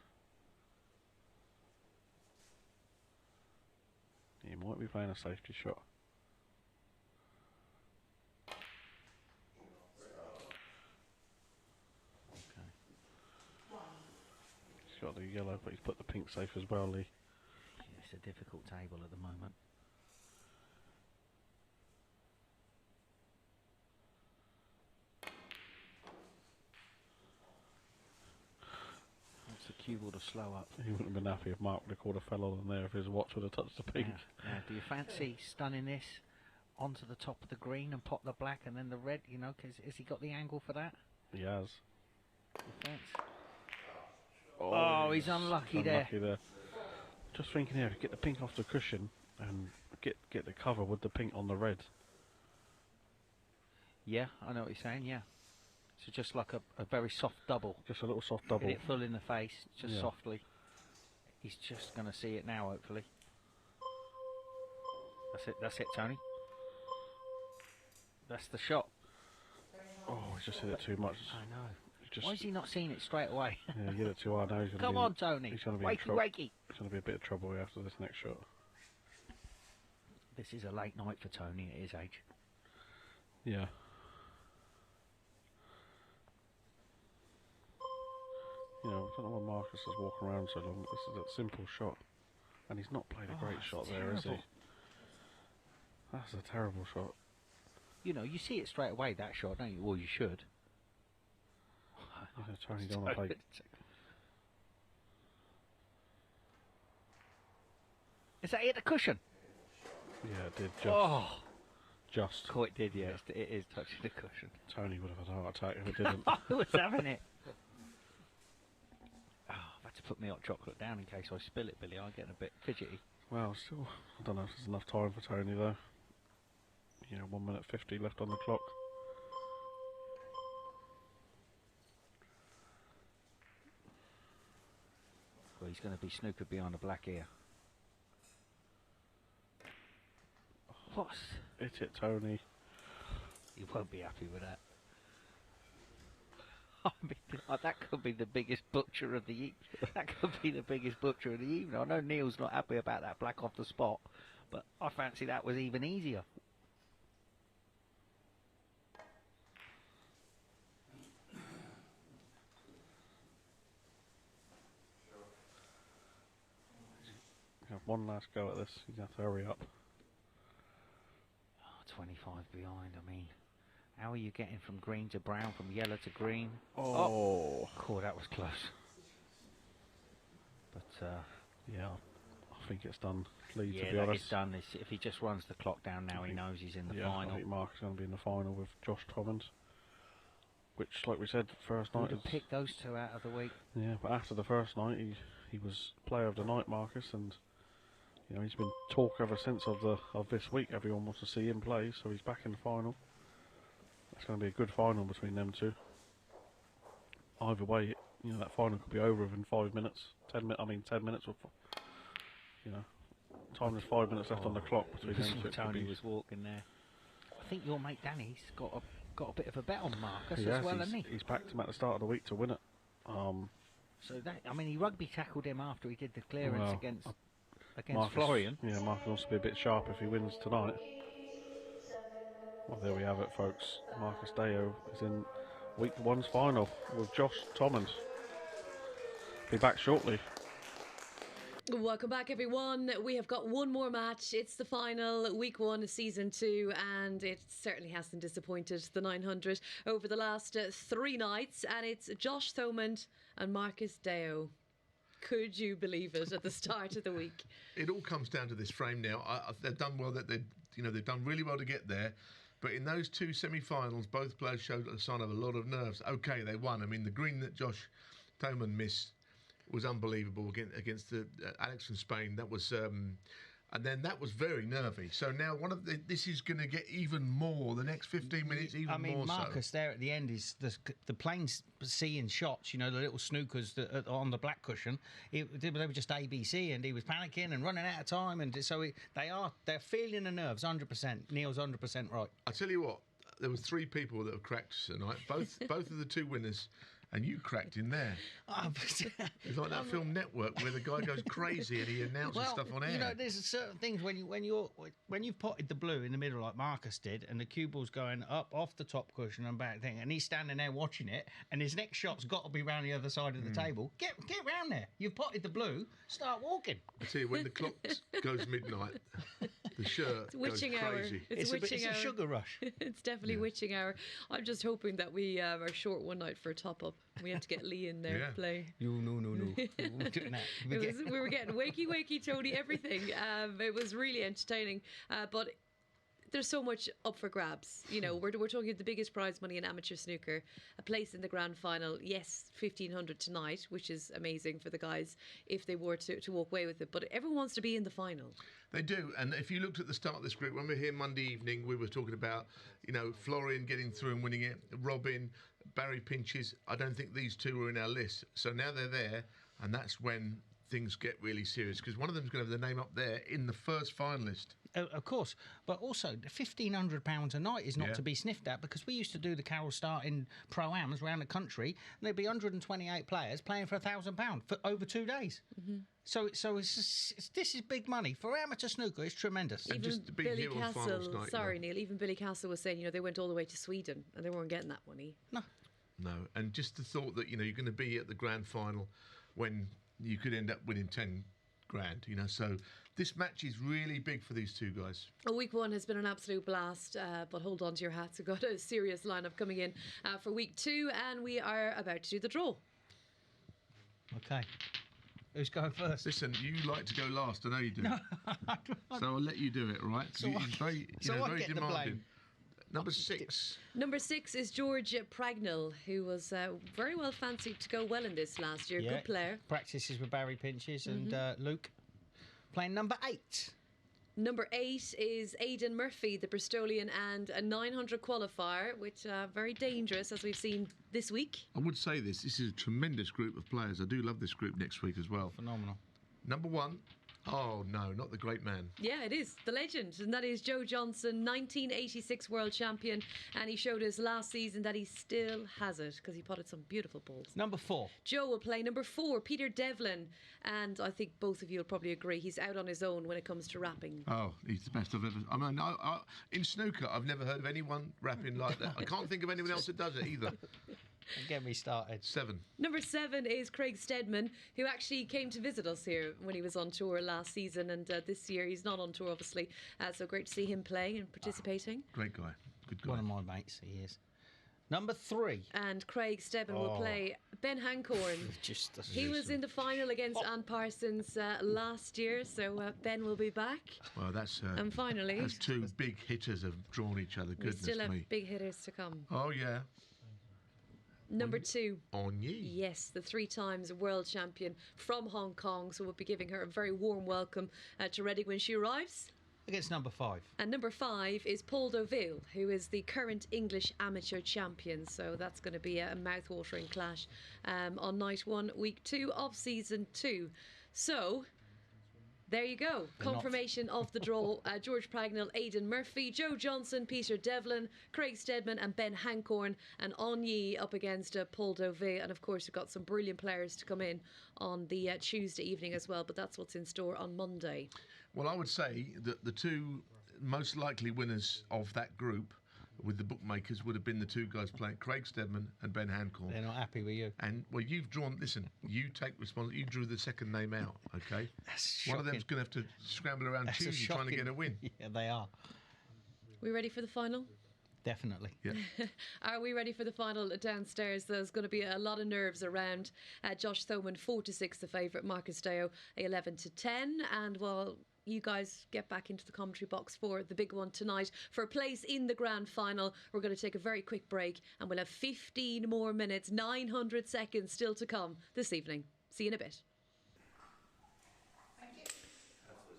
He might be playing a safety shot. Okay. He's got the yellow, but he's put the pink safe as well, Lee. It's a difficult table at the moment. Cue ball to slow up. He wouldn't have been happy if Mark would have caught a fellow on there if his watch would have touched the pink. Now, do you fancy stunning this onto the top of the green and pop the black and then the red? You know, has he got the angle for that? He has. Oh, he's unlucky there. Just thinking here, get the pink off the cushion and get the cover with the pink on the red. Yeah, I know what you're saying, yeah. So just like a very soft double. Just a little soft double. Hit it full in the face, just Yeah. softly. He's just going to see it now, hopefully. That's it, Tony. That's the shot. Oh, he's just hit it too much. I know. Why is he not seeing it straight away? Yeah, he hit it too hard now. Come on, Tony. He's going to be wakey. He's going to be a bit of trouble here after this next shot. This is a late night for Tony at his age. Yeah. You know, I don't know why Marcus is walking around so long. This is a simple shot. And he's not played a great shot there, is he? That's a terrible shot. You know, you see it straight away, that shot, don't you? Well, you should. You know, Tony don't want to play. Is that hit the cushion? Yeah, it did. Just. Oh, it did, yeah. It is touching the cushion. Tony would have had a heart attack if it didn't. I was having it. Oh, I've had to put my hot chocolate down in case I spill it, Billy. I'm getting a bit fidgety. Well, still, I don't know if there's enough time for Tony, though. You know, 1 minute 50 left on the clock. Well, he's going to be snookered behind a black ear. What's... Hit it, Tony. You won't be happy with that. I mean, that could be the biggest butcher of the evening. That could be the biggest butcher of the evening. I know Neil's not happy about that black off the spot, but I fancy that was even easier. You have one last go at this. You have to hurry up. 25 behind, I mean, how are you getting from green to brown, from yellow to green? Oh, that was close. But, yeah, I think it's done, Lee, yeah, to be honest. It's done. If he just runs the clock down now, he knows he's in the final. I think Mark is going to be in the final with Josh Tommins, which, like we said, first night... Would pick those two out of the week. Yeah, but after the first night, he was player of the night, Marcus, and... You know, he's been talk ever since of this week. Everyone wants to see him play, so he's back in the final. It's going to be a good final between them two. Either way, you know, that final could be over within 5 minutes. 10 minutes. Or, you know, time there's 5 minutes left on the clock between them two. Tony was walking there. I think your mate Danny's got a bit of a bet on Marcus as well, hasn't he? He's backed him at the start of the week to win it. So that, I mean, he rugby tackled him after he did the clearance against Marcus, Florian. Yeah, Marcus wants to be a bit sharp if he wins tonight. Well, there we have it, folks. Marcus Deo is in week one's final with Josh Tommins. Be back shortly. Welcome back, everyone. We have got one more match. It's the final, week one of season 2, and it certainly hasn't disappointed the 900 over the last 3 nights. And it's Josh Thomond and Marcus Deo. Could you believe it at the start of the week? It all comes down to this frame now. They've done well. They've done really well to get there. But in those 2 semi-finals, both players showed a sign of a lot of nerves. Okay, they won. I mean, the green that Josh Thoman missed was unbelievable against Alex from Spain. That was, and then that was very nervy. So now this is going to get even more. The next 15 minutes, even more. I mean, Marcus there at the end is the plain seeing shots. You know, the little snookers on the black cushion. They were just ABC, and he was panicking and running out of time. And so they're feeling the nerves. 100%. Neil's 100% right. I tell you what, there was 3 people that have cracked tonight. Both of the 2 winners. And you cracked in there. It's like that film Network where the guy goes crazy and he announces stuff on air. You know, there's certain things when you've potted the blue in the middle like Marcus did, and the cue ball's going up off the top cushion and back thing, and he's standing there watching it, and his next shot's got to be round the other side of the table. Get round there. You've potted the blue. Start walking. I tell you, when the clock goes midnight, the shirt goes crazy. It's a sugar rush. It's definitely witching hour. I'm just hoping that we are short one night for a top up. We have to get Lee in there to play. No. We're doing that. We were getting wakey, Tony, everything. It was really entertaining. But there's so much up for grabs. You know, we're talking the biggest prize money in amateur snooker, a place in the grand final. Yes, 1,500 tonight, which is amazing for the guys if they were to walk away with it. But everyone wants to be in the final. They do, and if you looked at the start of this group, when we were here Monday evening, we were talking about, you know, Florian getting through and winning it, Robin, Barry Pinches. I don't think these two were in our list. So now they're there, and that's when things get really serious, because one of them's going to have their name up there in the first finalist. Of course, but also £1,500 a night is not to be sniffed at, because we used to do the Carol starting pro-ams around the country, and there'd be 128 players playing for £1,000 for over 2 days. So this is big money for amateur snooker. It's tremendous. Even and just to be Billy here on Castle, finals night, sorry Neil, even Billy Castle was saying, you know, they went all the way to Sweden and they weren't getting that money. No, and just the thought that, you know, you're going to be at the grand final when you could end up winning 10 grand, you know, so this match is really big for these two guys. Well, week one has been an absolute blast, but hold on to your hats. We've got a serious lineup coming in for week two, and we are about to do the draw. Okay. Who's going first? Listen, you like to go last, I know you do. So I'll let you do it, all right? So He's very, very demanding. Number 6. Number 6 is George Pragnell, who was very well fancied to go well in this last year. Good player. Practices with Barry Pinches and Luke. Playing number 8. Number 8 is Aidan Murphy, the Bristolian, and a 900 qualifier, which very dangerous, as we've seen this week. I would say this is a tremendous group of players. I do love this group next week as well. Phenomenal. Number 1. Oh, no, not the great man. Yeah, it is. The legend. And that is Joe Johnson, 1986 world champion. And he showed us last season that he still has it, because he potted some beautiful balls. Number 4. Joe will play number 4, Peter Devlin. And I think both of you will probably agree he's out on his own when it comes to rapping. Oh, he's the best I've ever... I mean, in snooker, I've never heard of anyone rapping like that. I can't think of anyone else that does it either. Get me started. 7. Number 7 is Craig Steadman, who actually came to visit us here when he was on tour last season, and this year he's not on tour, obviously. So great to see him playing and participating. Great guy. Good guy. One of my mates, he is. Number 3. And Craig Steadman will play Ben Hancorn. He was in the final against Ann Parsons last year, so Ben will be back. Well, that's... and finally... Those two big hitters have drawn each other. Goodness me. We still have big hitters to come. Oh, yeah. Number 2. On Yi. Yes, the 3 times world champion from Hong Kong. So we'll be giving her a very warm welcome to Reading when she arrives. Against number 5. And number 5 is Paul Deauville, who is the current English amateur champion. So that's going to be a mouth-watering clash on night 1, week 2 of season 2. So... there you go. Confirmation of the draw. George Pragnell, Aidan Murphy, Joe Johnson, Peter Devlin, Craig Steadman and Ben Hancorn, and On Yi up against Paul Deauville. And of course, we've got some brilliant players to come in on the Tuesday evening as well, but that's what's in store on Monday. Well, I would say that the two most likely winners of that group with the bookmakers would have been the two guys playing, Craig Steadman and Ben Hancorn. They're not happy with you. And, well, you've drawn... Listen, you take responsibility. You drew the second name out, OK? That's one of them's going to have to scramble around Tuesday trying to get a win. Yeah, they are. We ready for the final? Definitely. Yeah. Are we ready for the final downstairs? There's going to be a lot of nerves around. Josh Thoman, 4-6, the favourite. Marcus Deo, 11-10. And, well... you guys get back into the commentary box for the big one tonight for a place in the grand final. We're going to take a very quick break and we'll have 15 more minutes, 900 seconds still to come this evening. See you in a bit.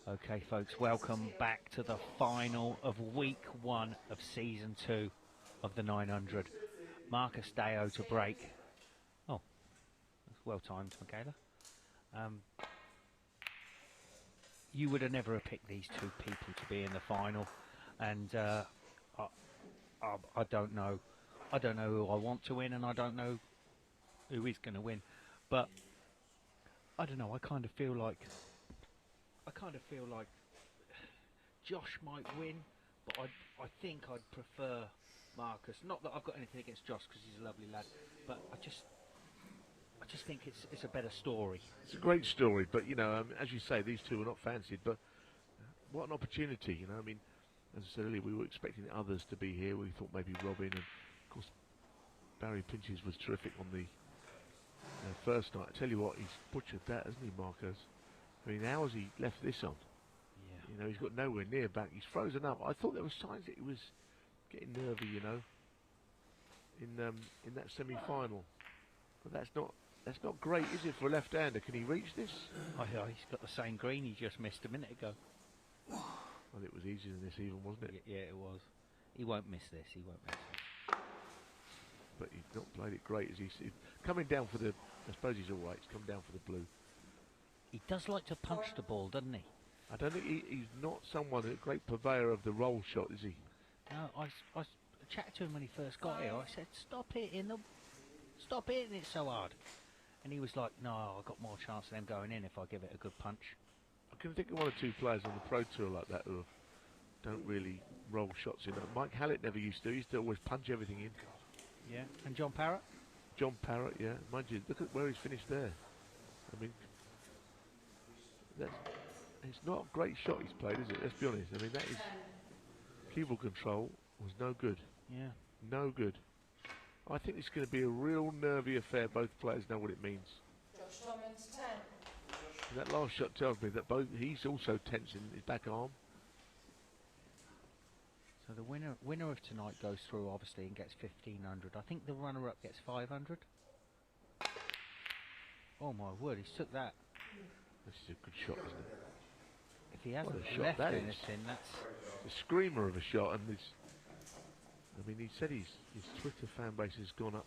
Okay, folks, welcome back to the final of week 1 of season 2 of the 900. Marcus Deo to break. Oh, that's well timed, Michaela. You would have never picked these two people to be in the final, and I don't know. I don't know who I want to win, and I don't know who is going to win. But I don't know. I kind of feel like Josh might win, but I think I'd prefer Marcus. Not that I've got anything against Josh, because he's a lovely lad, but I just think it's a better story. It's a great story, but you know, as you say, these two are not fancied. But what an opportunity, you know. I mean, as I said earlier, we were expecting others to be here. We thought maybe Robin, and of course Barry Pinches was terrific on the first night. I tell you what, he's butchered that, hasn't he, Marcos? I mean, how has he left this on? Yeah. You know, he's got nowhere near back. He's frozen up. I thought there were signs that he was getting nervy, you know, in that semi-final. But that's not great, is it, for a left-hander? Can he reach this? Oh, yeah, he's got the same green he just missed a minute ago. Well, it was easier than this even, wasn't it? Yeah, it was. He won't miss this. He won't miss this. But he's not played it great, as he's coming down for the. I suppose he's all right. He's come down for the blue. He does like to punch the ball, doesn't he? I don't think he's not someone a great purveyor of the roll shot, is he? No, I chatted to him when he first got here. I said, stop hitting it so hard. And he was like, no, I've got more chance of them going in if I give it a good punch. I can think of one or two players on the Pro Tour like that who don't really roll shots in. Mike Hallett never used to. He used to always punch everything in. Yeah, and John Parrott? John Parrott, yeah. Mind you, look at where he's finished there. I mean, it's not a great shot he's played, is it? Let's be honest. I mean, that is... Keyboard control was no good. Yeah. No good. I think it's going to be a real nervy affair. Both players know what it means. Josh Thomas, 10. And that last shot tells me that he's also tensing his back arm. So the winner of tonight goes through, obviously, and gets 1,500. I think the runner-up gets 500. Oh my word, he's took that. This is a good shot, isn't it? If he hasn't What a shot left that in is. this in, that's... A screamer of a shot, and this. I mean, he said his Twitter fan base has gone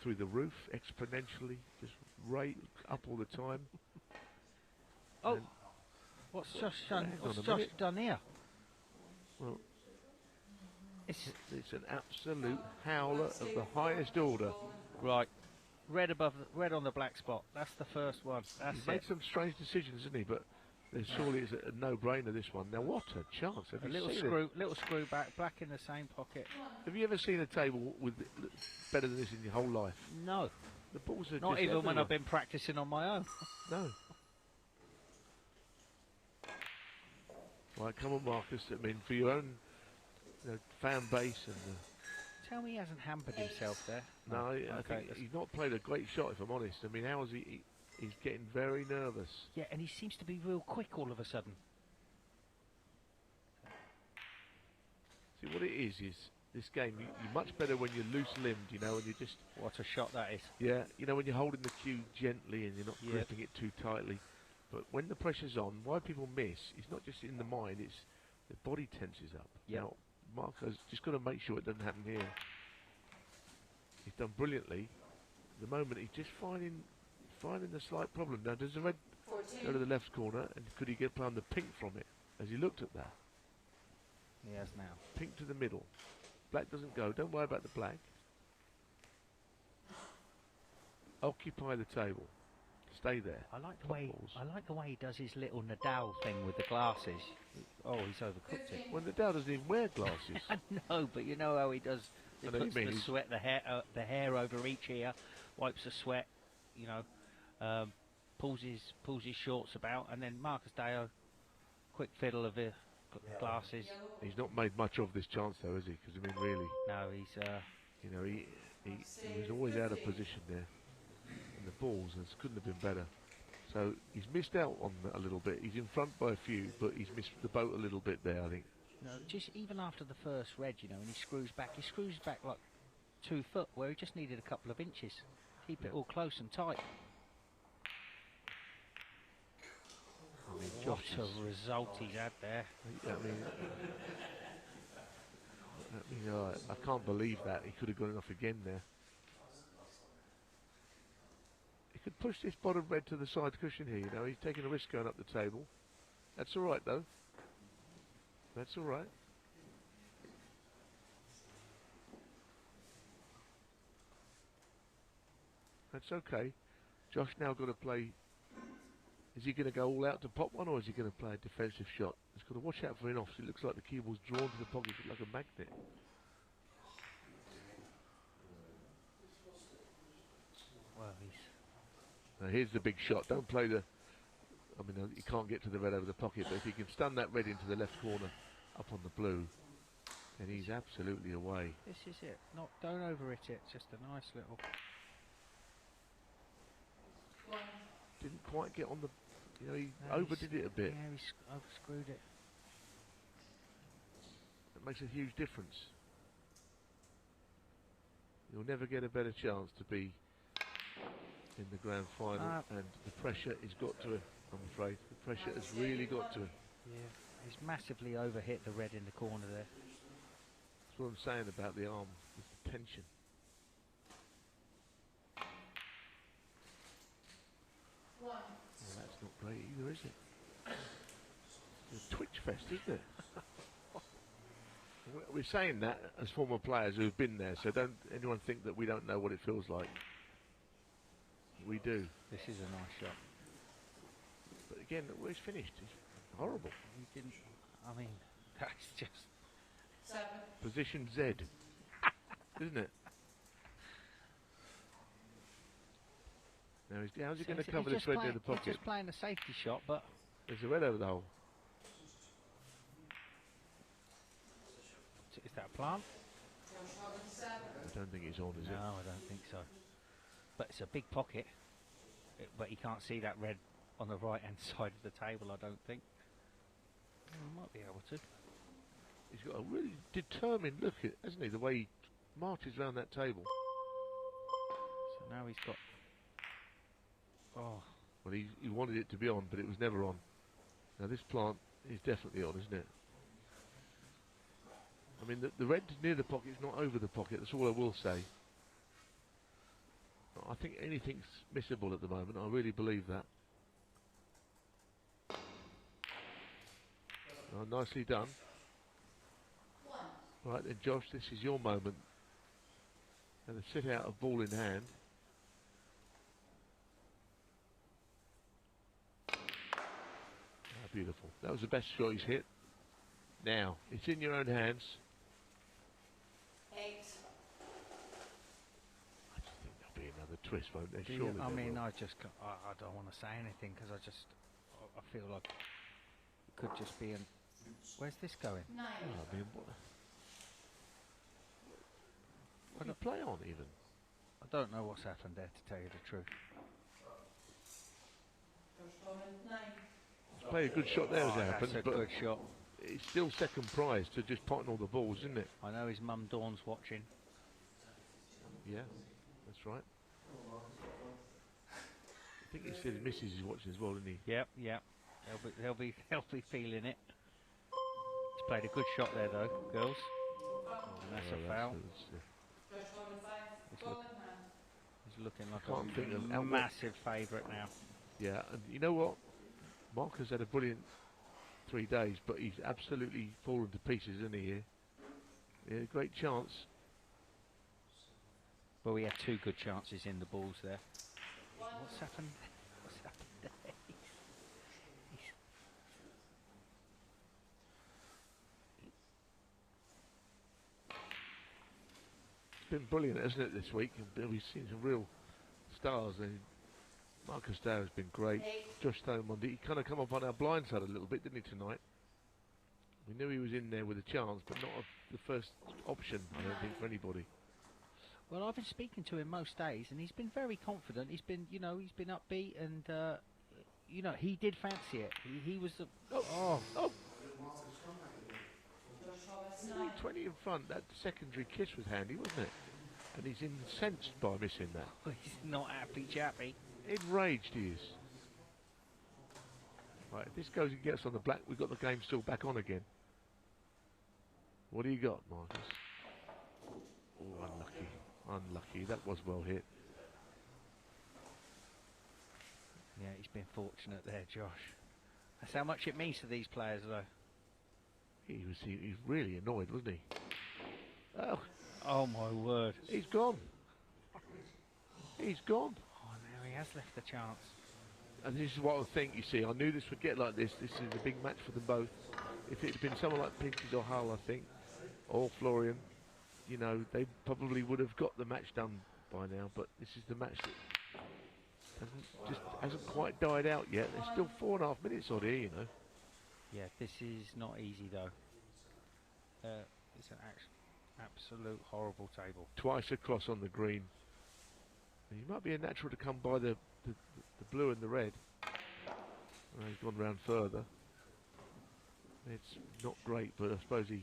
through the roof exponentially, just right up all the time. Oh, what's Josh done here? Well, it's an absolute howler of the highest order. Right, red on the black spot. That's the first one. That's He's made some strange decisions, hasn't he? But surely it's a no-brainer, this one. Now, what a chance! Have a you little seen screw back, black in the same pocket. Have you ever seen a table with better than this in your whole life? No. The balls are not just even when everywhere. I've been practicing on my own. No. Right, come on, Marcus. I mean, for your own fan base and. Tell me he hasn't hampered himself there. No, I think he's not played a great shot, if I'm honest. I mean, how is he? He's getting very nervous. Yeah, and he seems to be real quick all of a sudden. See, what it is this game, you're much better when you're loose-limbed, you know, and you just... What a shot that is. Yeah, you know, when you're holding the cue gently and you're not gripping it too tightly. But when the pressure's on, why people miss, it's not just in the mind, it's the body tenses up. Yep. Now, Marco's just got to make sure it doesn't happen here. He's done brilliantly. At the moment, he's just finding the slight problem. Now, does the red 14. go to the left corner, and could he get around the pink from it? As he looked at that. He has now. Pink to the middle. Black doesn't go. Don't worry about the black. Occupy the table. Stay there. I like the way he does his little Nadal thing with the glasses. Oh, he's overcooked it. Well, Nadal doesn't even wear glasses. I know, but you know how he does. He puts the sweat, the hair over each ear, wipes the sweat. You know, pulls his shorts about, and then Marcus Deo, quick fiddle of the glasses. He's not made much of this chance, though, has he? Because I mean, really. No, he's. You know, he was always out of position there. And the balls couldn't have been better. So he's missed out on that a little bit. He's in front by a few, but he's missed the boat a little bit there, I think. No, just even after the first red, you know, and he screws back like 2 foot, where he just needed a couple of inches. Keep it all close and tight. I mean, What a result he's had there. I can't believe that. He could have gone off again there. He could push this bottom red to the side cushion here, you know. He's taking a risk going up the table. That's all right, though. That's all right. That's okay. Josh now got to play. Is he going to go all out to pop one, or is he going to play a defensive shot? He's got to watch out for in-offs. It looks like the keyboard's drawn to the pocket like a magnet. Well, he's... Now here's the big shot. Don't play the... I mean, you can't get to the red over the pocket, but if he can stun that red into the left corner up on the blue, then he's absolutely away. This is it. Don't overhit it. Just a nice little... Didn't quite get on the... You know, he overdid it a bit. Yeah, he overscrewed it. That makes a huge difference. You'll never get a better chance to be in the grand final, and the pressure has got to him, I'm afraid. The pressure has really got to him. Yeah, he's massively overhit the red in the corner there. That's what I'm saying about the arm, the tension. Well, that's not great either, is it? It's a twitch fest, isn't it? We're saying that as former players who've been there, so don't anyone think that we don't know what it feels like. We do. This is a nice shot. But again, where he's finished, it's horrible. He didn't. I mean, that's just. 7. Position Z, isn't it? Now, how's he going to cover this red near the pocket? He's just playing a safety shot, but there's a red over the hole. Is that a plant? I don't think it's on, is it? No, I don't think so. But it's a big pocket. But you can't see that red on the right-hand side of the table, I don't think. He might be able to. He's got a really determined look, hasn't he? The way he marches around that table. So now he's got. Oh. Well, he wanted it to be on, but it was never on. Now this plant is definitely on, isn't it? I mean, the red near the pocket is not over the pocket. That's all I will say. I think anything's missable at the moment. I really believe that. Oh, nicely done. Right then, Josh, this is your moment. And a sit out of ball in hand. Ah, beautiful. That was the best shot he's hit. Now, it's in your own hands. 8. I just think there'll be another twist, won't there? Yeah, Surely I mean, will. I don't want to say anything because I feel like it could just be an. Where's this going? 9. Oh, I mean, what did he play on even? I don't know what's happened there, to tell you the truth. He's played a good shot there as it happens, That's a but good shot. it's still second prize to just potting all the balls, isn't it? I know his mum Dawn's watching. Yeah, that's right. I think he said his missus is watching as well, isn't he? Yep. They'll be feeling it. He's played a good shot there, though, girls. And that's a foul. He's looking like a massive favourite now. Yeah, and you know what? Mark has had a brilliant 3 days, but he's absolutely fallen to pieces, isn't he? Here, yeah, great chance. Well, we had 2 good chances in the balls there. What's happened? What's happened there? It's been brilliant, hasn't it, this week? We've seen some real stars. And Marcus Dow has been great. Josh Thomond, he kind of come up on our blind side a little bit, didn't he, tonight? We knew he was in there with a chance, but not the first option, I don't think, for anybody. Well, I've been speaking to him most days, and he's been very confident. He's been, he's been upbeat, and he did fancy it. He was the. Oh. 20 in front. That secondary kiss was handy, wasn't it? And he's incensed by missing that. He's not happy, chappy. Enraged he is. Right, if this goes and gets on the black, we've got the game still back on again. What do you got, Marcus? Oh, unlucky. That was well hit. Yeah, he's been fortunate there, Josh. That's how much it means to these players, though. He was really annoyed, wasn't he? Oh my word. He's gone. He's gone. Oh, now he has left the chance. And this is what I think, you see. I knew this would get like this. This is a big match for them both. If it had been someone like Pinches or Hull, I think, or Florian, they probably would have got the match done by now. But this is the match that hasn't quite died out yet. There's still 4.5 minutes on here, Yeah, this is not easy, though. It's an absolute horrible table. Twice across on the green. And he might be a natural to come by the blue and the red. He's gone round further. It's not great, but I suppose he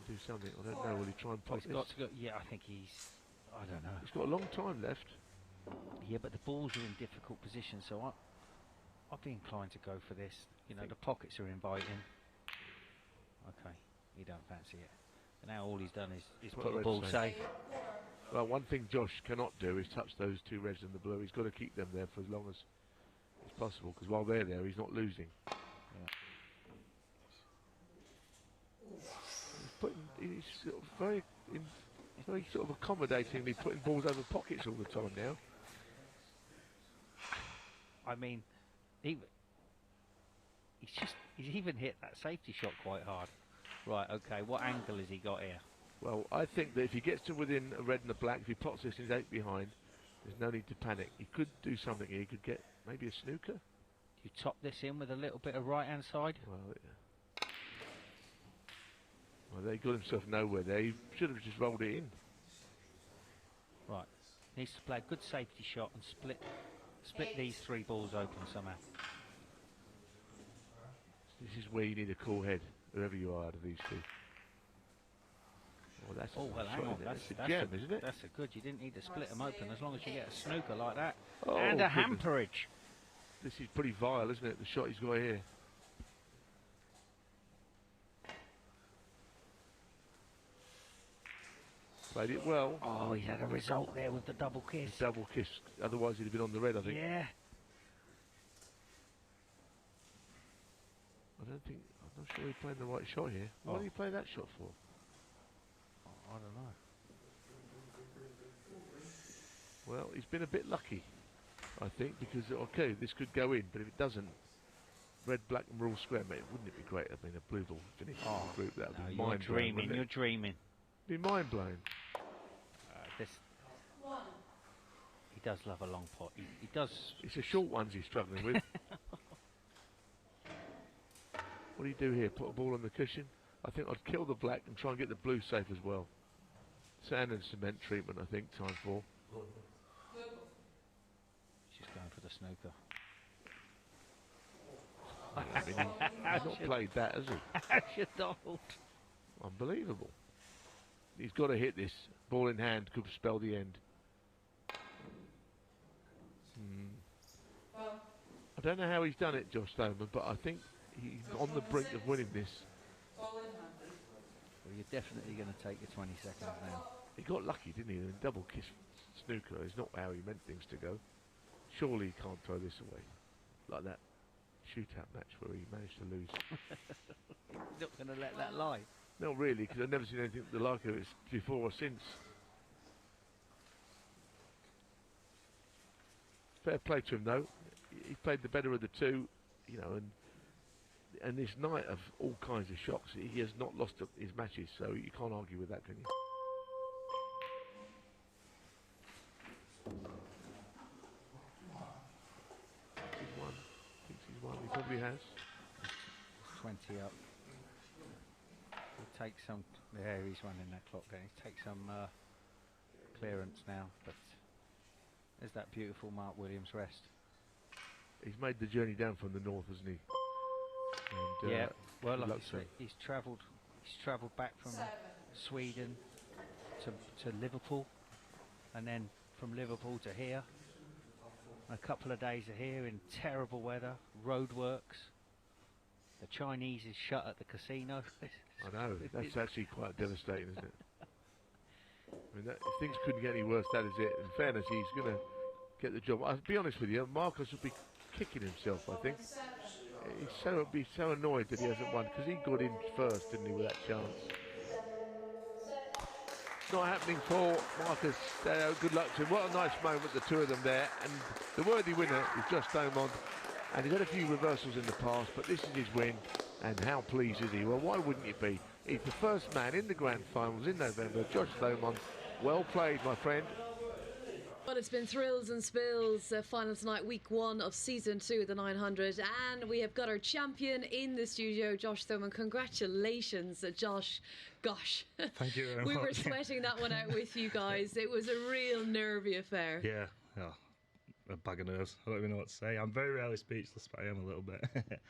do something. I don't know. Will he try and pop He's got to go. Yeah, I think he's. I don't know. He's got a long time left. Yeah, but the balls are in difficult positions, so I'd be inclined to go for this. You know, the pockets are inviting. Okay, he don't fancy it. And now all he's done is put the ball safe. Well, one thing Josh cannot do is touch those two reds and the blue. He's got to keep them there for as long as possible, because while they're there, he's not losing. Yeah. He's sort of very sort of accommodatingly putting balls over pockets all the time now. I mean, he's even hit that safety shot quite hard. Right, okay, what angle has he got here? Well, I think that if he gets to within a red and a black, if he pots this and he's 8 behind, there's no need to panic. He could do something here. He could get maybe a snooker. You top this in with a little bit of right-hand side? Well, they got himself nowhere there. He should have just rolled it in. Right. Needs to play a good safety shot and split these 3 balls open somehow. This is where you need a cool head, whoever you are out of these two. Oh, that's well, hang on. That's a gem, isn't it? That's a good. You didn't need to split them open as long as you get a snooker like that. Oh, and a goodness. hamperage. This is pretty vile, isn't it? The shot he's got here. Played it well. Oh, he's had a result there with the double kiss. The double kiss. Otherwise, he'd have been on the red, I think. Yeah. I'm not sure he played the right shot here. Why did he play that shot for? I don't know. Well, he's been a bit lucky, I think, because, okay, this could go in, but if it doesn't, red, black and rule square, mate, wouldn't it be great? I mean, a blue ball finish in the group, that would be mind-blowing. You're dreaming. Be mind-blowing. He does love a long pot. He does. It's the short ones he's struggling with. What do you do here? Put a ball on the cushion? I think I'd kill the black and try and get the blue safe as well. Sand and cement treatment, I think, time for. She's going for the snooker. I mean, he's not played that, has he? How's your Donald? Unbelievable. He's got to hit this. Ball in hand could spell the end. I don't know how he's done it, Josh Stoneman, but I think he's on the brink of winning this. Well, you're definitely going to take your 20 seconds now. He got lucky, didn't he? The double kiss snooker is not how he meant things to go. Surely he can't throw this away. Like that shootout match where he managed to lose. He's not going to let that lie. Not really, because I've never seen anything the like of it before or since. Fair play to him, though. He played the better of the two, you know, and this night of all kinds of shocks, he has not lost his matches, so you can't argue with that, can you? He's won. Thinks he's won. He probably has. 20 up. He'll take some. There, he's running that clock down. He'll take some clearance now, but there's that beautiful Mark Williams rest. He's made the journey down from the north, hasn't he? And, yeah. Well, like I say, he's travelled back from Sweden to Liverpool, and then from Liverpool to here. A couple of days are here in terrible weather, roadworks. The Chinese is shut at the casino. I know, that's actually quite devastating, isn't it? I mean, if things couldn't get any worse, that is it. In fairness, he's going to get the job. I'll be honest with you, Marcus would be kicking himself, I think. He'd be so annoyed that he hasn't won, because he got in first, didn't he, with that chance. Not happening for Marcus. Good luck to him. What a nice moment, the two of them there. And the worthy winner is Josh Beaumont. And he's had a few reversals in the past, but this is his win. And how pleased is he? Well, why wouldn't you be? He's the first man in the Grand Finals in November. Josh Beaumont, well played, my friend. Well, it's been thrills and spills. Final tonight, week 1 of season 2 of the 900, and we have got our champion in the studio, Josh Thoman. Congratulations, Josh. Gosh, thank you very much. We were sweating that one out with you guys. It was a real nervy affair. Yeah. a bag of nerves. I don't even know what to say. I'm very rarely speechless, but I am a little bit.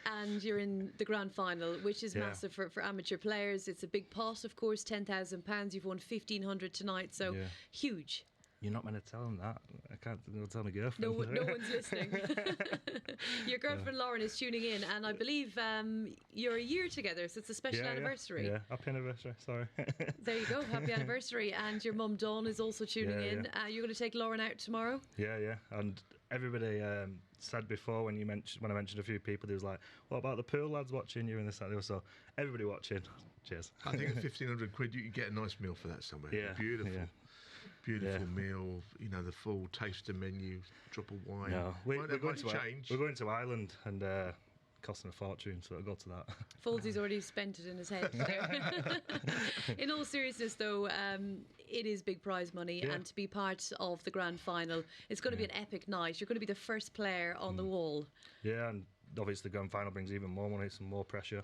And you're in the grand final, which is massive for amateur players. It's a big pot, of course, £10,000. You've won 1,500 tonight, so huge. You're not meant to tell them that. I can't tell my girlfriend. No one's listening. Your girlfriend Lauren is tuning in, and I believe you're a year together, so it's a special anniversary. Yeah, happy anniversary, sorry. There you go, happy anniversary. And your mum Dawn is also tuning in. You're going to take Lauren out tomorrow? Yeah. And everybody said before when I mentioned a few people, they was like, what about the pool lads watching you and this and that? So everybody watching, cheers. I think at £1,500 you can get a nice meal for that somewhere. Yeah, beautiful. Yeah. Beautiful meal, the full taster menu, drop of wine. No, we're going to Ireland and costing a fortune, so I'll go to that. Folsey's already spent it in his head. In all seriousness, though, it is big prize money, and to be part of the grand final, it's going to be an epic night. You're going to be the first player on the wall. Yeah, and obviously the grand final brings even more money, some more pressure.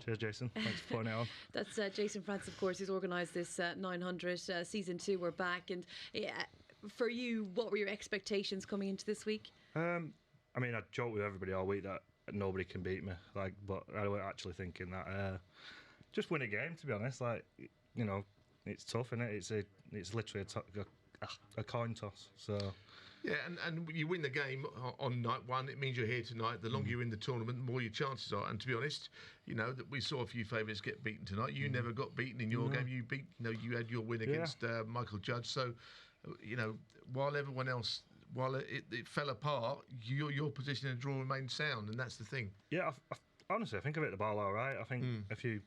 Cheers, Jason. Thanks for putting it on. That's Jason Francis, of course, who's organised this 900 season 2. We're back. And for you, what were your expectations coming into this week? I joked with everybody all week that nobody can beat me. But I was actually thinking that just win a game. To be honest, it's tough, isn't it? It's literally a coin toss. So. Yeah, and you win the game on night one, it means you're here tonight. The longer you're in the tournament, the more your chances are. And to be honest, that we saw a few favourites get beaten tonight. You never got beaten in your game. You had your win against Michael Judge. So, while everyone else, it fell apart, your position in the draw remained sound, and that's the thing. Yeah, honestly, I think I hit the ball all right. I think a few,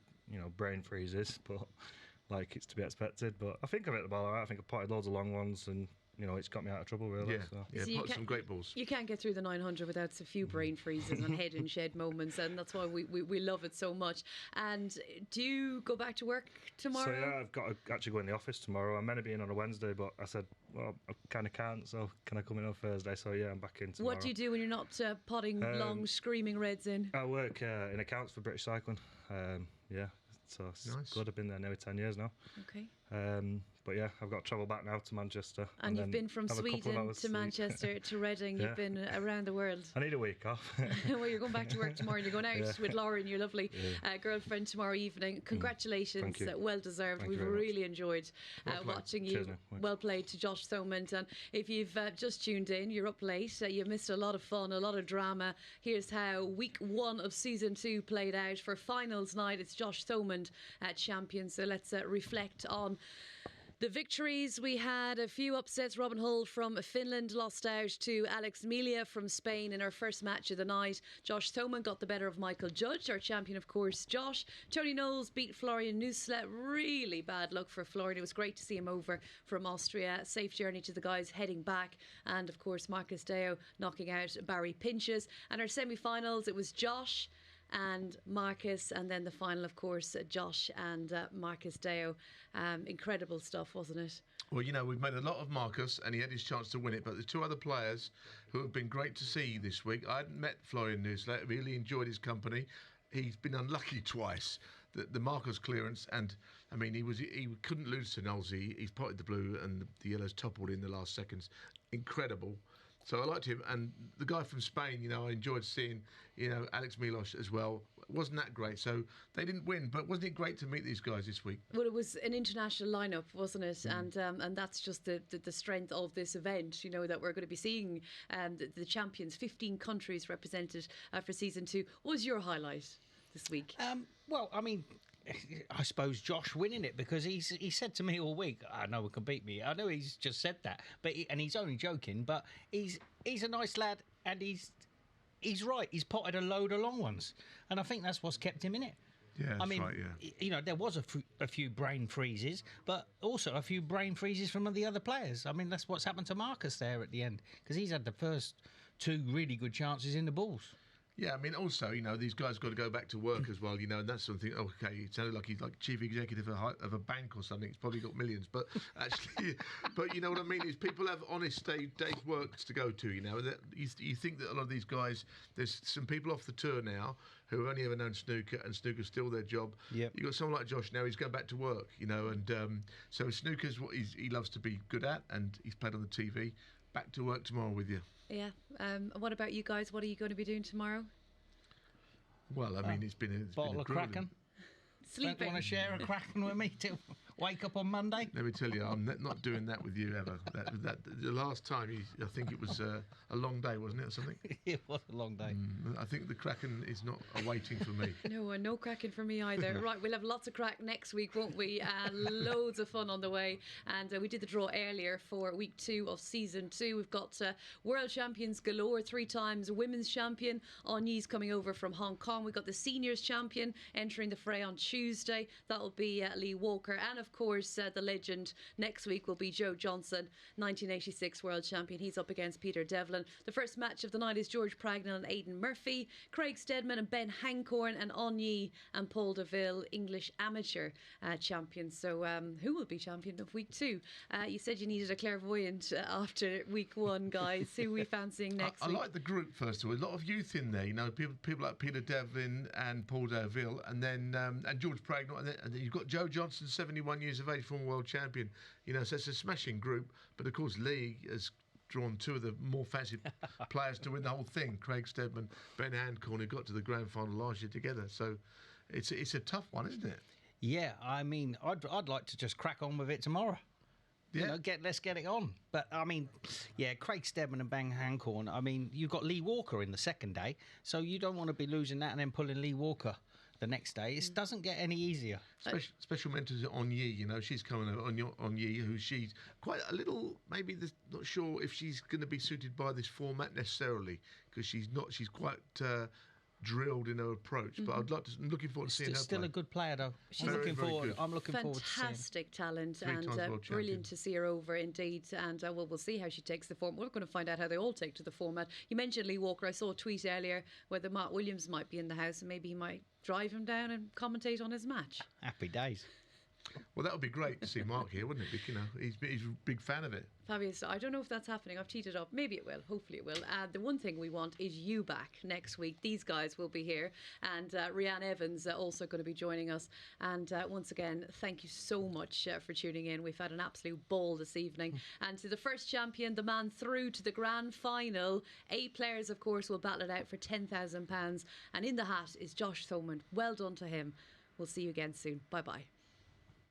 brain freezes, but it's to be expected. But I think I hit the ball all right. I think I potted loads of long ones and. It's got me out of trouble, really. Yeah, potted some great balls. You can't get through the 900 without a few brain freezes and head and shed moments, and that's why we love it so much. And do you go back to work tomorrow? So, I've got to actually go in the office tomorrow. I'm meant to be in on a Wednesday, but I said, well, I kind of can't, so can I come in on Thursday? So, I'm back in tomorrow. What do you do when you're not potting long, screaming reds in? I work in accounts for British Cycling. So it's good. I've been there nearly 10 years now. Okay. But I've got to travel back now to Manchester. And you've been from Sweden to Manchester to Reading. You've been around the world. I need a week off. Well, you're going back to work tomorrow and you're going out with Lauren, your lovely girlfriend, tomorrow evening. Congratulations. Thank you. Well deserved. Thank We've you really enjoyed watching you. Cheers, well played to Josh Thomond. And if you've just tuned in, you're up late. You missed a lot of fun, a lot of drama. Here's how week 1 of season 2 played out. For finals night, it's Josh Thomond champion. So let's reflect on the victories. We had a few upsets. Robin Hull from Finland lost out to Alex Melia from Spain in our first match of the night. Josh Thomond got the better of Michael Judge, our champion, of course, Josh. Tony Knowles beat Florian Nuslet. Really bad luck for Florian. It was great to see him over from Austria. Safe journey to the guys heading back. And, of course, Marcus Deo knocking out Barry Pinches. And our semi-finals, it was Josh and Marcus, and then the final, of course, Josh and Marcus Deo. Incredible stuff, wasn't it? Well, we've made a lot of Marcus, and he had his chance to win it, but the two other players who have been great to see this week, I hadn't met Florian Nuslet, really enjoyed his company. He's been unlucky twice. The Marcus clearance, and he couldn't lose to Knowles. He's potted the blue, and the yellows toppled in the last seconds. Incredible. So I liked him, and the guy from Spain, I enjoyed seeing, Alex Milos as well. Wasn't that great? So they didn't win, but wasn't it great to meet these guys this week? Well, it was an international lineup, wasn't it? And that's just the strength of this event. That we're going to be seeing the champions, 15 countries represented for season 2. What was your highlight this week? I suppose Josh winning it, because he said to me all week, I know he can beat me. I know he's just said that, and he's only joking, but he's a nice lad, and he's right. He's potted a load of long ones, and I think that's what's kept him in it. Yeah, that's right, yeah. There was a few brain freezes, but also a few brain freezes from the other players. That's what's happened to Marcus there at the end, because he's had the first 2 really good chances in the balls. Yeah, also, these guys got to go back to work as well, and that's something. Okay, it sounded like he's like chief executive of a bank or something. He's probably got millions, but actually, but you know what I mean is people have honest day's works to go to. That you think that a lot of these guys, there's some people off the tour now who have only ever known snooker, and snooker's still their job. Yep. You got someone like Josh now; he's going back to work, and so snooker's what he loves to be good at, and he's played on the TV. back to work tomorrow with you. Yeah. What about you guys? What are you going to be doing tomorrow? Well, I mean, it's been a Bottle of grueling- Kraken. Sleeping. Don't want to share a Kraken with me to wake up on Monday? Let me tell you, I'm not doing that with you ever. The last time, I think it was a long day, wasn't it, or something? It was a long day. I think the Kraken is not awaiting for me. No cracking for me either. Right, we'll have lots of crack next week, won't we? Loads of fun on the way. And we did the draw earlier for week 2 of season 2. We've got world champions galore, 3 times women's champion. Anyi's coming over from Hong Kong. We've got the seniors champion entering the fray on Tuesday. That'll be Lee Walker. And of course, the legend next week will be Joe Johnson, 1986 world champion. He's up against Peter Devlin. The first match of the night is George Pragnell and Aidan Murphy, Craig Steadman and Ben Hancorn, and Anyi and Paul Deville, English amateur champions. So who will be champion of week 2? You said you needed a clairvoyant after week 1, guys. Who are we fancying next I week? like the group, first of all. A lot of youth in there, you know, people like Peter Devlin and Paul Deville, and then and George Pragnell, and then you've got Joe Johnson, 71 years of age, former world champion. You know, so it's a smashing group. But of course, Lee has drawn 2 of the more fancied players to win the whole thing. Craig Steadman, Ben Hancorn, who got to the grand final last year together. So it's a tough one, isn't it? Yeah, I mean, I'd like to just crack on with it tomorrow. Yeah. You know, let's get it on. But I mean, yeah, Craig Steadman and Ben Hancorn. I mean, you've got Lee Walker in the second day, so you don't want to be losing that and then pulling Lee Walker the next day. It doesn't get any easier. Special mentors on Yi, you know, she's coming on Yi, who she's quite a little, maybe not sure if she's going to be suited by this format necessarily, because she's quite drilled in her approach. But I'm looking forward to seeing her Still play. a good player though. Very good. I'm looking forward to seeing. Fantastic talent 3 times and world champion. brilliant to see her over indeed. And we'll see how she takes the form. We're going to find out how they all take to the format. You mentioned Lee Walker. I saw a tweet earlier whether Mark Williams might be in the house and maybe he might drive him down and commentate on his match. Happy days. Well, that would be great to see Mark here, wouldn't it? You know, he's a big fan of it. Fabulous. I don't know if that's happening. I've teed it up. Maybe it will. Hopefully it will. The one thing we want is you back next week. These guys will be here. And Rhiann Evans also going to be joining us. And once again, thank you so much for tuning in. We've had an absolute ball this evening. And to the first champion, the man through to the grand final. 8 players, of course, will battle it out for £10,000. And in the hat is Josh Thoman. Well done to him. We'll see you again soon. Bye-bye.